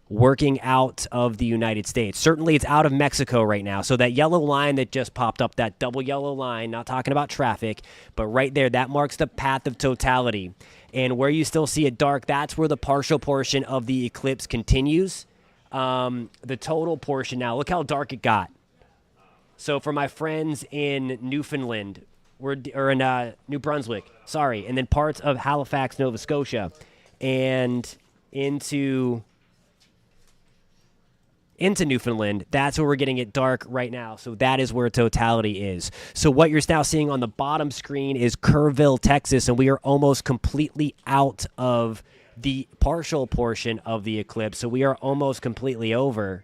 working out of the United States. Certainly it's out of Mexico right now. So that yellow line that just popped up, that double yellow line, not talking about traffic, but right there, that marks the path of totality. And where you still see it dark, that's where the partial portion of the eclipse continues. The total portion now, look how dark it got. So for my friends in Newfoundland, or in New Brunswick, sorry, and then parts of Halifax, Nova Scotia, and into Newfoundland, that's where we're getting it dark right now. So that is where totality is. So what you're now seeing on the bottom screen is Kerrville, Texas, and we are almost completely out of the partial portion of the eclipse. So we are almost completely over.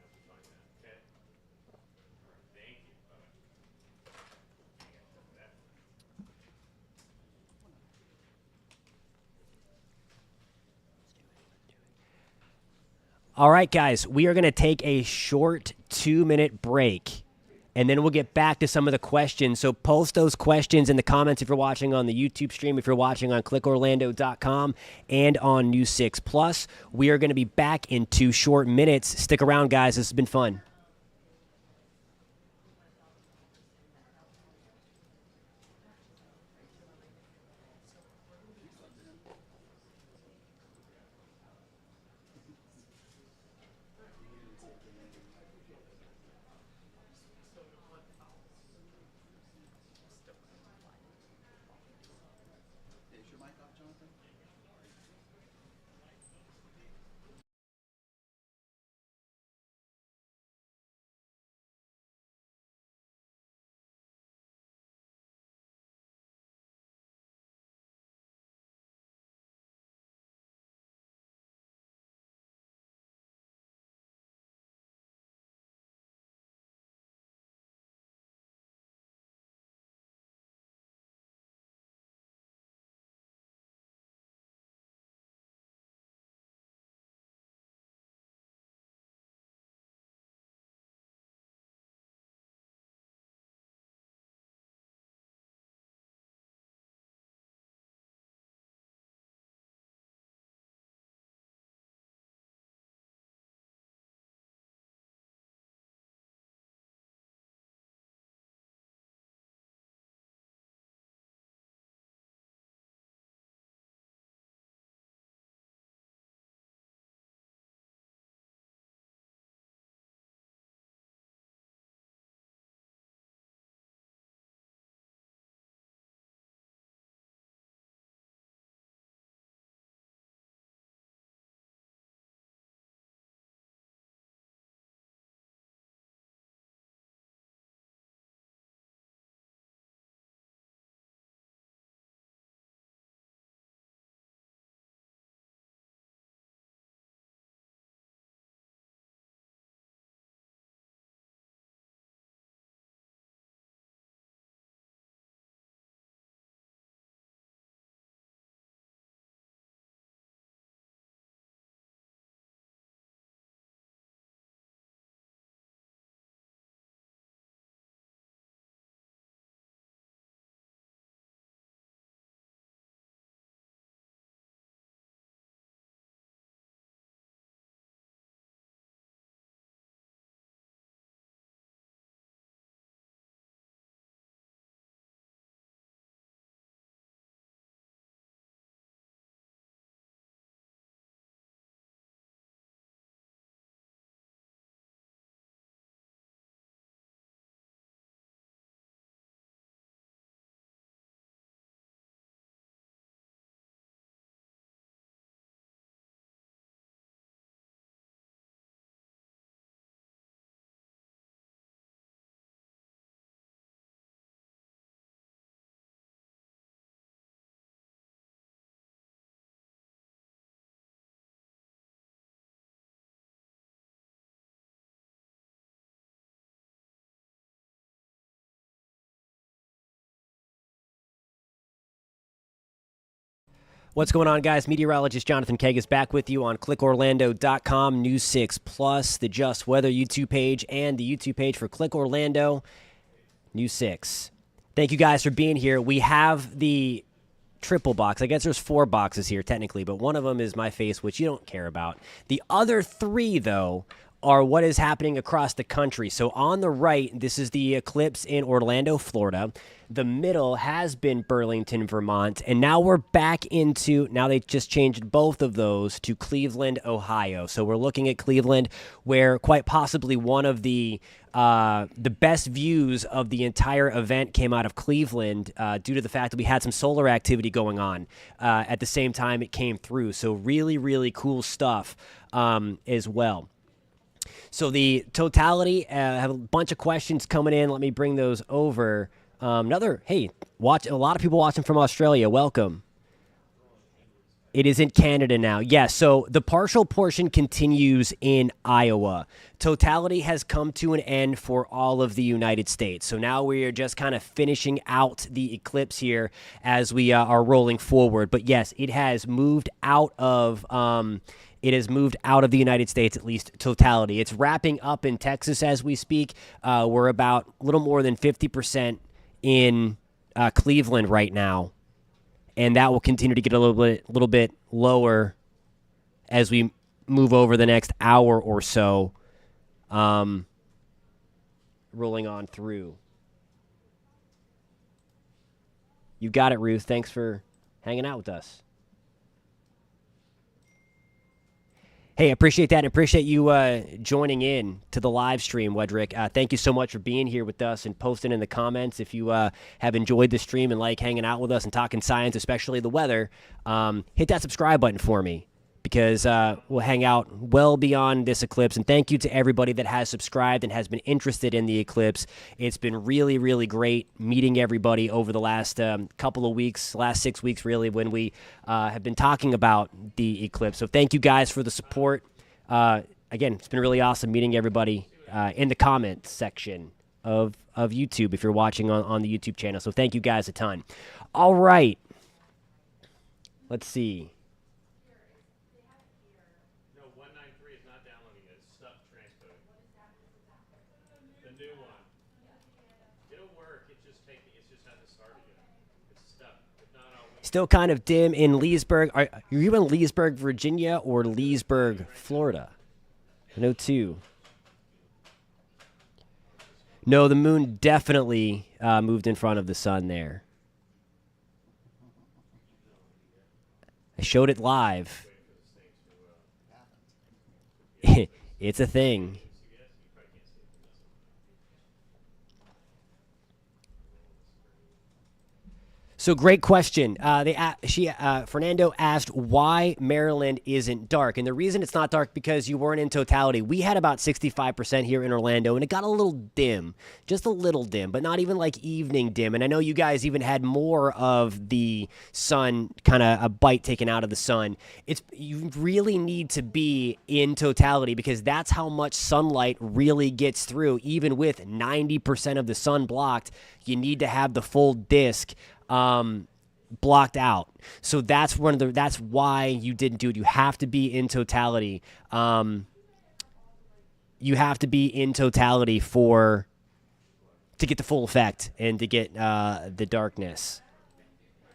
All right, guys, we are going to take a short 2-minute break, and then we'll get back to some of the questions. So post those questions in the comments if you're watching on the YouTube stream, if you're watching on clickorlando.com and on News 6 Plus. We are going to be back in 2 short minutes. Stick around, guys. This has been fun. What's going on, guys? Meteorologist Jonathan Keg is back with you on clickorlando.com, News 6 Plus, the Just Weather YouTube page, and the YouTube page for Click Orlando, News 6. Thank you guys for being here. We have the triple box. I guess there's 4 boxes here technically, but one of them is my face, which you don't care about. The other 3, though, are what is happening across the country. So on the right, this is the eclipse in Orlando, Florida. The middle has been Burlington, Vermont. And now we're back into, now they just changed both of those to Cleveland, Ohio. So we're looking at Cleveland, where quite possibly one of the best views of the entire event came out of Cleveland due to the fact that we had some solar activity going on at the same time it came through. So really, really cool stuff as well. So the totality, have a bunch of questions coming in. Let me bring those over. Watch a lot of people watching from Australia. Welcome. It is in Canada now. Yes, so the partial portion continues in Iowa. Totality has come to an end for all of the United States. So now we are just kind of finishing out the eclipse here as we are rolling forward. But yes, it has moved out of the United States, at least totality. It's wrapping up in Texas as we speak. We're about a little more than 50% in Cleveland right now. And that will continue to get a little bit lower as we move over the next hour or so, rolling on through. You got it, Ruth. Thanks for hanging out with us. Hey, I appreciate that, and appreciate you joining in to the live stream, Wedrick. Thank you so much for being here with us and posting in the comments. If you have enjoyed the stream and like hanging out with us and talking science, especially the weather, hit that subscribe button for me, because we'll hang out well beyond this eclipse. And thank you to everybody that has subscribed and has been interested in the eclipse. It's been really, really great meeting everybody over the last couple of weeks, last 6 weeks, really, when we have been talking about the eclipse. So thank you guys for the support. Again, it's been really awesome meeting everybody in the comments section of YouTube if you're watching on the YouTube channel. So thank you guys a ton. All right. Let's see. Still kind of dim in Leesburg. Are you in Leesburg, Virginia, or Leesburg, Florida? No, two. No, the moon definitely moved in front of the sun there. I showed it live. It's a thing. So great question. Fernando asked why Maryland isn't dark. And the reason it's not dark because you weren't in totality. We had about 65% here in Orlando, and it got a little dim, just a little dim, but not even like evening dim. And I know you guys even had more of the sun, kind of a bite taken out of the sun. You really need to be in totality because that's how much sunlight really gets through. Even with 90% of the sun blocked, you need to have the full disk blocked out. So that's why you didn't do it. You have to be in totality. You have to be in totality to get the full effect and to get the darkness.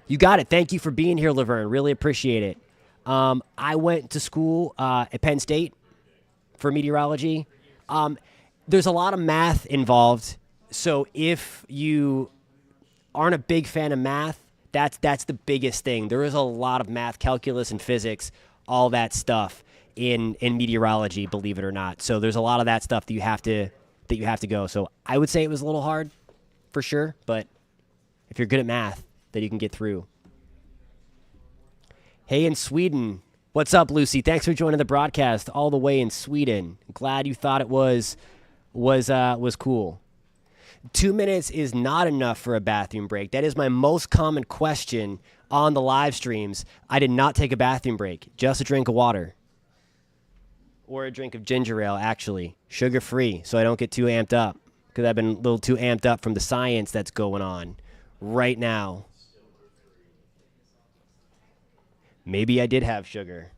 You got it. Thank you for being here, Laverne. Really appreciate it. I went to school at Penn State for meteorology. There's a lot of math involved. So if you aren't a big fan of math, that's the biggest thing. There is a lot of math, calculus, and physics, all that stuff in meteorology, believe it or not. So there's a lot of that stuff that you have to go. So I would say it was a little hard, for sure. But if you're good at math, then you can get through. Hey, in Sweden, what's up, Lucy? Thanks for joining the broadcast all the way in Sweden. Glad you thought it was cool. 2 minutes is not enough for a bathroom break. That is my most common question on the live streams. I did not take a bathroom break, just a drink of water. Or a drink of ginger ale, actually. Sugar-free, so I don't get too amped up. Because I've been a little too amped up from the science that's going on right now. Maybe I did have sugar.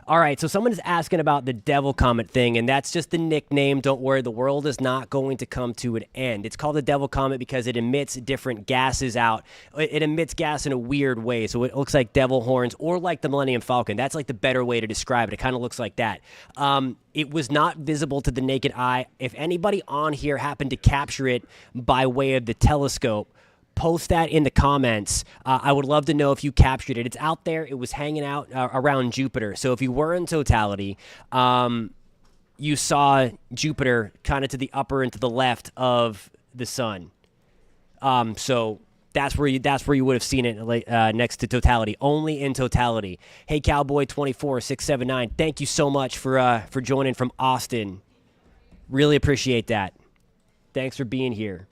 All right, so someone is asking about the Devil Comet thing, and that's just the nickname. Don't worry, the world is not going to come to an end. It's called the Devil Comet because it emits different gases out. It emits gas in a weird way, so it looks like devil horns or like the Millennium Falcon. That's like the better way to describe it. It kind of looks like that. It was not visible to the naked eye. If anybody on here happened to capture it by way of the telescope, post that in the comments. I would love to know if you captured it. It's out there. It was hanging out around Jupiter. So if you were in totality, you saw Jupiter kind of to the upper and to the left of the sun. So that's where you would have seen it next to totality. Only in totality. Hey, Cowboy 24679. Thank you so much for joining from Austin. Really appreciate that. Thanks for being here.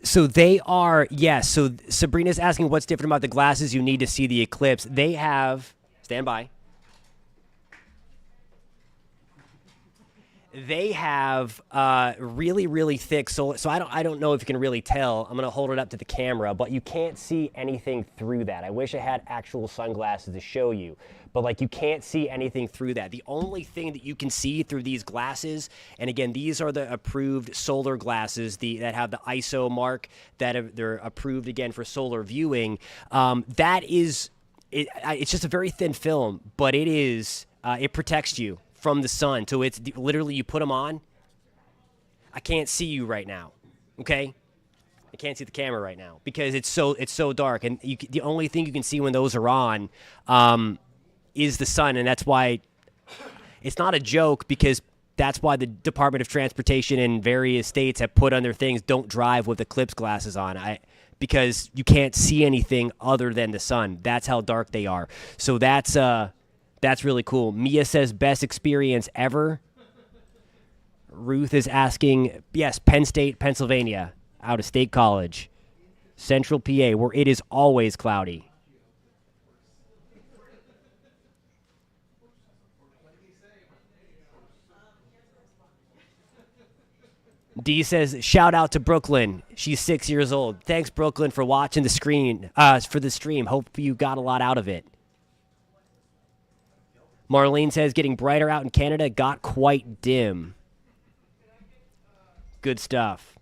So they are, yes. So Sabrina's asking what's different about the glasses you need to see the eclipse. They have, stand by. They have really, really thick solar. So I don't know if you can really tell. I'm going to hold it up to the camera, but you can't see anything through that. I wish I had actual sunglasses to show you, but like you can't see anything through that. The only thing that you can see through these glasses, and again, these are the approved solar glasses that have the ISO mark they're approved again for solar viewing. That is, it's just a very thin film, but it protects you from the sun. So it's literally, you put them on. I can't see you right now, okay? I can't see the camera right now because it's so dark, and the only thing you can see when those are on is the sun, and that's why it's not a joke, because that's why the Department of Transportation in various states have put on their things, don't drive with Eclipse glasses on. Because you can't see anything other than the sun. That's how dark they are. So that's really cool. Mia says best experience ever. Ruth is asking, yes, Penn State, Pennsylvania, out of state college. Central PA, where it is always cloudy. D says, shout out to Brooklyn. She's 6 years old. Thanks, Brooklyn, for watching the stream. Hope you got a lot out of it. Marlene says, getting brighter out in Canada, got quite dim. Good stuff.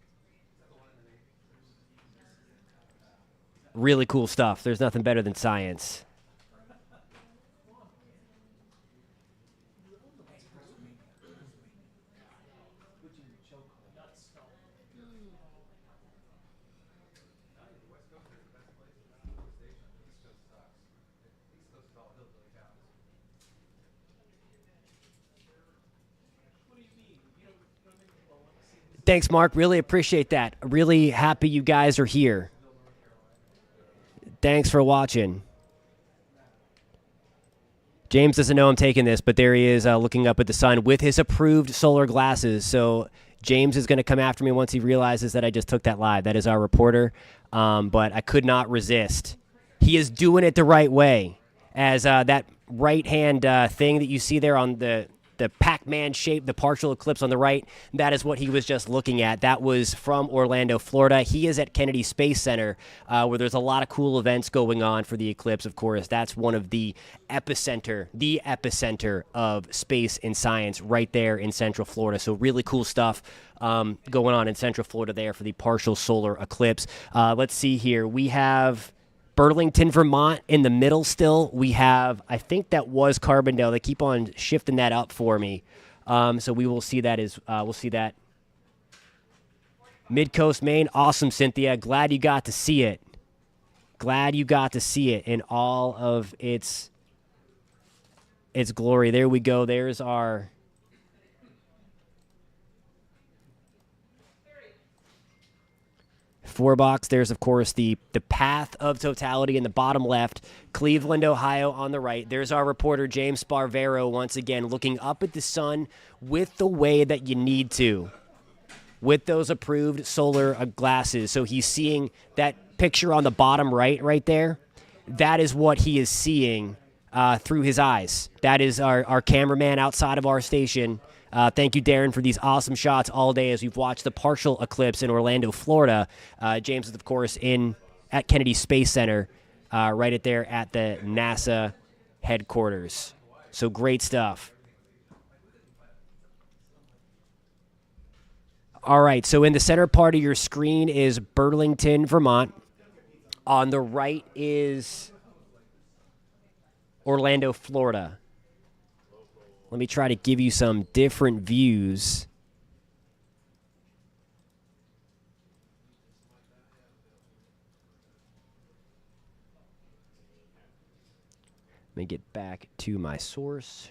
Really cool stuff. There's nothing better than science. Thanks, Mark. Really appreciate that. Really happy you guys are here. Thanks for watching. James doesn't know I'm taking this, but there he is looking up at the sun with his approved solar glasses. So James is going to come after me once he realizes that I just took that live. That is our reporter. But I could not resist. He is doing it the right way. As that right-hand thing that you see there on the Pac-Man shape, the partial eclipse on the right, that is what he was just looking at. That was from Orlando, Florida. He is at Kennedy Space Center, where there's a lot of cool events going on for the eclipse, of course. That's one of the epicenter of space and science right there in Central Florida. So really cool stuff going on in Central Florida there for the partial solar eclipse. Let's see here. We have Burlington, Vermont in the middle still. We have, I think that was Carbondale. They keep on shifting that up for me. So we will see that we'll see that. Mid-Coast, Maine. Awesome, Cynthia. Glad you got to see it. Glad you got to see it in all of its glory. There we go. There's our box. There's, of course, the path of totality in the bottom left. Cleveland, Ohio on the right. There's our reporter, James Sparvero, once again, looking up at the sun with the way that you need to, with those approved solar glasses. So he's seeing that picture on the bottom right there, that is what he is seeing through his eyes. That is our cameraman outside of our station. Thank you, Darren, for these awesome shots all day as we've watched the partial eclipse in Orlando, Florida. James is, of course, at Kennedy Space Center, right there at the NASA headquarters. So great stuff. All right, so in the center part of your screen is Burlington, Vermont. On the right is Orlando, Florida. Let me try to give you some different views. Let me get back to my source.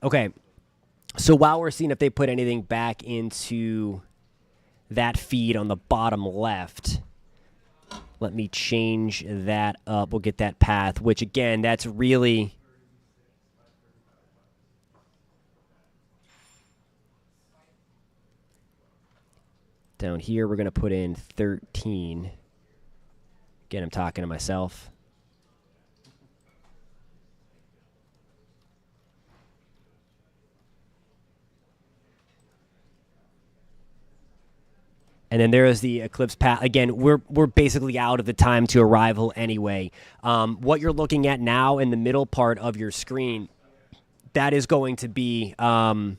Okay, so while we're seeing if they put anything back into that feed on the bottom left, let me change that up. We'll get that path, which again, that's really down here. We're going to put in 13. Again, I'm talking to myself. And then there is the eclipse path. Again, we're basically out of the time to arrival anyway. What you're looking at now in the middle part of your screen, that is going to be the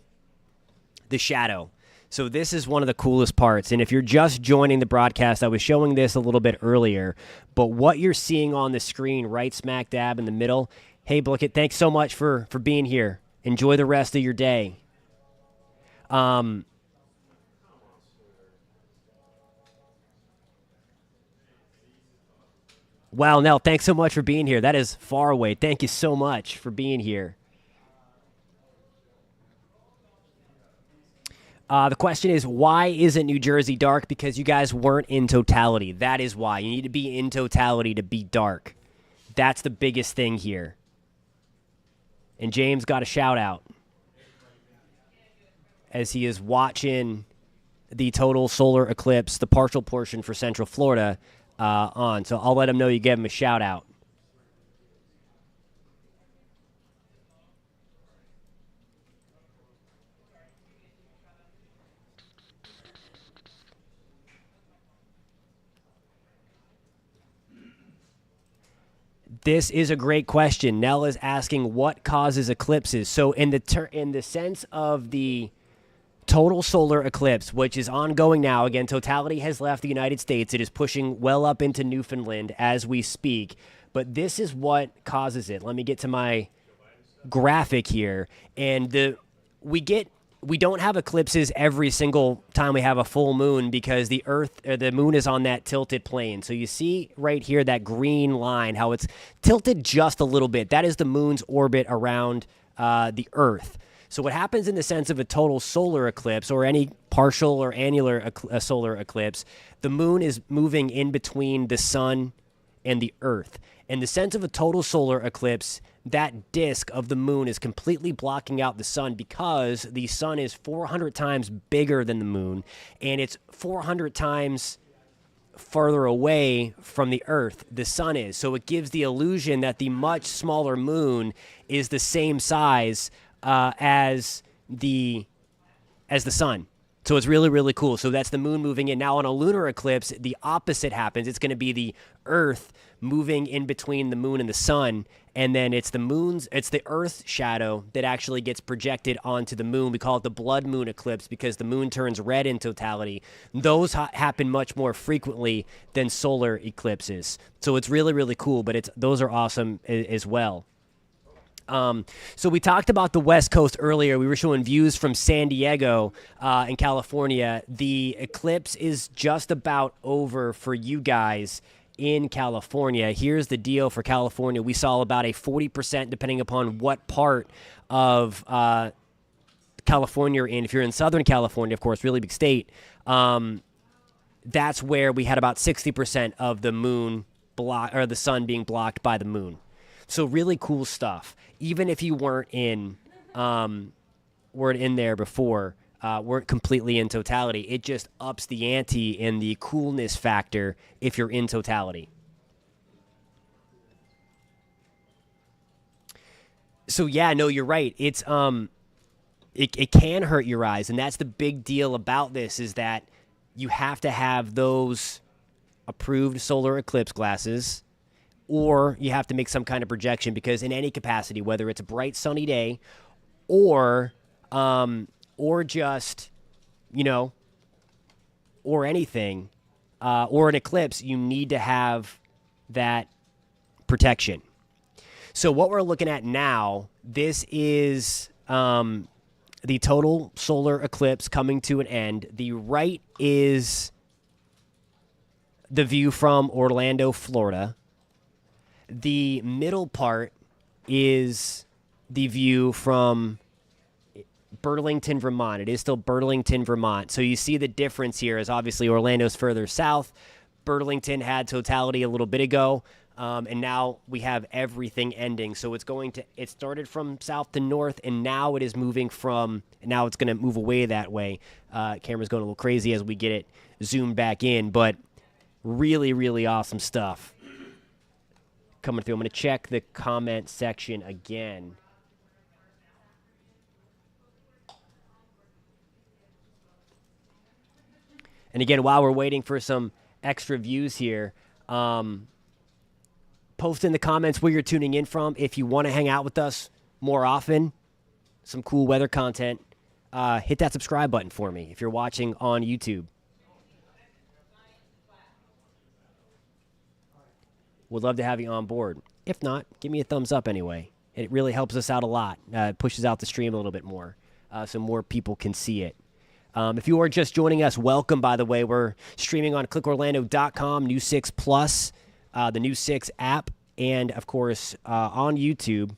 shadow. So this is one of the coolest parts. And if you're just joining the broadcast, I was showing this a little bit earlier, but what you're seeing on the screen right smack dab in the middle, hey, Blickett, thanks so much for being here. Enjoy the rest of your day. Wow, Nell, thanks so much for being here. That is far away. Thank you so much for being here. The question is, why isn't New Jersey dark? Because you guys weren't in totality. That is why. You need to be in totality to be dark. That's the biggest thing here. And James got a shout out as he is watching the total solar eclipse, the partial portion for Central Florida, on. So I'll let him know you gave him a shout out. This is a great question. Nell is asking what causes eclipses. So in the sense of the total solar eclipse, which is ongoing now, again, totality has left the United States. It is pushing well up into Newfoundland as we speak. But this is what causes it. Let me get to my graphic here. And we don't have eclipses every single time we have a full moon because the moon is on that tilted plane. So you see right here that green line, how it's tilted just a little bit. That is the moon's orbit around the Earth. So what happens in the sense of a total solar eclipse or any partial or annular solar eclipse, the moon is moving in between the sun and the Earth. In the sense of a total solar eclipse, that disk of the moon is completely blocking out the sun because the sun is 400 times bigger than the moon, and it's 400 times further away from the Earth the sun is. So it gives the illusion that the much smaller moon is the same size as the sun. So it's really, really cool. So that's the moon moving in. Now on a lunar eclipse, the opposite happens. It's going to be the Earth moving in between the moon and the sun, and then it's the Earth's shadow that actually gets projected onto the moon. We call it the blood moon eclipse because the moon turns red in totality. Those happen much more frequently than solar eclipses. So it's really, really cool, but those are awesome as well. So we talked about the West Coast earlier. We were showing views from San Diego in California. The eclipse is just about over for you guys in California. Here's the deal for California. We saw about a 40%, depending upon what part of California you're in. If you're in Southern California, of course, really big state, that's where we had about 60% of the moon or the sun being blocked by the moon. So really cool stuff. Even if you weren't in weren't in there before, weren't completely in totality. It just ups the ante and the coolness factor if you're in totality. So yeah, no, you're right. It's it can hurt your eyes, and that's the big deal about this is that you have to have those approved solar eclipse glasses, or you have to make some kind of projection because in any capacity, whether it's a bright sunny day or just, or anything, or an eclipse, you need to have that protection. So what we're looking at now, this is the total solar eclipse coming to an end. The right is the view from Orlando, Florida. The middle part is the view from Burlington, Vermont. It is still Burlington, Vermont. So you see the difference here is obviously Orlando's further south. Burlington had totality a little bit ago. And now we have everything ending. So it started from south to north, and now it's going to move away that way. Camera's going a little crazy as we get it zoomed back in, but really, really awesome stuff coming through. I'm going to check the comment section again. And again, while we're waiting for some extra views here, post in the comments where you're tuning in from. If you want to hang out with us more often, some cool weather content, hit that subscribe button for me if you're watching on YouTube. Would love to have you on board. If not, give me a thumbs up anyway. It really helps us out a lot. It pushes out the stream a little bit more so more people can see it. If you are just joining us, welcome, by the way. We're streaming on clickorlando.com, New 6 Plus, the New 6 app, and, of course, on YouTube.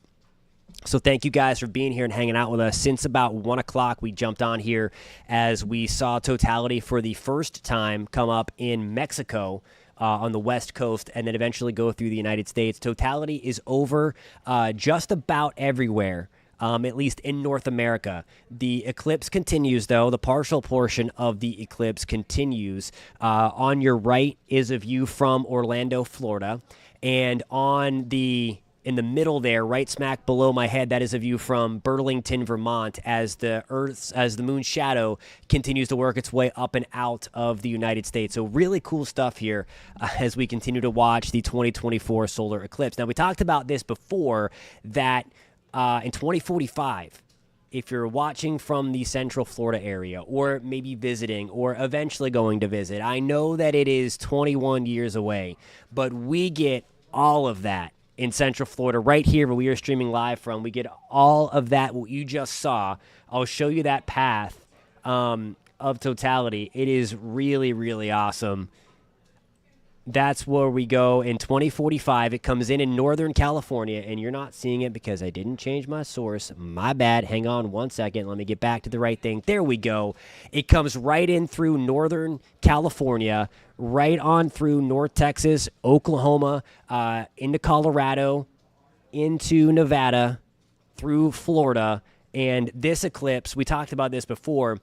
So thank you guys for being here and hanging out with us. Since about 1 o'clock, we jumped on here as we saw totality for the first time come up in Mexico on the West Coast and then eventually go through the United States. Totality is over just about everywhere. At least in North America. The eclipse continues, though. The partial portion of the eclipse continues. On your right is a view from Orlando, Florida. And in the middle there, right smack below my head, that is a view from Burlington, Vermont, as the moon's shadow continues to work its way up and out of the United States. So really cool stuff here as we continue to watch the 2024 solar eclipse. Now, we talked about this before, that in 2045, if you're watching from the Central Florida area or maybe visiting or eventually going to visit, I know that it is 21 years away, but we get all of that in Central Florida right here where we are streaming live from. We get all of that, what you just saw. I'll show you that path of totality. It is really, really awesome. That's where we go in 2045. It comes in Northern California, and you're not seeing it because I didn't change my source. My bad. Hang on 1 second. Let me get back to the right thing. There we go. It comes right in through Northern California, right on through North Texas, Oklahoma, into Colorado, into Nevada, through Florida. And this eclipse, we talked about this before,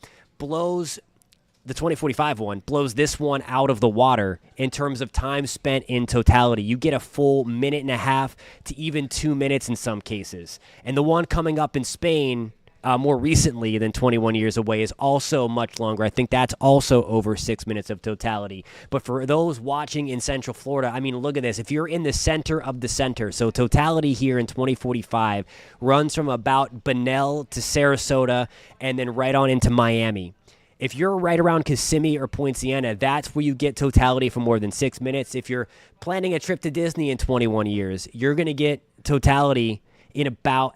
the 2045 one blows this one out of the water in terms of time spent in totality. You get a full minute and a half to even 2 minutes in some cases. And the one coming up in Spain more recently than 21 years away is also much longer. I think that's also over 6 minutes of totality. But for those watching in Central Florida, I mean, look at this. If you're in the center of the center, so totality here in 2045 runs from about Bunnell to Sarasota and then right on into Miami. If you're right around Kissimmee or Poinciana, that's where you get totality for more than 6 minutes. If you're planning a trip to Disney in 21 years, you're going to get totality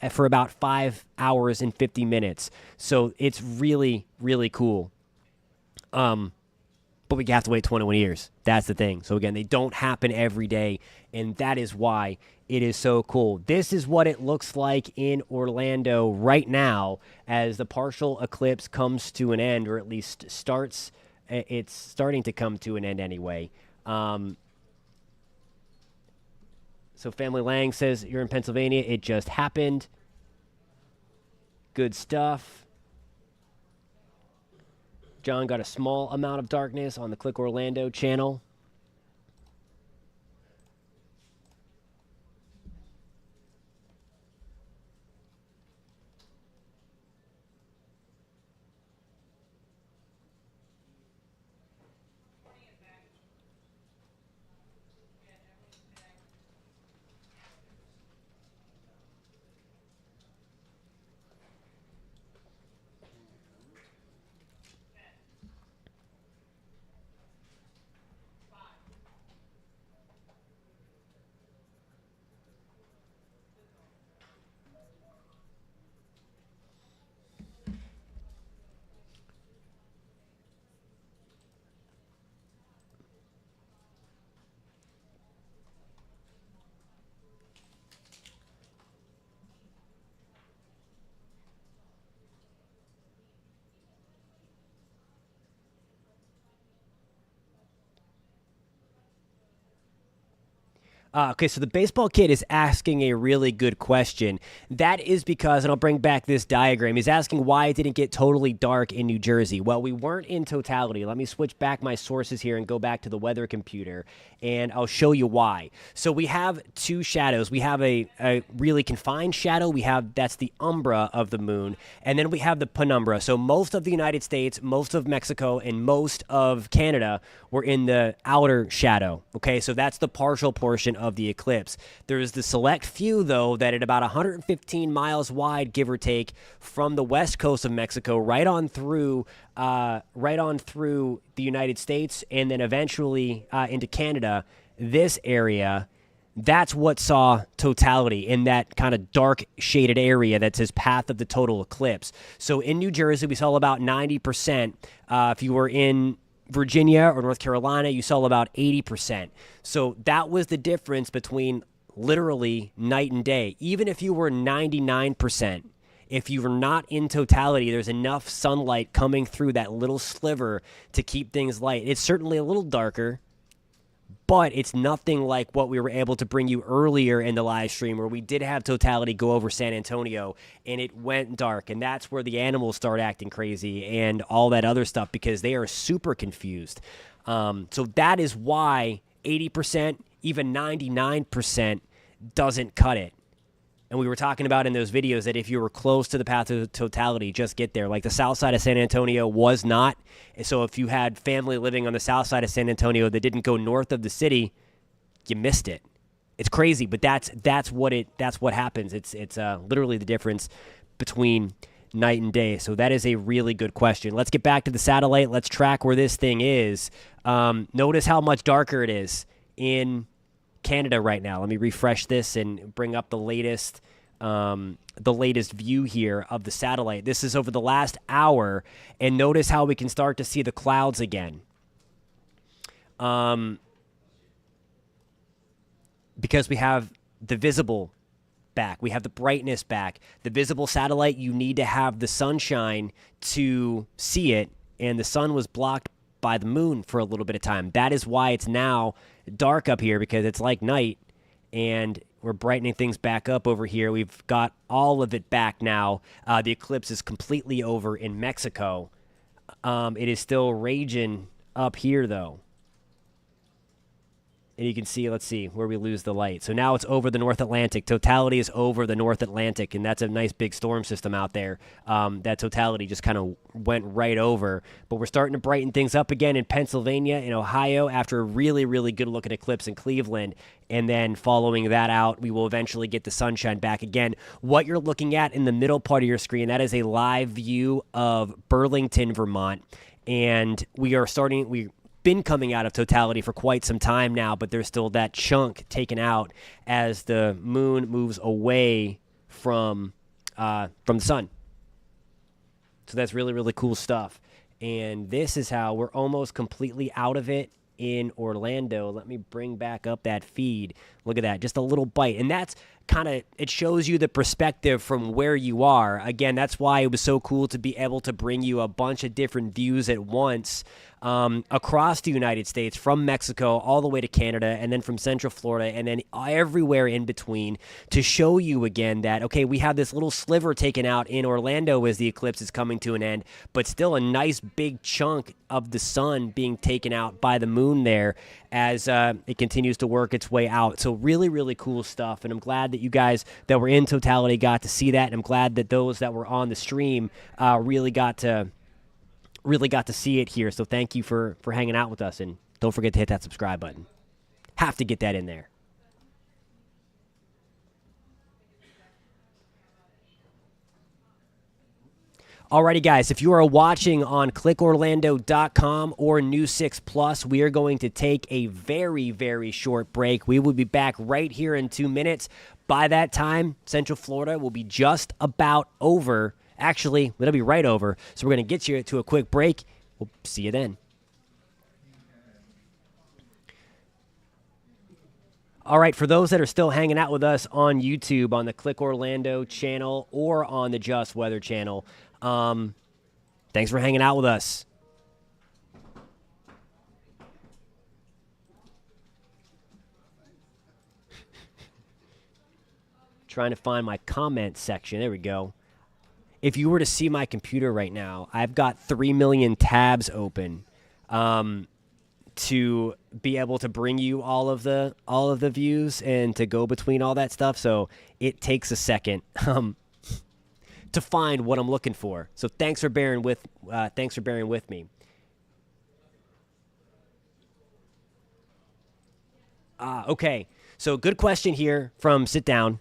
for about 5 hours and 50 minutes. So it's really, really cool. But we have to wait 21 years. That's the thing. So again, they don't happen every day, and that is why it is so cool. This is what it looks like in Orlando right now as the partial eclipse comes to an end, or at least starts. It's starting to come to an end anyway. So Family Lang says, you're in Pennsylvania. It just happened. Good stuff. John got a small amount of darkness on the Click Orlando channel. Okay, so the baseball kid is asking a really good question. That is because, and I'll bring back this diagram, he's asking why it didn't get totally dark in New Jersey. Well, we weren't in totality. Let me switch back my sources here and go back to the weather computer, and I'll show you why. So we have two shadows. We have a really confined shadow. That's the umbra of the moon, and then we have the penumbra. So most of the United States, most of Mexico, and most of Canada were in the outer shadow. Okay, so that's the partial portion of the eclipse. There's the select few, though, that at about 115 miles wide, give or take, from the west coast of Mexico, right on through the United States, and then eventually into Canada. This area, that's what saw totality in that kind of dark shaded area that says path of the total eclipse. So in New Jersey, we saw about 90%. If you were in Virginia or North Carolina, you saw about 80%. So that was the difference between literally night and day. Even if you were 99%, if you were not in totality, there's enough sunlight coming through that little sliver to keep things light. It's certainly a little darker, but it's nothing like what we were able to bring you earlier in the live stream, where we did have totality go over San Antonio and it went dark. And that's where the animals start acting crazy and all that other stuff, because they are super confused. So that is why 80%, even 99% doesn't cut it. And we were talking about in those videos that if you were close to the path of totality, just get there. Like the south side of San Antonio was not. So if you had family living on the south side of San Antonio that didn't go north of the city, you missed it. It's crazy, but that's what happens. It's literally the difference between night and day. So that is a really good question. Let's get back to the satellite. Let's track where this thing is. Notice how much darker it is in Canada right now. Let me refresh this and bring up the latest view here of the satellite. This is over the last hour, and notice how we can start to see the clouds again. Because we have the visible back. We have the brightness back. The visible satellite, you need to have the sunshine to see it, and the sun was blocked by the moon for a little bit of time. That is why it's now dark up here, because it's like night, and we're brightening things back up over here. We've got all of it back now. The eclipse is completely over in Mexico. It is still raging up here, though. And you can see, let's see, where we lose the light. So now it's over the North Atlantic. Totality is over the North Atlantic, and that's a nice big storm system out there. That totality just kind of went right over. But we're starting to brighten things up again in Pennsylvania, in Ohio, after a really, really good looking eclipse in Cleveland. And then following that out, we will eventually get the sunshine back again. What you're looking at in the middle part of your screen, that is a live view of Burlington, Vermont. And we've been coming out of totality for quite some time now, but there's still that chunk taken out as the moon moves away from the sun. So that's really, really cool stuff. And this is how we're almost completely out of it in Orlando. Let me bring back up that feed. Look at that, just a little bite. And that's kind of, it shows you the perspective from where you are. Again, that's why it was so cool to be able to bring you a bunch of different views at once. across the United States, from Mexico all the way to Canada, and then from Central Florida, and then everywhere in between, to show you again that, okay, we have this little sliver taken out in Orlando as the eclipse is coming to an end, but still a nice big chunk of the sun being taken out by the moon there as it continues to work its way out. So really, really cool stuff, and I'm glad that you guys that were in totality got to see that, and I'm glad that those that were on the stream really got to see it here. So thank you for hanging out with us, and don't forget to hit that subscribe button. Have to get that in there. Alrighty, guys, if you are watching on clickorlando.com or News 6 Plus, we are going to take a very, very short break. We will be back right here in 2 minutes. By that time, Central Florida will be just about over. Actually, it'll be right over. So we're going to get you to a quick break. We'll see you then. All right, for those that are still hanging out with us on YouTube, on the Click Orlando channel or on the Just Weather channel, thanks for hanging out with us. Trying to find my comment section. There we go. If you were to see my computer right now, I've got 3 million tabs open to be able to bring you all of the views and to go between all that stuff. So it takes a second to find what I'm looking for. So thanks for bearing with me. Okay. So good question here from Sit Down.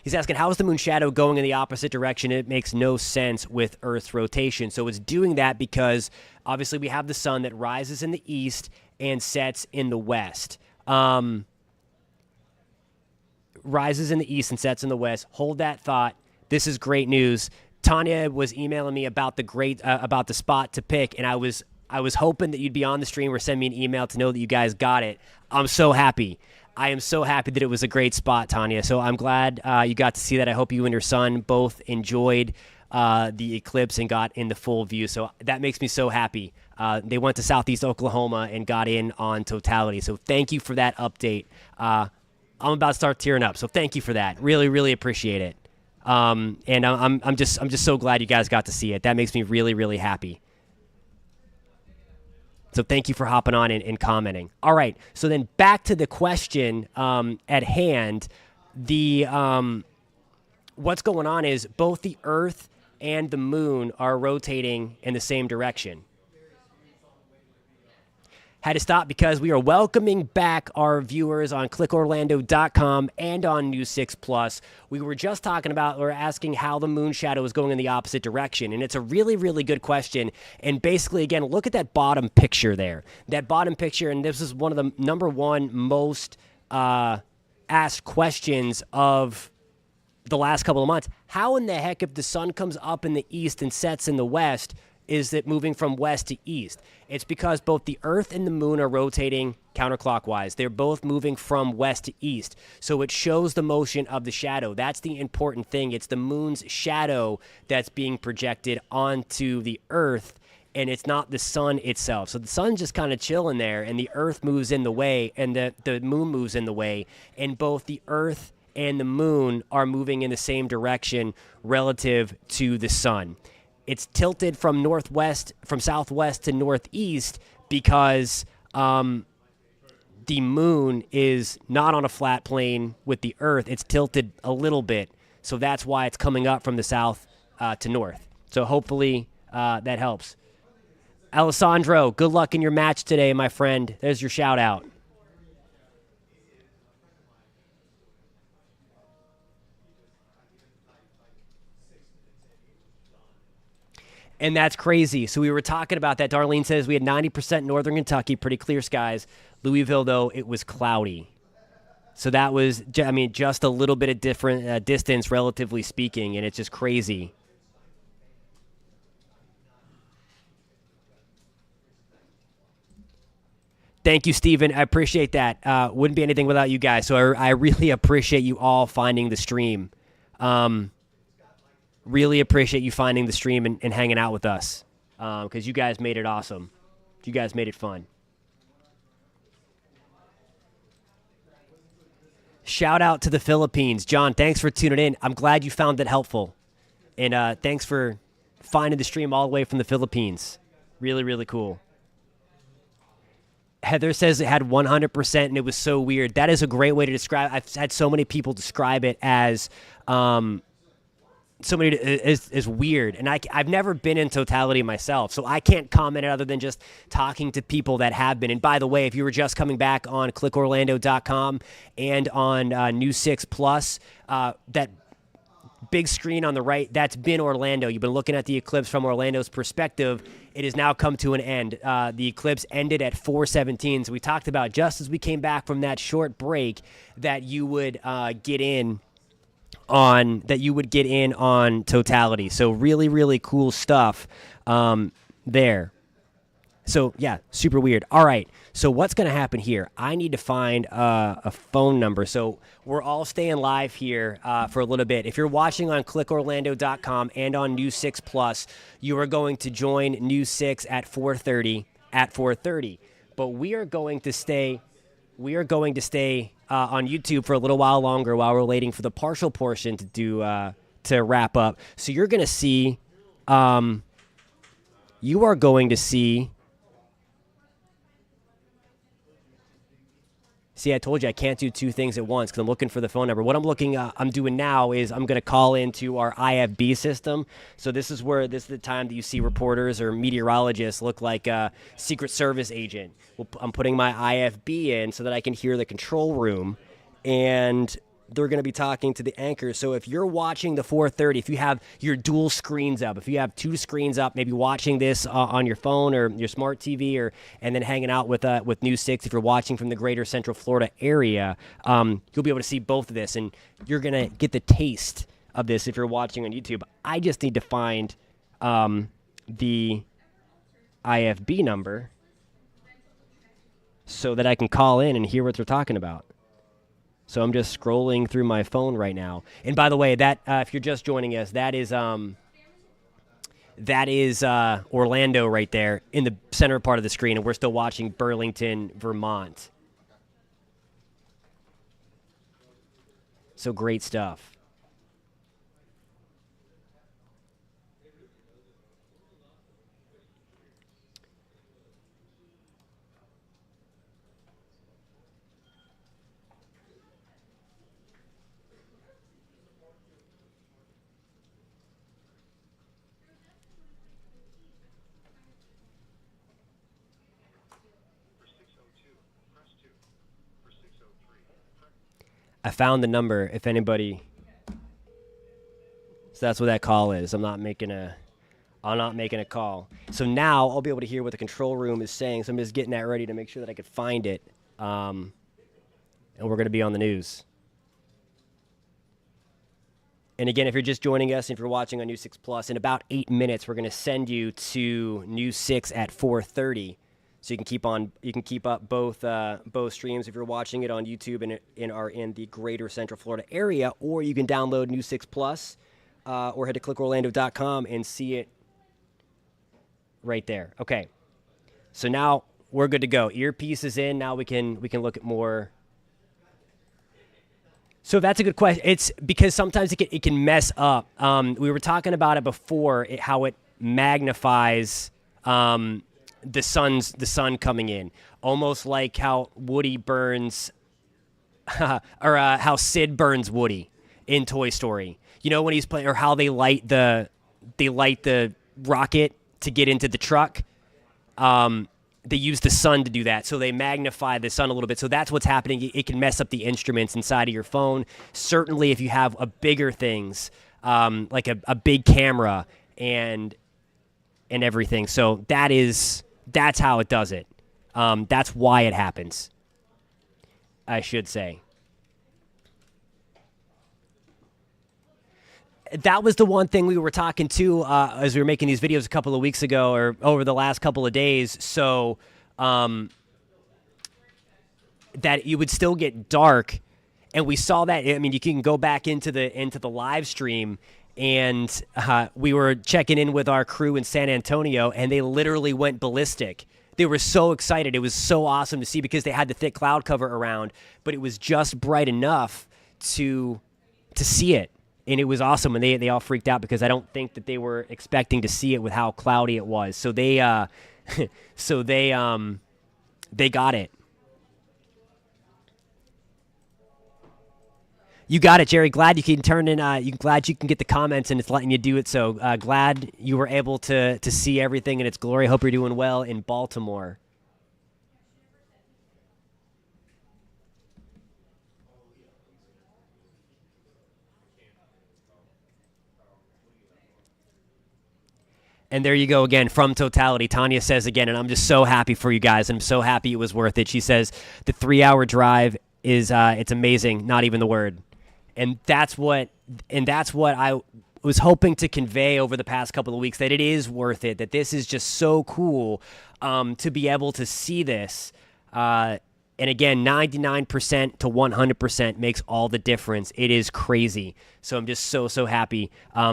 He's asking, how is the moon shadow going in the opposite direction? It makes no sense with Earth's rotation. So it's doing that because obviously we have the sun that rises in the east and sets in the west. Rises in the east and sets in the west. Hold that thought. This is great news. Tanya was emailing me about about the spot to pick, and I was hoping that you'd be on the stream or send me an email to know that you guys got it. I'm so happy. I am so happy that it was a great spot, Tanya. So I'm glad you got to see that. I hope you and your son both enjoyed the eclipse and got in the full view. So that makes me so happy. They went to Southeast Oklahoma and got in on totality. So thank you for that update. I'm about to start tearing up. So thank you for that. Really, really appreciate it. And I'm just so glad you guys got to see it. That makes me really, really happy. So thank you for hopping on and commenting. All right, so then back to the question at hand. What's going on is both the Earth and the moon are rotating in the same direction. Had to stop because we are welcoming back our viewers on clickorlando.com and on News 6 Plus. We were just talking about, or asking how the moon shadow is going in the opposite direction. And it's a really, really good question. And basically, again, look at that bottom picture there. That bottom picture, and this is one of the number one most asked questions of the last couple of months. How in the heck, if the sun comes up in the east and sets in the west, is it moving from west to east? It's because both the Earth and the moon are rotating counterclockwise. They're both moving from west to east. So it shows the motion of the shadow. That's the important thing. It's the moon's shadow that's being projected onto the Earth, and it's not the sun itself. So the sun's just kind of chilling there, and the Earth moves in the way, and the moon moves in the way, and both the Earth and the moon are moving in the same direction relative to the sun. It's tilted from southwest to northeast because the moon is not on a flat plane with the Earth. It's tilted a little bit, so that's why it's coming up from the south to north. So hopefully that helps. Alessandro, good luck in your match today, my friend. There's your shout out. And that's crazy. So we were talking about that. Darlene says we had 90% northern Kentucky, pretty clear skies. Louisville, though, it was cloudy. So that was, just a little bit of different distance, relatively speaking, and it's just crazy. Thank you, Steven. I appreciate that. Wouldn't be anything without you guys. So I really appreciate you all finding the stream. Really appreciate you finding the stream and hanging out with us because you guys made it awesome. You guys made it fun. Shout out to the Philippines. John, thanks for tuning in. I'm glad you found it helpful. And thanks for finding the stream all the way from the Philippines. Really, really cool. Heather says it had 100% and it was so weird. That is a great way to describe it. I've had so many people describe it as is weird, and I've never been in totality myself, so I can't comment other than just talking to people that have been. And by the way, if you were just coming back on clickorlando.com and on News 6 Plus, that big screen on the right, that's been Orlando. You've been looking at the eclipse from Orlando's perspective. It has now come to an end. The eclipse ended at 4:17, so we talked about just as we came back from that short break that you would get in on totality. So really, really cool stuff there. So yeah, super weird. All right, so what's going to happen here? I need to find a phone number. So we're all staying live here for a little bit. If you're watching on clickorlando.com and on News 6 Plus, you are going to join News 6 at 4:30. But we are going to stay on YouTube for a little while longer while we're waiting for the partial portion to wrap up. So you're going to see, you are going to see. See, I told you I can't do two things at once because I'm looking for the phone number. What I'm doing now is I'm going to call into our IFB system. So this is the time that you see reporters or meteorologists look like a Secret Service agent. Well, I'm putting my IFB in so that I can hear the control room, and they're going to be talking to the anchor. So if you're watching the 4:30, if you have your dual screens up, if you have two screens up, maybe watching this on your phone or your smart TV, and then hanging out with News 6, if you're watching from the greater Central Florida area, you'll be able to see both of this, and you're going to get the taste of this if you're watching on YouTube. I just need to find the IFB number so that I can call in and hear what they're talking about. So I'm just scrolling through my phone right now. And by the way, that if you're just joining us, that is Orlando right there in the center part of the screen, and we're still watching Burlington, Vermont. So great stuff. I found the number, if anybody. So that's what that call is. I'm not making a call. So now I'll be able to hear what the control room is saying. So I'm just getting that ready to make sure that I could find it. And we're going to be on the news. And again, if you're just joining us, if you're watching on News 6 Plus, in about 8 minutes, we're going to send you to News 6 at 4:30. So you can keep up both streams if you're watching it on YouTube and are in the greater Central Florida area, or you can download News 6 Plus or head to clickorlando.com and see it right there. Okay, so now we're good to go. Earpiece is in. Now we can look at more. So that's a good question. It's because sometimes it can mess up. We were talking about it before, how it magnifies. The sun coming in, almost like how Woody burns, or how Sid burns Woody in Toy Story. You know, when he's playing, or how they light the rocket to get into the truck. They use the sun to do that, so they magnify the sun a little bit. So that's what's happening. It can mess up the instruments inside of your phone. Certainly, if you have a bigger things, like a big camera and everything. So that's how it does it. That's why it happens, I should say. That was the one thing we were talking to as we were making these videos a couple of weeks ago or over the last couple of days. So that you would still get dark, and we saw that. I mean, you can go back into the live stream. And we were checking in with our crew in San Antonio, and they literally went ballistic. They were so excited. It was so awesome to see because they had the thick cloud cover around, but it was just bright enough to see it. And it was awesome, and they all freaked out because I don't think that they were expecting to see it with how cloudy it was. So they they got it. You got it, Jerry. Glad you can turn in. Glad you can get the comments, and it's letting you do it. So glad you were able to see everything in its glory. Hope you're doing well in Baltimore. And there you go again from Totality. Tanya says again, and I'm just so happy for you guys. I'm so happy it was worth it. She says the 3-hour drive is it's amazing. Not even the word. And that's what I was hoping to convey over the past couple of weeks, that it is worth it, that this is just so cool to be able to see this. And again, 99% to 100% makes all the difference. It is crazy. So I'm just so happy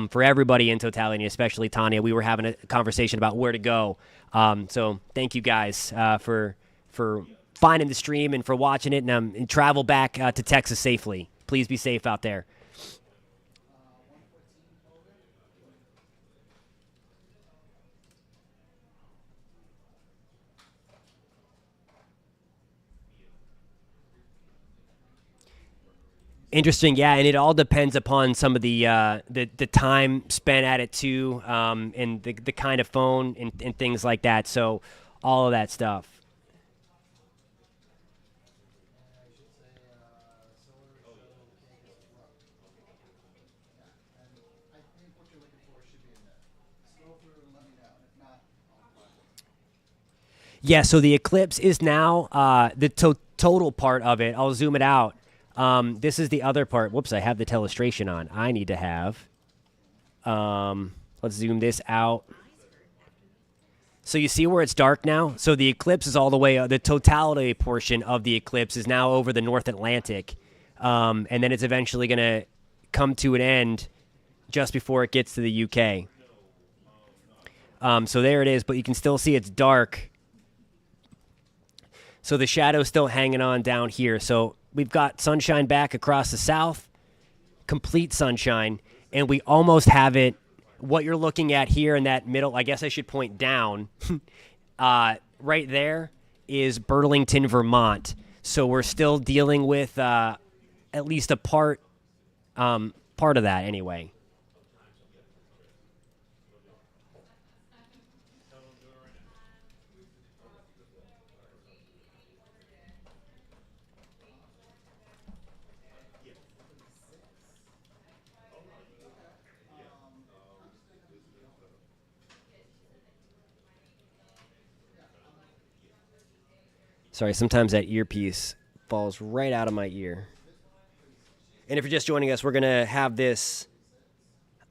for everybody in Totality, especially Tanya. We were having a conversation about where to go. So thank you guys for finding the stream and for watching it, and travel back to Texas safely. Please be safe out there. Interesting, yeah, and it all depends upon some of the time spent at it too, and the kind of phone and things like that. So all of that stuff. Yeah, so the Eclipse is now the total part of it. I'll zoom it out. This is the other part. Whoops, I have the telestration on. I need to have. Let's zoom this out. So you see where it's dark now? So the Eclipse is all the way, the totality portion of the Eclipse is now over the North Atlantic. And then it's eventually going to come to an end just before it gets to the UK. So there it is, but you can still see it's dark. So the shadow's still hanging on down here. So we've got sunshine back across the south, complete sunshine, and we almost have it. What you're looking at here in that middle, I guess I should point down, right there is Burlington, Vermont. So we're still dealing with at least a part of that anyway. Sorry, sometimes that earpiece falls right out of my ear. And if you're just joining us, we're going to have this,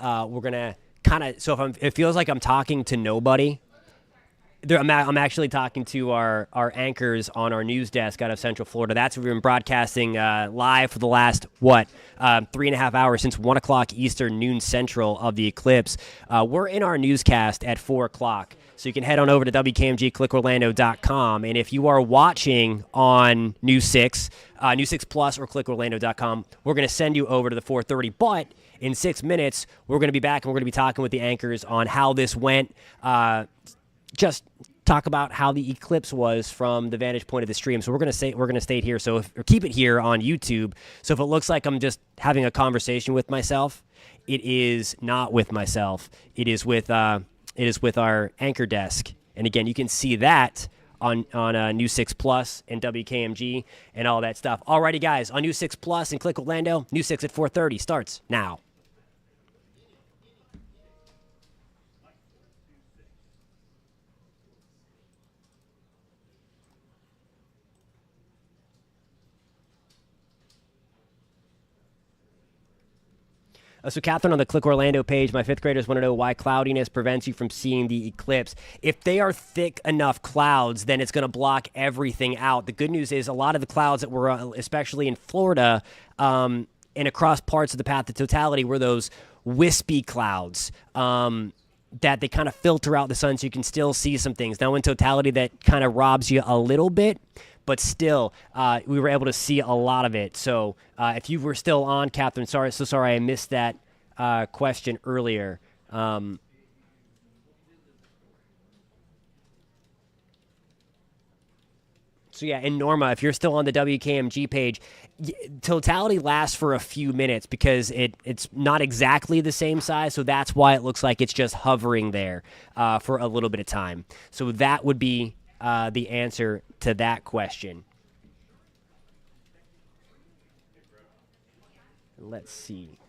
we're going to kind of, so if it feels like I'm talking to nobody, I'm actually talking to our anchors on our news desk out of Central Florida. That's what we've been broadcasting live for the last, 3.5 hours since 1 o'clock Eastern, noon Central of the Eclipse. We're in our newscast at 4 o'clock. So you can head on over to WKMG, clickorlando.com. And if you are watching on News 6, News 6 Plus or clickorlando.com, we're going to send you over to the 4:30. But in 6 minutes, we're going to be back and we're going to be talking with the anchors on how this went. Just talk about how the eclipse was from the vantage point of the stream. So we're going to stay here. So or keep it here on YouTube. So if it looks like I'm just having a conversation with myself, it is not with myself. It is with our anchor desk. And again, you can see that on News 6 Plus and WKMG and all that stuff. Alrighty, guys, on News 6 Plus and Click Orlando, News 6 at 4:30 starts now. So, Catherine, on the Click Orlando page, my fifth graders want to know why cloudiness prevents you from seeing the eclipse. If they are thick enough clouds, then it's going to block everything out. The good news is a lot of the clouds that were, especially in Florida and across parts of the path to totality, were those wispy clouds. that they kind of filter out the sun so you can still see some things. Now in totality, that kind of robs you a little bit, but still, we were able to see a lot of it. So if you were still on, Catherine, sorry I missed that question earlier. So yeah, and Norma, if you're still on the WKMG page, totality lasts for a few minutes because it's not exactly the same size, so that's why it looks like it's just hovering there for a little bit of time. So that would be the answer to that question. Let's see.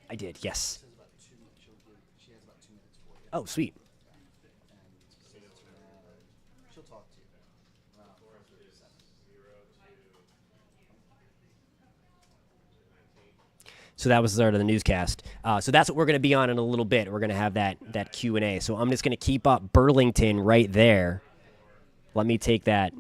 I did, yes. Oh, sweet. So that was the start of the newscast. So that's what we're going to be on in a little bit. We're going to have that Q&A. So I'm just going to keep up Burlington right there. Let me take that.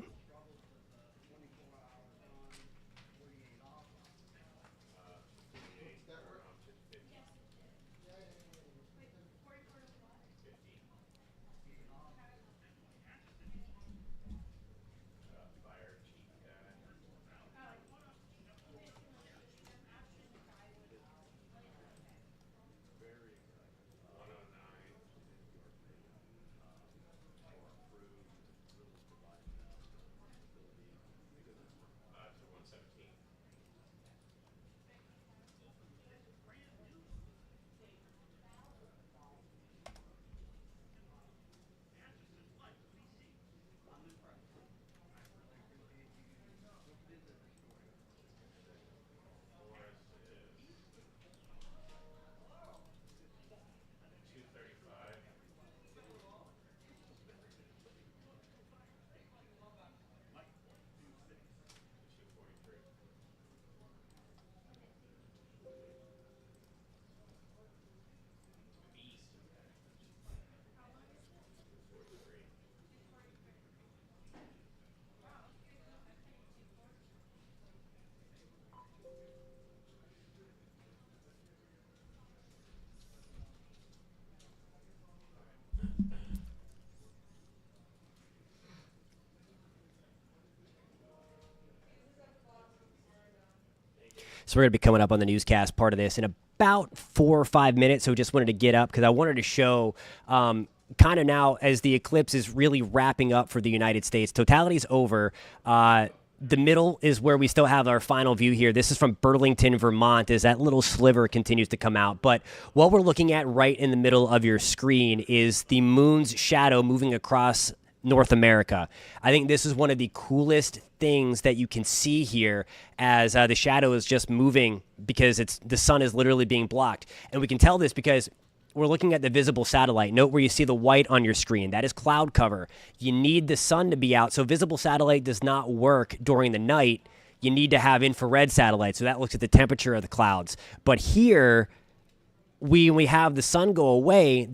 So we're going to be coming up on the newscast part of this in about 4 or 5 minutes. So just wanted to get up because I wanted to show kind of now as the eclipse is really wrapping up for the United States. Totality's over. The middle is where we still have our final view here. This is from Burlington, Vermont, as that little sliver continues to come out. But what we're looking at right in the middle of your screen is the moon's shadow moving across North America. I think this is one of the coolest things that you can see here as the shadow is just moving because the sun is literally being blocked. And we can tell this because we're looking at the visible satellite. Note where you see the white on your screen. That is cloud cover. You need the sun to be out. So visible satellite does not work during the night. You need to have infrared satellite. So that looks at the temperature of the clouds. But here, when we have the sun go away,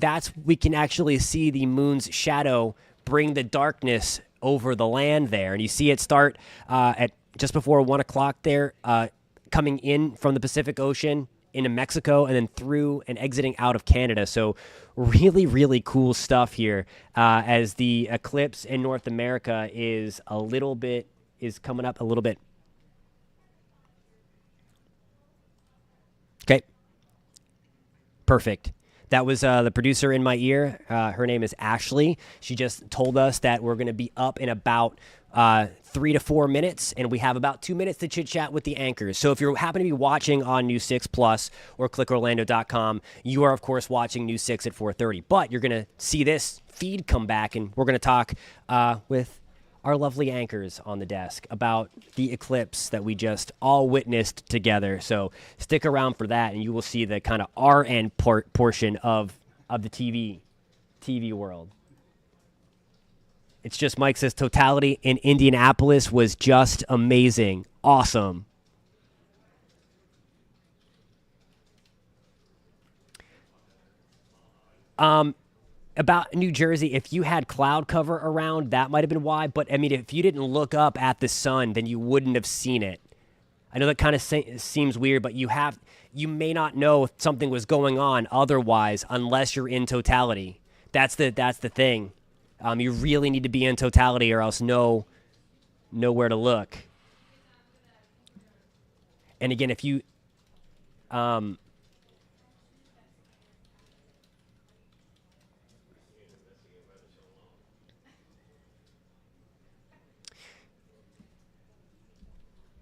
we can actually see the moon's shadow bring the darkness over the land there. And you see it start at just before 1 o'clock there, coming in from the Pacific Ocean into Mexico and then through and exiting out of Canada. So really, really cool stuff here as the eclipse in North America is coming up a little bit. Okay. Perfect. That was the producer in my ear. Her name is Ashley. She just told us that we're going to be up in about 3 to 4 minutes, and we have about 2 minutes to chit-chat with the anchors. So if you happen to be watching on News 6 Plus or clickorlando.com, you are, of course, watching News 6 at 4:30. But you're going to see this feed come back, and we're going to talk with our lovely anchors on the desk about the eclipse that we just all witnessed together. So stick around for that, and you will see the kind of our end portion of the TV world. It's just Mike says totality in Indianapolis was just amazing. Awesome. About New Jersey, if you had cloud cover around, that might have been why. But, I mean, if you didn't look up at the sun, then you wouldn't have seen it. I know that kind of seems weird, but you may not know if something was going on otherwise unless you're in totality. That's the thing. You really need to be in totality or else know where to look. And again, if you um,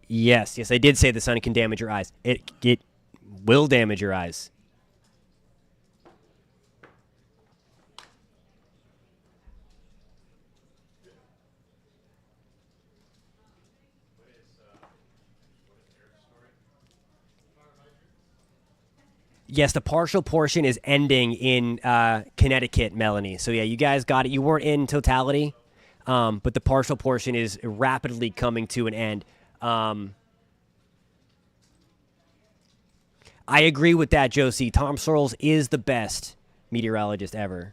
yes, I did say the sun can damage your eyes. It will damage your eyes. Yes, the partial portion is ending in Connecticut, Melanie. So yeah, you guys got it. You weren't in totality, but the partial portion is rapidly coming to an end. Um, I agree with that, Josie. Tom Searles is the best meteorologist ever.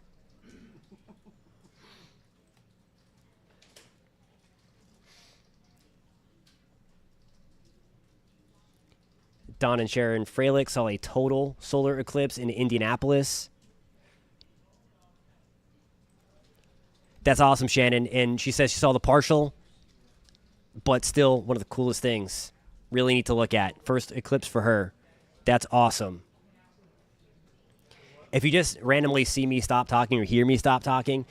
Don and Sharon Freilich saw a total solar eclipse in Indianapolis. That's awesome, Shannon. And she says she saw the partial, but still one of the coolest things. Really need to look at. First eclipse for her. That's awesome. If you just randomly see me stop talking or hear me stop talking,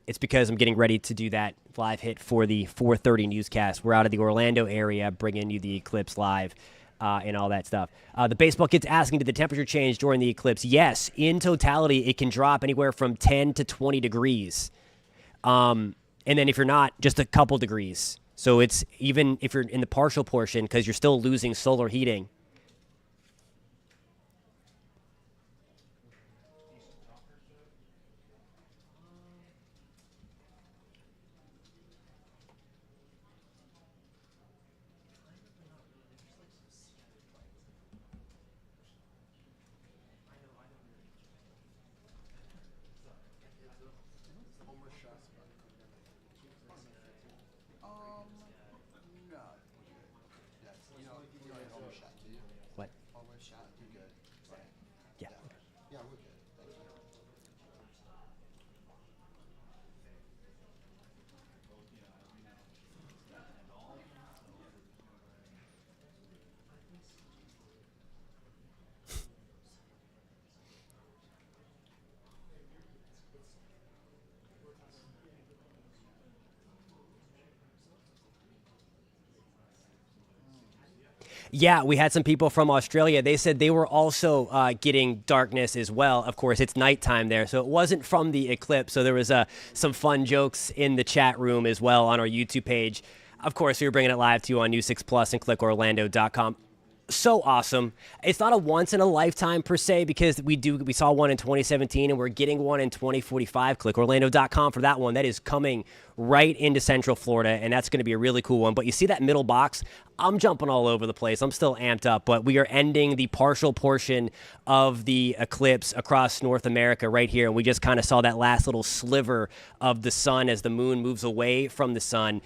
it's because I'm getting ready to do that live hit for the 4:30 newscast. We're out of the Orlando area, bringing you the eclipse live and all that stuff. The baseball kid's asking, did the temperature change during the eclipse? Yes, in totality, it can drop anywhere from 10 to 20 degrees. And then if you're not, just a couple degrees. So it's even if you're in the partial portion, because you're still losing solar heating. What? Yeah. Yeah, we had some people from Australia. They said they were also getting darkness as well. Of course, it's nighttime there, so it wasn't from the eclipse. So there was some fun jokes in the chat room as well on our YouTube page. Of course, we were bringing it live to you on News 6 Plus and clickorlando.com. So awesome. It's not a once in a lifetime per se because we saw one in 2017 and we're getting one in 2045. Clickorlando.com for that one. That is coming right into Central Florida, and that's going to be a really cool one. But you see that middle box? I'm jumping all over the place. I'm still amped up, but we are ending the partial portion of the eclipse across North America right here. And we just kind of saw that last little sliver of the sun as the moon moves away from the sun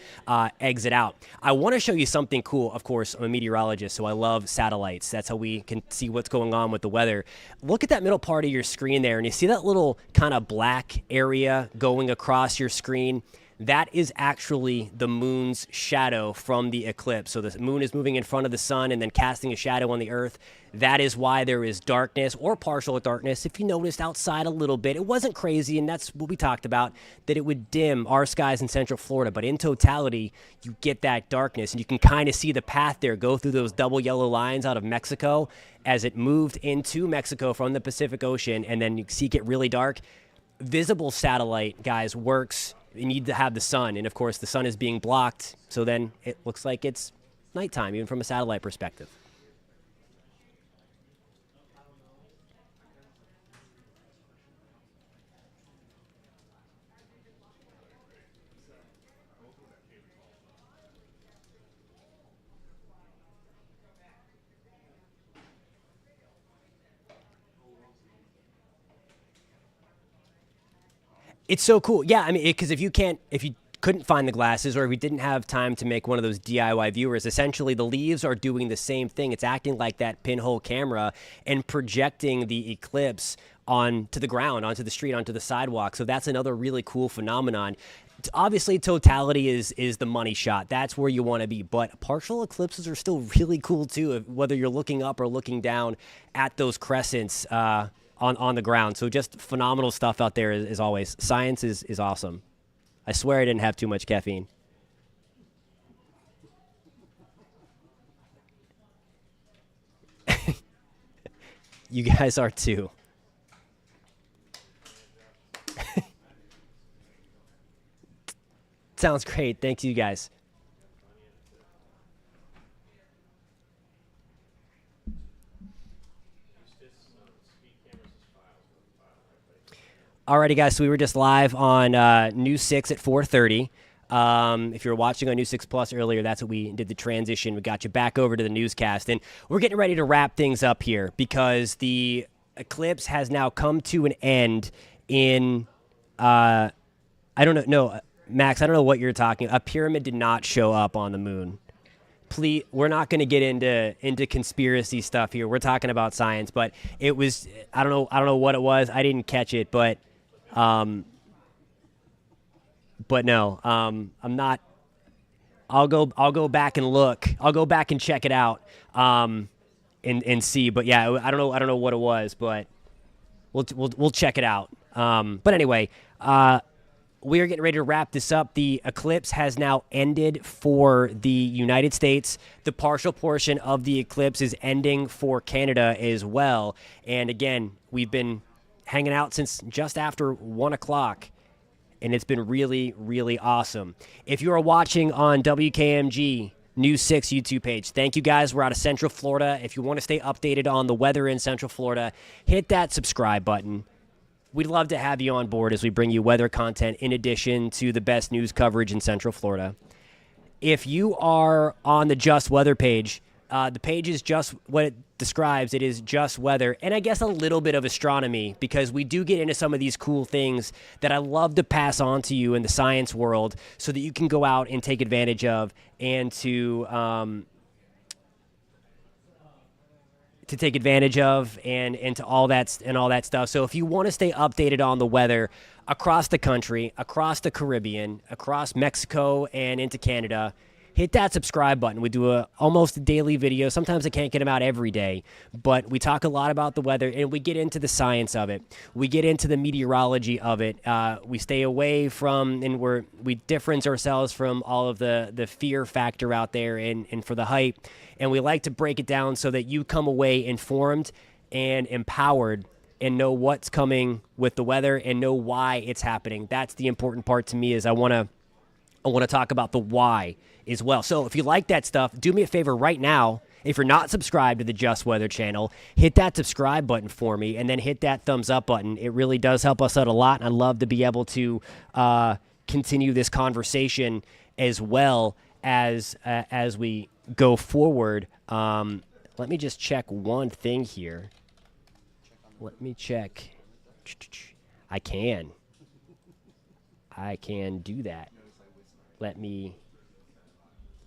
exit out. I want to show you something cool. Of course, I'm a meteorologist, so I love satellites. That's how we can see what's going on with the weather. Look at that middle part of your screen there, and you see that little kind of black area going across your screen? That is actually the moon's shadow from the eclipse. So the moon is moving in front of the sun and then casting a shadow on the earth. That is why there is darkness or partial darkness. If you noticed outside a little bit, it wasn't crazy, and that's what we talked about, that it would dim our skies in Central Florida. But in totality, you get that darkness, and you can kind of see the path there go through those double yellow lines out of Mexico as it moved into Mexico from the Pacific Ocean, and then you see it get really dark. Visible satellite, guys, works. You need to have the sun, and of course the sun is being blocked, so then it looks like it's nighttime, even from a satellite perspective. It's so cool. Yeah, I mean, because if you couldn't find the glasses, or if we didn't have time to make one of those DIY viewers, essentially the leaves are doing the same thing. It's acting like that pinhole camera and projecting the eclipse onto the ground, onto the street, onto the sidewalk. So that's another really cool phenomenon. Obviously, totality is the money shot. That's where you want to be. But partial eclipses are still really cool too, whether you're looking up or looking down at those crescents on the ground. So just phenomenal stuff out there as always. Science is awesome. I swear I didn't have too much caffeine. You guys are too. Sounds great. Thanks, you guys. Alrighty, guys. So we were just live on News 6 at 4:30. If you were watching on News 6 Plus earlier, that's what we did the transition. We got you back over to the newscast, and we're getting ready to wrap things up here because the eclipse has now come to an end in. I don't know. No, Max, I don't know what you're talking. A pyramid did not show up on the moon. Please, we're not going to get into conspiracy stuff here. We're talking about science, but it was. I don't know what it was. I didn't catch it, but. But no, I'm not. I'll go back and look. I'll go back and check it out, and see. But yeah, I don't know what it was, but we'll check it out. But anyway, we are getting ready to wrap this up. The eclipse has now ended for the United States. The partial portion of the eclipse is ending for Canada as well. And again, we've been hanging out since just after 1 o'clock, and it's been really, really awesome. If you are watching on WKMG News 6 YouTube page, thank you guys. We're out of Central Florida. If you want to stay updated on the weather in Central Florida, hit that subscribe button. We'd love to have you on board as we bring you weather content in addition to the best news coverage in Central Florida. If you are on the Just Weather page, the page is just what it describes. It is just weather, and I guess a little bit of astronomy, because we do get into some of these cool things that I love to pass on to you in the science world so that you can go out and take advantage of and to take advantage of and to all that stuff. So if you want to stay updated on the weather across the country, across the Caribbean, across Mexico and into Canada, hit that subscribe button. We do almost a daily video. Sometimes I can't get them out every day, but we talk a lot about the weather, and we get into the science of it. We get into the meteorology of it. We stay away from, and we difference ourselves from all of the fear factor out there and for the hype. And we like to break it down so that you come away informed and empowered and know what's coming with the weather and know why it's happening. That's the important part to me, is I want to talk about the why as well. So if you like that stuff, do me a favor right now. If you're not subscribed to the Just Weather channel, hit that subscribe button for me, and then hit that thumbs up button. It really does help us out a lot, and I'd love to be able to continue this conversation as well as we go forward. Let me just check one thing here. Let me check. I can do that.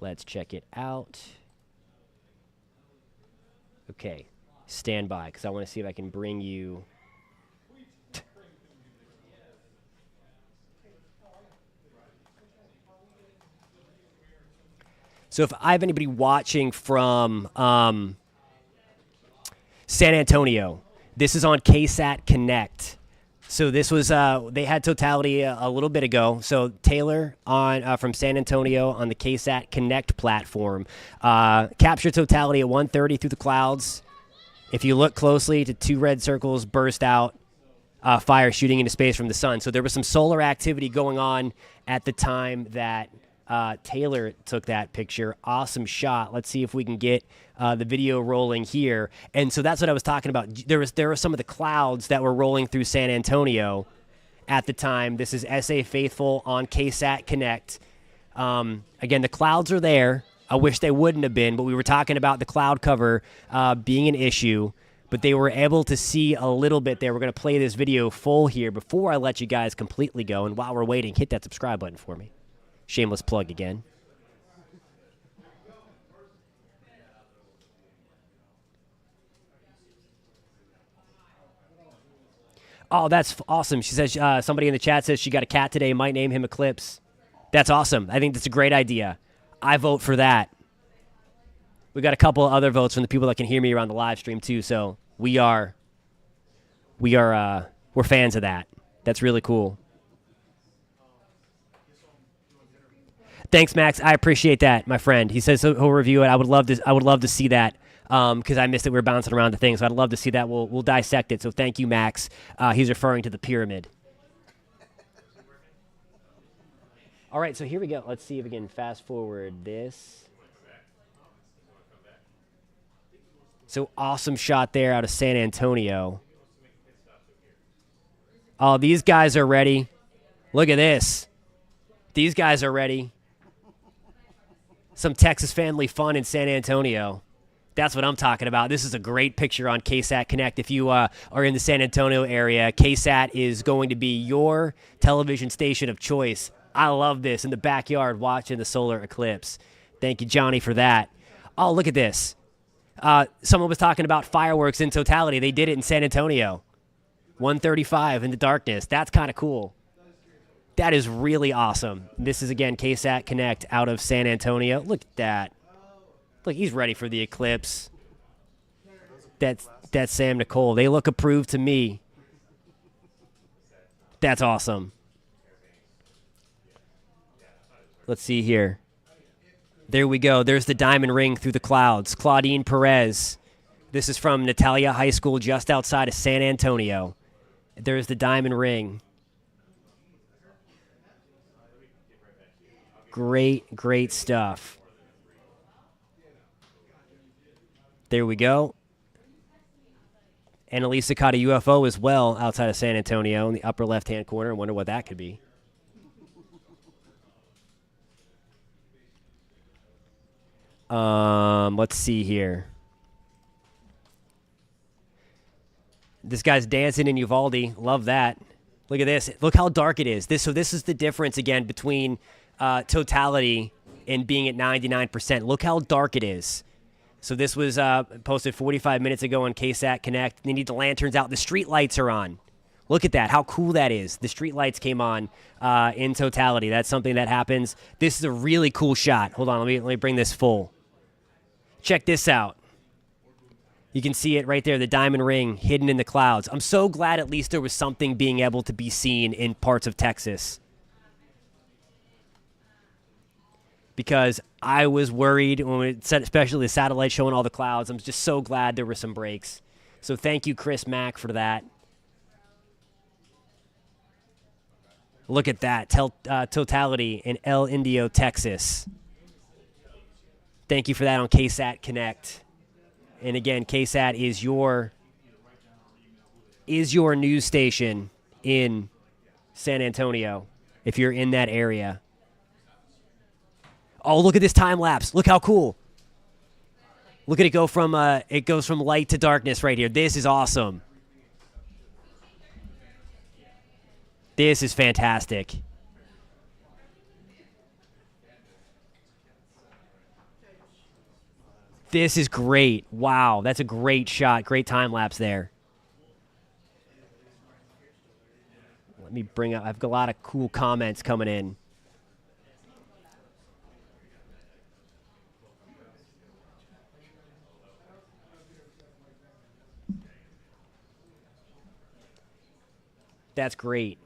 Let's check it out. Okay, stand by, because I want to see if I can bring you. So if I have anybody watching from San Antonio, this is on KSAT Connect. So this was they had totality a little bit ago. So Taylor on from San Antonio on the KSAT Connect platform captured totality at 1:30 through the clouds. If you look closely, to 2 red circles burst out, fire shooting into space from the sun. So there was some solar activity going on at the time that Taylor took that picture. Awesome shot. Let's see if we can get the video rolling here. And so that's what I was talking about. There were some of the clouds that were rolling through San Antonio at the time. This is SA Faithful on KSAT Connect. Again, the clouds are there. I wish they wouldn't have been, but we were talking about the cloud cover being an issue. But they were able to see a little bit there. We're going to play this video full here before I let you guys completely go. And while we're waiting, hit that subscribe button for me. Shameless plug again. Oh, that's awesome. She says somebody in the chat says she got a cat today. Might name him Eclipse. That's awesome. I think that's a great idea. I vote for that. We got a couple of other votes from the people that can hear me around the live stream too. So we're fans of that. That's really cool. Thanks, Max. I appreciate that, my friend. He says he'll review it. I would love to see that because I missed it. We were bouncing around to things. So I'd love to see that. We'll dissect it. So thank you, Max. He's referring to the pyramid. All right, so here we go. Let's see if we can fast forward this. So awesome shot there out of San Antonio. Oh, these guys are ready. Look at this. These guys are ready. Some Texas family fun in San Antonio. That's what I'm talking about. This is a great picture on KSAT Connect. If you are in the San Antonio area, KSAT is going to be your television station of choice. I love this in the backyard watching the solar eclipse. Thank you, Johnny, for that. Oh, look at this. Someone was talking about fireworks in totality. They did it in San Antonio. 1:35 in the darkness. That's kind of cool. That is really awesome. This is, again, KSAT Connect out of San Antonio. Look at that. Look, he's ready for the eclipse. That's Sam Nicole. They look approved to me. That's awesome. Let's see here. There we go. There's the diamond ring through the clouds. Claudine Perez. This is from Natalia High School just outside of San Antonio. There's the diamond ring. Great, great stuff. There we go. And Elisa caught a UFO as well outside of San Antonio in the upper left-hand corner. I wonder what that could be. Let's see here. This guy's dancing in Uvalde. Love that. Look at this. Look how dark it is. This is the difference, again, between totality and being at 99%. Look how dark it is. So this was posted 45 minutes ago on KSAT Connect. They need the lanterns out. The street lights are on. Look at that. How cool that is. The street lights came on in totality. That's something that happens. This is a really cool shot. Hold on. Let me bring this full. Check this out. You can see it right there, the diamond ring hidden in the clouds. I'm so glad at least there was something being able to be seen in parts of Texas. Because I was worried, when we said, especially the satellite showing all the clouds. I'm just so glad there were some breaks. So thank you, Chris Mack, for that. Look at that. Totality in El Indio, Texas. Thank you for that on KSAT Connect. And again, KSAT is your news station in San Antonio if you're in that area. Oh, look at this time lapse. Look how cool. Look at it go from it goes from light to darkness right here. This is awesome. This is fantastic. This is great. Wow, that's a great shot. Great time lapse there. Let me bring up, I've got a lot of cool comments coming in. That's great.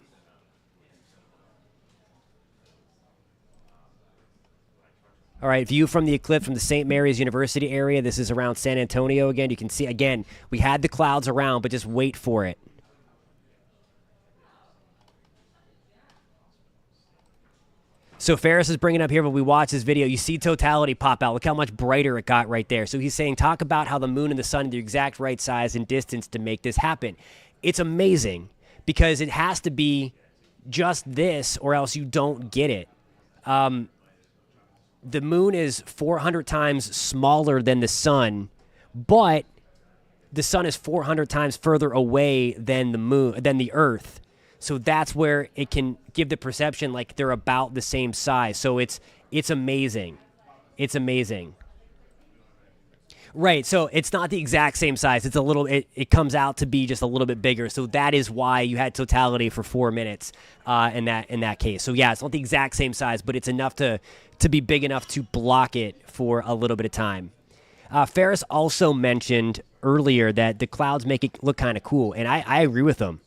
All right, view from the eclipse from the St. Mary's University area. This is around San Antonio again. You can see, again, we had the clouds around, but just wait for it. So Ferris is bringing up here, but we watch this video. You see totality pop out. Look how much brighter it got right there. So he's saying, talk about how the moon and the sun are the exact right size and distance to make this happen. It's amazing because it has to be just this or else you don't get it. The moon is 400 times smaller than the sun, but the sun is 400 times further away than the moon, than the Earth. So that's where it can give the perception like they're about the same size. So it's amazing. It's amazing. Right, so it's not the exact same size. It's a little. It comes out to be just a little bit bigger. So that is why you had totality for 4 minutes in that case. So yeah, it's not the exact same size, but it's enough to be big enough to block it for a little bit of time. Ferris also mentioned earlier that the clouds make it look kind of cool, and I agree with him.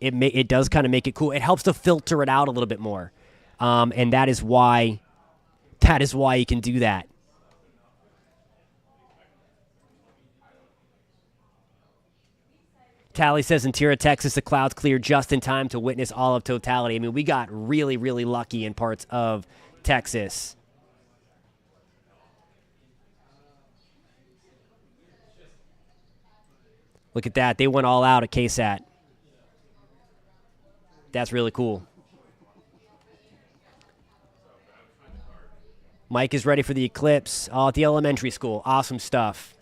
It does kind of make it cool. It helps to filter it out a little bit more, and that is why you can do that. Tally says in Tira, Texas, the clouds cleared just in time to witness all of totality. I mean, we got really, really lucky in parts of Texas. Look at that. They went all out at KSAT. That's really cool. Mike is ready for the eclipse at the elementary school. Awesome stuff.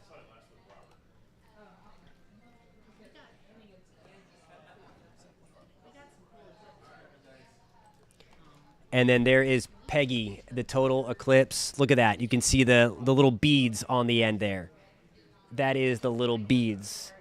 And then there is Peggy, the total eclipse. Look at that. You can see the little beads on the end there. That is the little beads.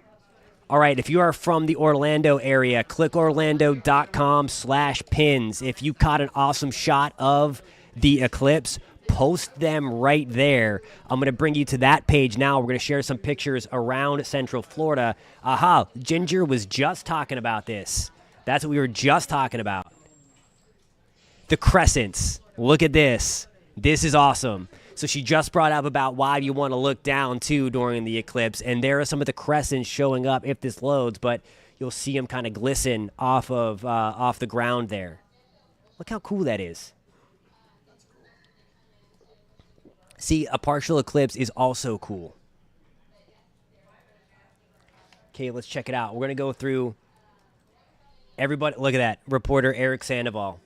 All right, if you are from the Orlando area, click orlando.com/pins. If you caught an awesome shot of the eclipse, post them right there. I'm going to bring you to that page now. We're going to share some pictures around Central Florida. Aha, Ginger was just talking about this. That's what we were just talking about. The crescents. Look at this. This is awesome. So she just brought up about why you want to look down, too, during the eclipse. And there are some of the crescents showing up if this loads, but you'll see them kind of glisten off the ground there. Look how cool that is. See, a partial eclipse is also cool. Okay, let's check it out. We're going to go through everybody. Look at that. Reporter Eric Sandoval.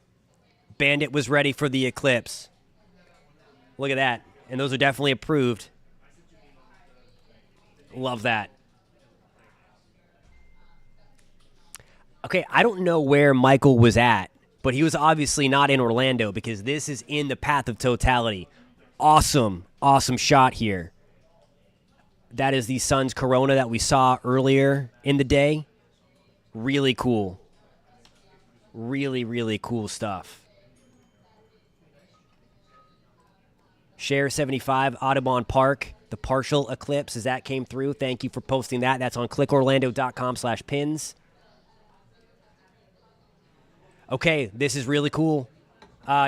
Bandit was ready for the eclipse. Look at that. And those are definitely approved. Love that. Okay, I don't know where Michael was at, but he was obviously not in Orlando because this is in the path of totality. Awesome, awesome shot here. That is the sun's corona that we saw earlier in the day. Really cool. Really, really cool stuff. Share 75, Audubon Park, the partial eclipse, as that came through. Thank you for posting that. That's on clickorlando.com/pins. Okay, this is really cool.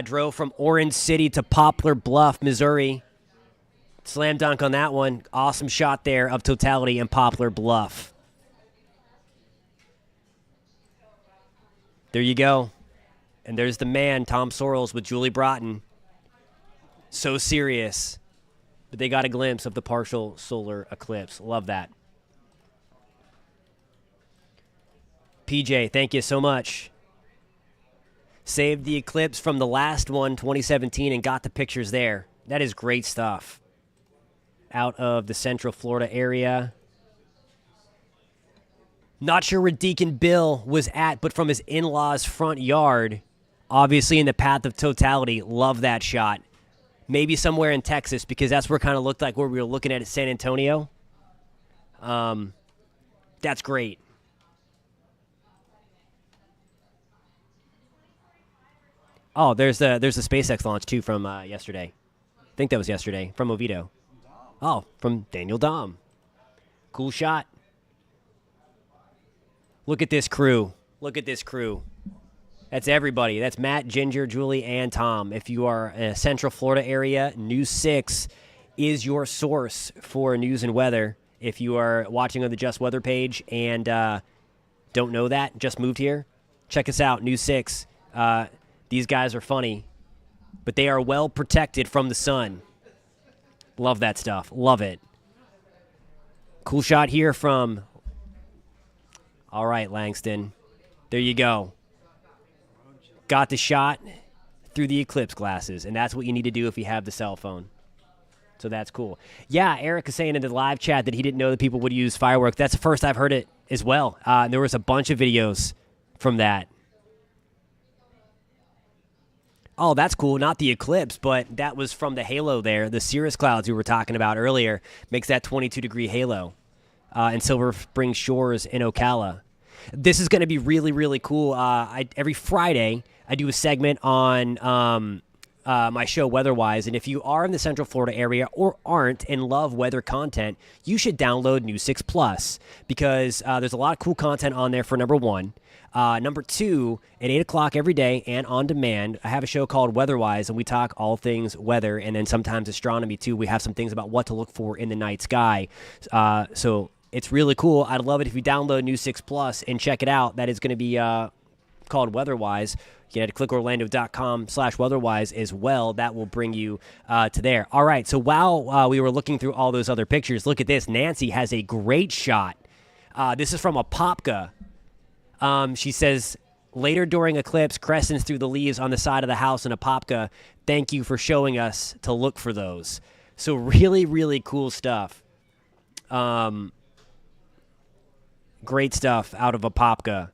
Drove from Orange City to Poplar Bluff, Missouri. Slam dunk on that one. Awesome shot there of totality in Poplar Bluff. There you go. And there's the man, Tom Sorrells, with Julie Broughton. So serious. But they got a glimpse of the partial solar eclipse. Love that. PJ, thank you so much. Saved the eclipse from the last one, 2017, and got the pictures there. That is great stuff. Out of the Central Florida area. Not sure where Deacon Bill was at, but from his in-laws' front yard, obviously in the path of totality. Love that shot. Maybe somewhere in Texas, because that's where it kind of looked like where we were looking at San Antonio. That's great. Oh, there's the SpaceX launch, too, from yesterday. I think that was yesterday, from Oviedo. Oh, from Daniel Dom. Cool shot. Look at this crew. Look at this crew. That's everybody. That's Matt, Ginger, Julie, and Tom. If you are in a Central Florida area, News 6 is your source for news and weather. If you are watching on the Just Weather page and don't know that, just moved here, check us out, News 6. These guys are funny, but they are well protected from the sun. Love that stuff. Love it. Cool shot here from... All right, Langston. There you go. Got the shot through the eclipse glasses, and that's what you need to do if you have the cell phone. So that's cool. Yeah, Eric is saying in the live chat that he didn't know that people would use fireworks. That's the first I've heard it as well. There was a bunch of videos from that. Oh, that's cool. Not the eclipse, but that was from the halo there. The cirrus clouds we were talking about earlier makes that 22-degree halo in Silver Spring Shores in Ocala. This is going to be really, really cool. Every Friday, I do a segment on my show, Weatherwise. And if you are in the Central Florida area or aren't and love weather content, you should download New 6 Plus because there's a lot of cool content on there for number one. Number two, at 8 o'clock every day and on demand, I have a show called Weatherwise, and we talk all things weather and then sometimes astronomy, too. We have some things about what to look for in the night sky. So it's really cool. I'd love it if you download New 6 Plus and check it out. That is going to be called Weatherwise. You can head to clickorlando.com/weatherwise as well. That will bring you to there. All right, so while we were looking through all those other pictures, look at this. Nancy has a great shot. This is from a Popka. She says, later during eclipse, crescents through the leaves on the side of the house in a Popka. Thank you for showing us to look for those. So really, really cool stuff. Great stuff out of a Popka.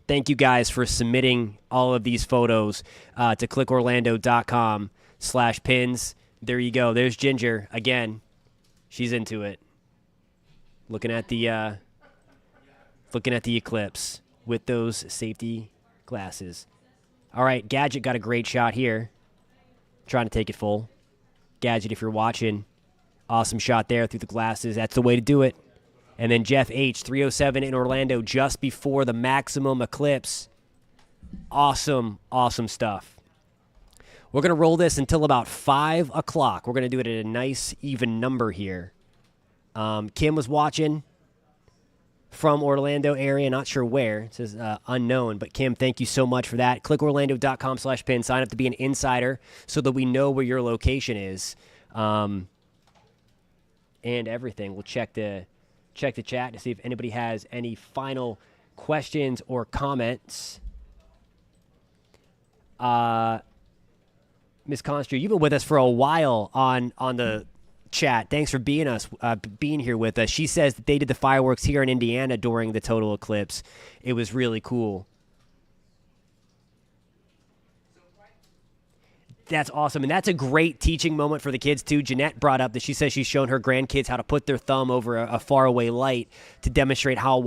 Thank you guys for submitting all of these photos to clickorlando.com/pins. There you go. There's Ginger again. She's into it. Looking at the eclipse with those safety glasses. All right, Gadget got a great shot here. Trying to take it full. Gadget, if you're watching, awesome shot there through the glasses. That's the way to do it. And then Jeff H, 307 in Orlando just before the maximum eclipse. Awesome, awesome stuff. We're going to roll this until about 5 o'clock. We're going to do it at a nice even number here. Kim was watching from Orlando area, not sure where. It says unknown, but Kim, thank you so much for that. Clickorlando.com/pin. Sign up to be an insider so that we know where your location is. And everything. We'll check the chat to see if anybody has any final questions or comments. Miss Constru, you've been with us for a while on the chat. Thanks for being here with us. She says that they did the fireworks here in Indiana during the total eclipse. It was really cool. That's awesome, and that's a great teaching moment for the kids, too. Jeanette brought up that she says she's shown her grandkids how to put their thumb over a faraway light to demonstrate how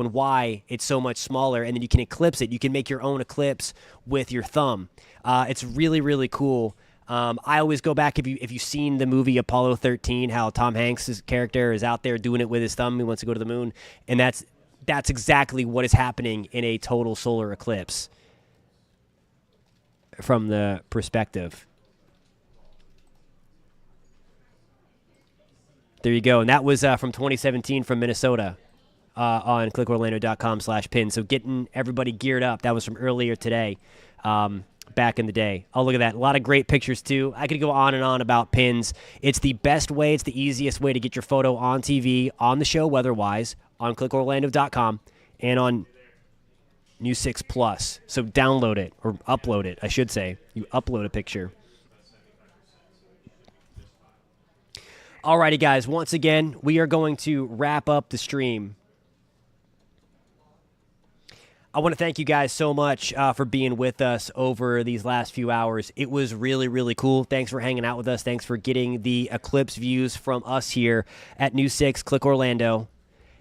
and why it's so much smaller, and then you can eclipse it. You can make your own eclipse with your thumb. It's really, really cool. I always go back, if you've seen the movie Apollo 13, how Tom Hanks' character is out there doing it with his thumb. He wants to go to the moon, and that's exactly what is happening in a total solar eclipse from the perspective. There you go. And that was from 2017 from Minnesota on clickorlando.com/pin. So getting everybody geared up. That was from earlier today, back in the day. Oh, look at that. A lot of great pictures, too. I could go on and on about pins. It's the best way. It's the easiest way to get your photo on TV, on the show Weatherwise, on clickorlando.com, and on New 6 Plus. So download it, or upload it, I should say. You upload a picture. Alrighty, guys. Once again, we are going to wrap up the stream. I want to thank you guys so much for being with us over these last few hours. It was really, really cool. Thanks for hanging out with us. Thanks for getting the eclipse views from us here at New 6 Click Orlando.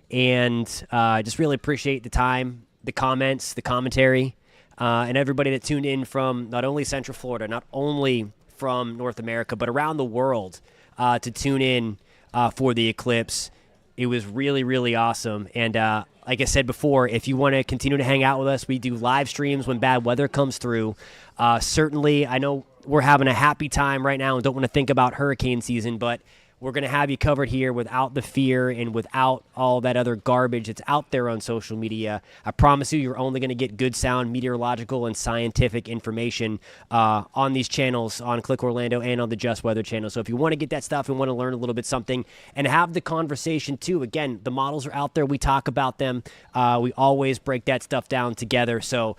And just really appreciate the time, the comments, the commentary, and everybody that tuned in from not only Central Florida, not only from North America, but around the world to tune in for the eclipse. It was really, really awesome. And like I said before, if you want to continue to hang out with us, we do live streams when bad weather comes through. Certainly, I know we're having a happy time right now and don't want to think about hurricane season, but we're going to have you covered here without the fear and without all that other garbage that's out there on social media. I promise you, you're only going to get good sound meteorological and scientific information on these channels, on Click Orlando and on the Just Weather channel. So if you want to get that stuff and want to learn a little bit something and have the conversation too, again, the models are out there. We talk about them. We always break that stuff down together. So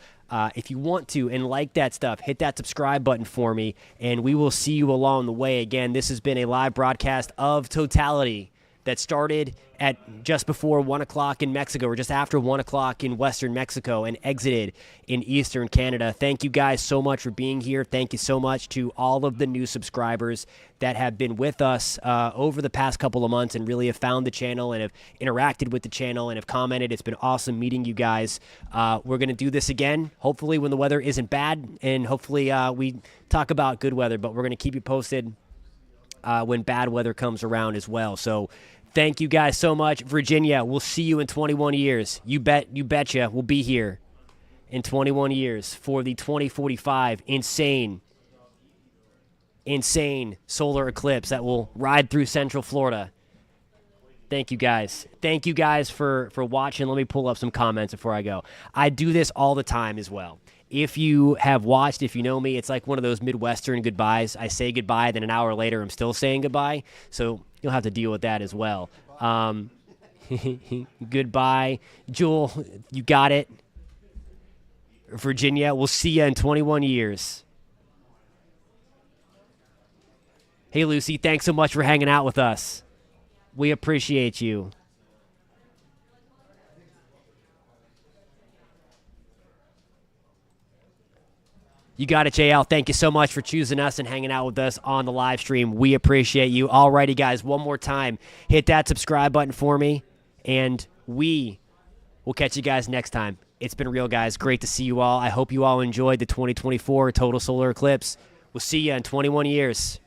if you want to and like that stuff, hit that subscribe button for me, and we will see you along the way. Again, this has been a live broadcast of Totality that started at just before 1 o'clock in Mexico, or just after 1 o'clock in Western Mexico, and exited in Eastern Canada. Thank you guys so much for being here. Thank you so much to all of the new subscribers that have been with us over the past couple of months and really have found the channel and have interacted with the channel and have commented. It's been awesome meeting you guys. We're going to do this again, hopefully when the weather isn't bad, and hopefully we talk about good weather, but we're going to keep you posted when bad weather comes around as well. So thank you guys so much. Virginia, we'll see you in 21 years. You betcha we'll be here in 21 years for the 2045 insane solar eclipse that will ride through Central Florida. Thank you guys. Thank you guys for watching. Let me pull up some comments before I go. I do this all the time as well. If you have watched, if you know me, it's like one of those Midwestern goodbyes. I say goodbye, then an hour later I'm still saying goodbye. So you'll have to deal with that as well. Goodbye. Jewel, you got it. Virginia, we'll see you in 21 years. Hey, Lucy, thanks so much for hanging out with us. We appreciate you. You got it, JL. Thank you so much for choosing us and hanging out with us on the live stream. We appreciate you. Alrighty, guys, one more time. Hit that subscribe button for me, and we will catch you guys next time. It's been real, guys. Great to see you all. I hope you all enjoyed the 2024 Total Solar Eclipse. We'll see you in 21 years.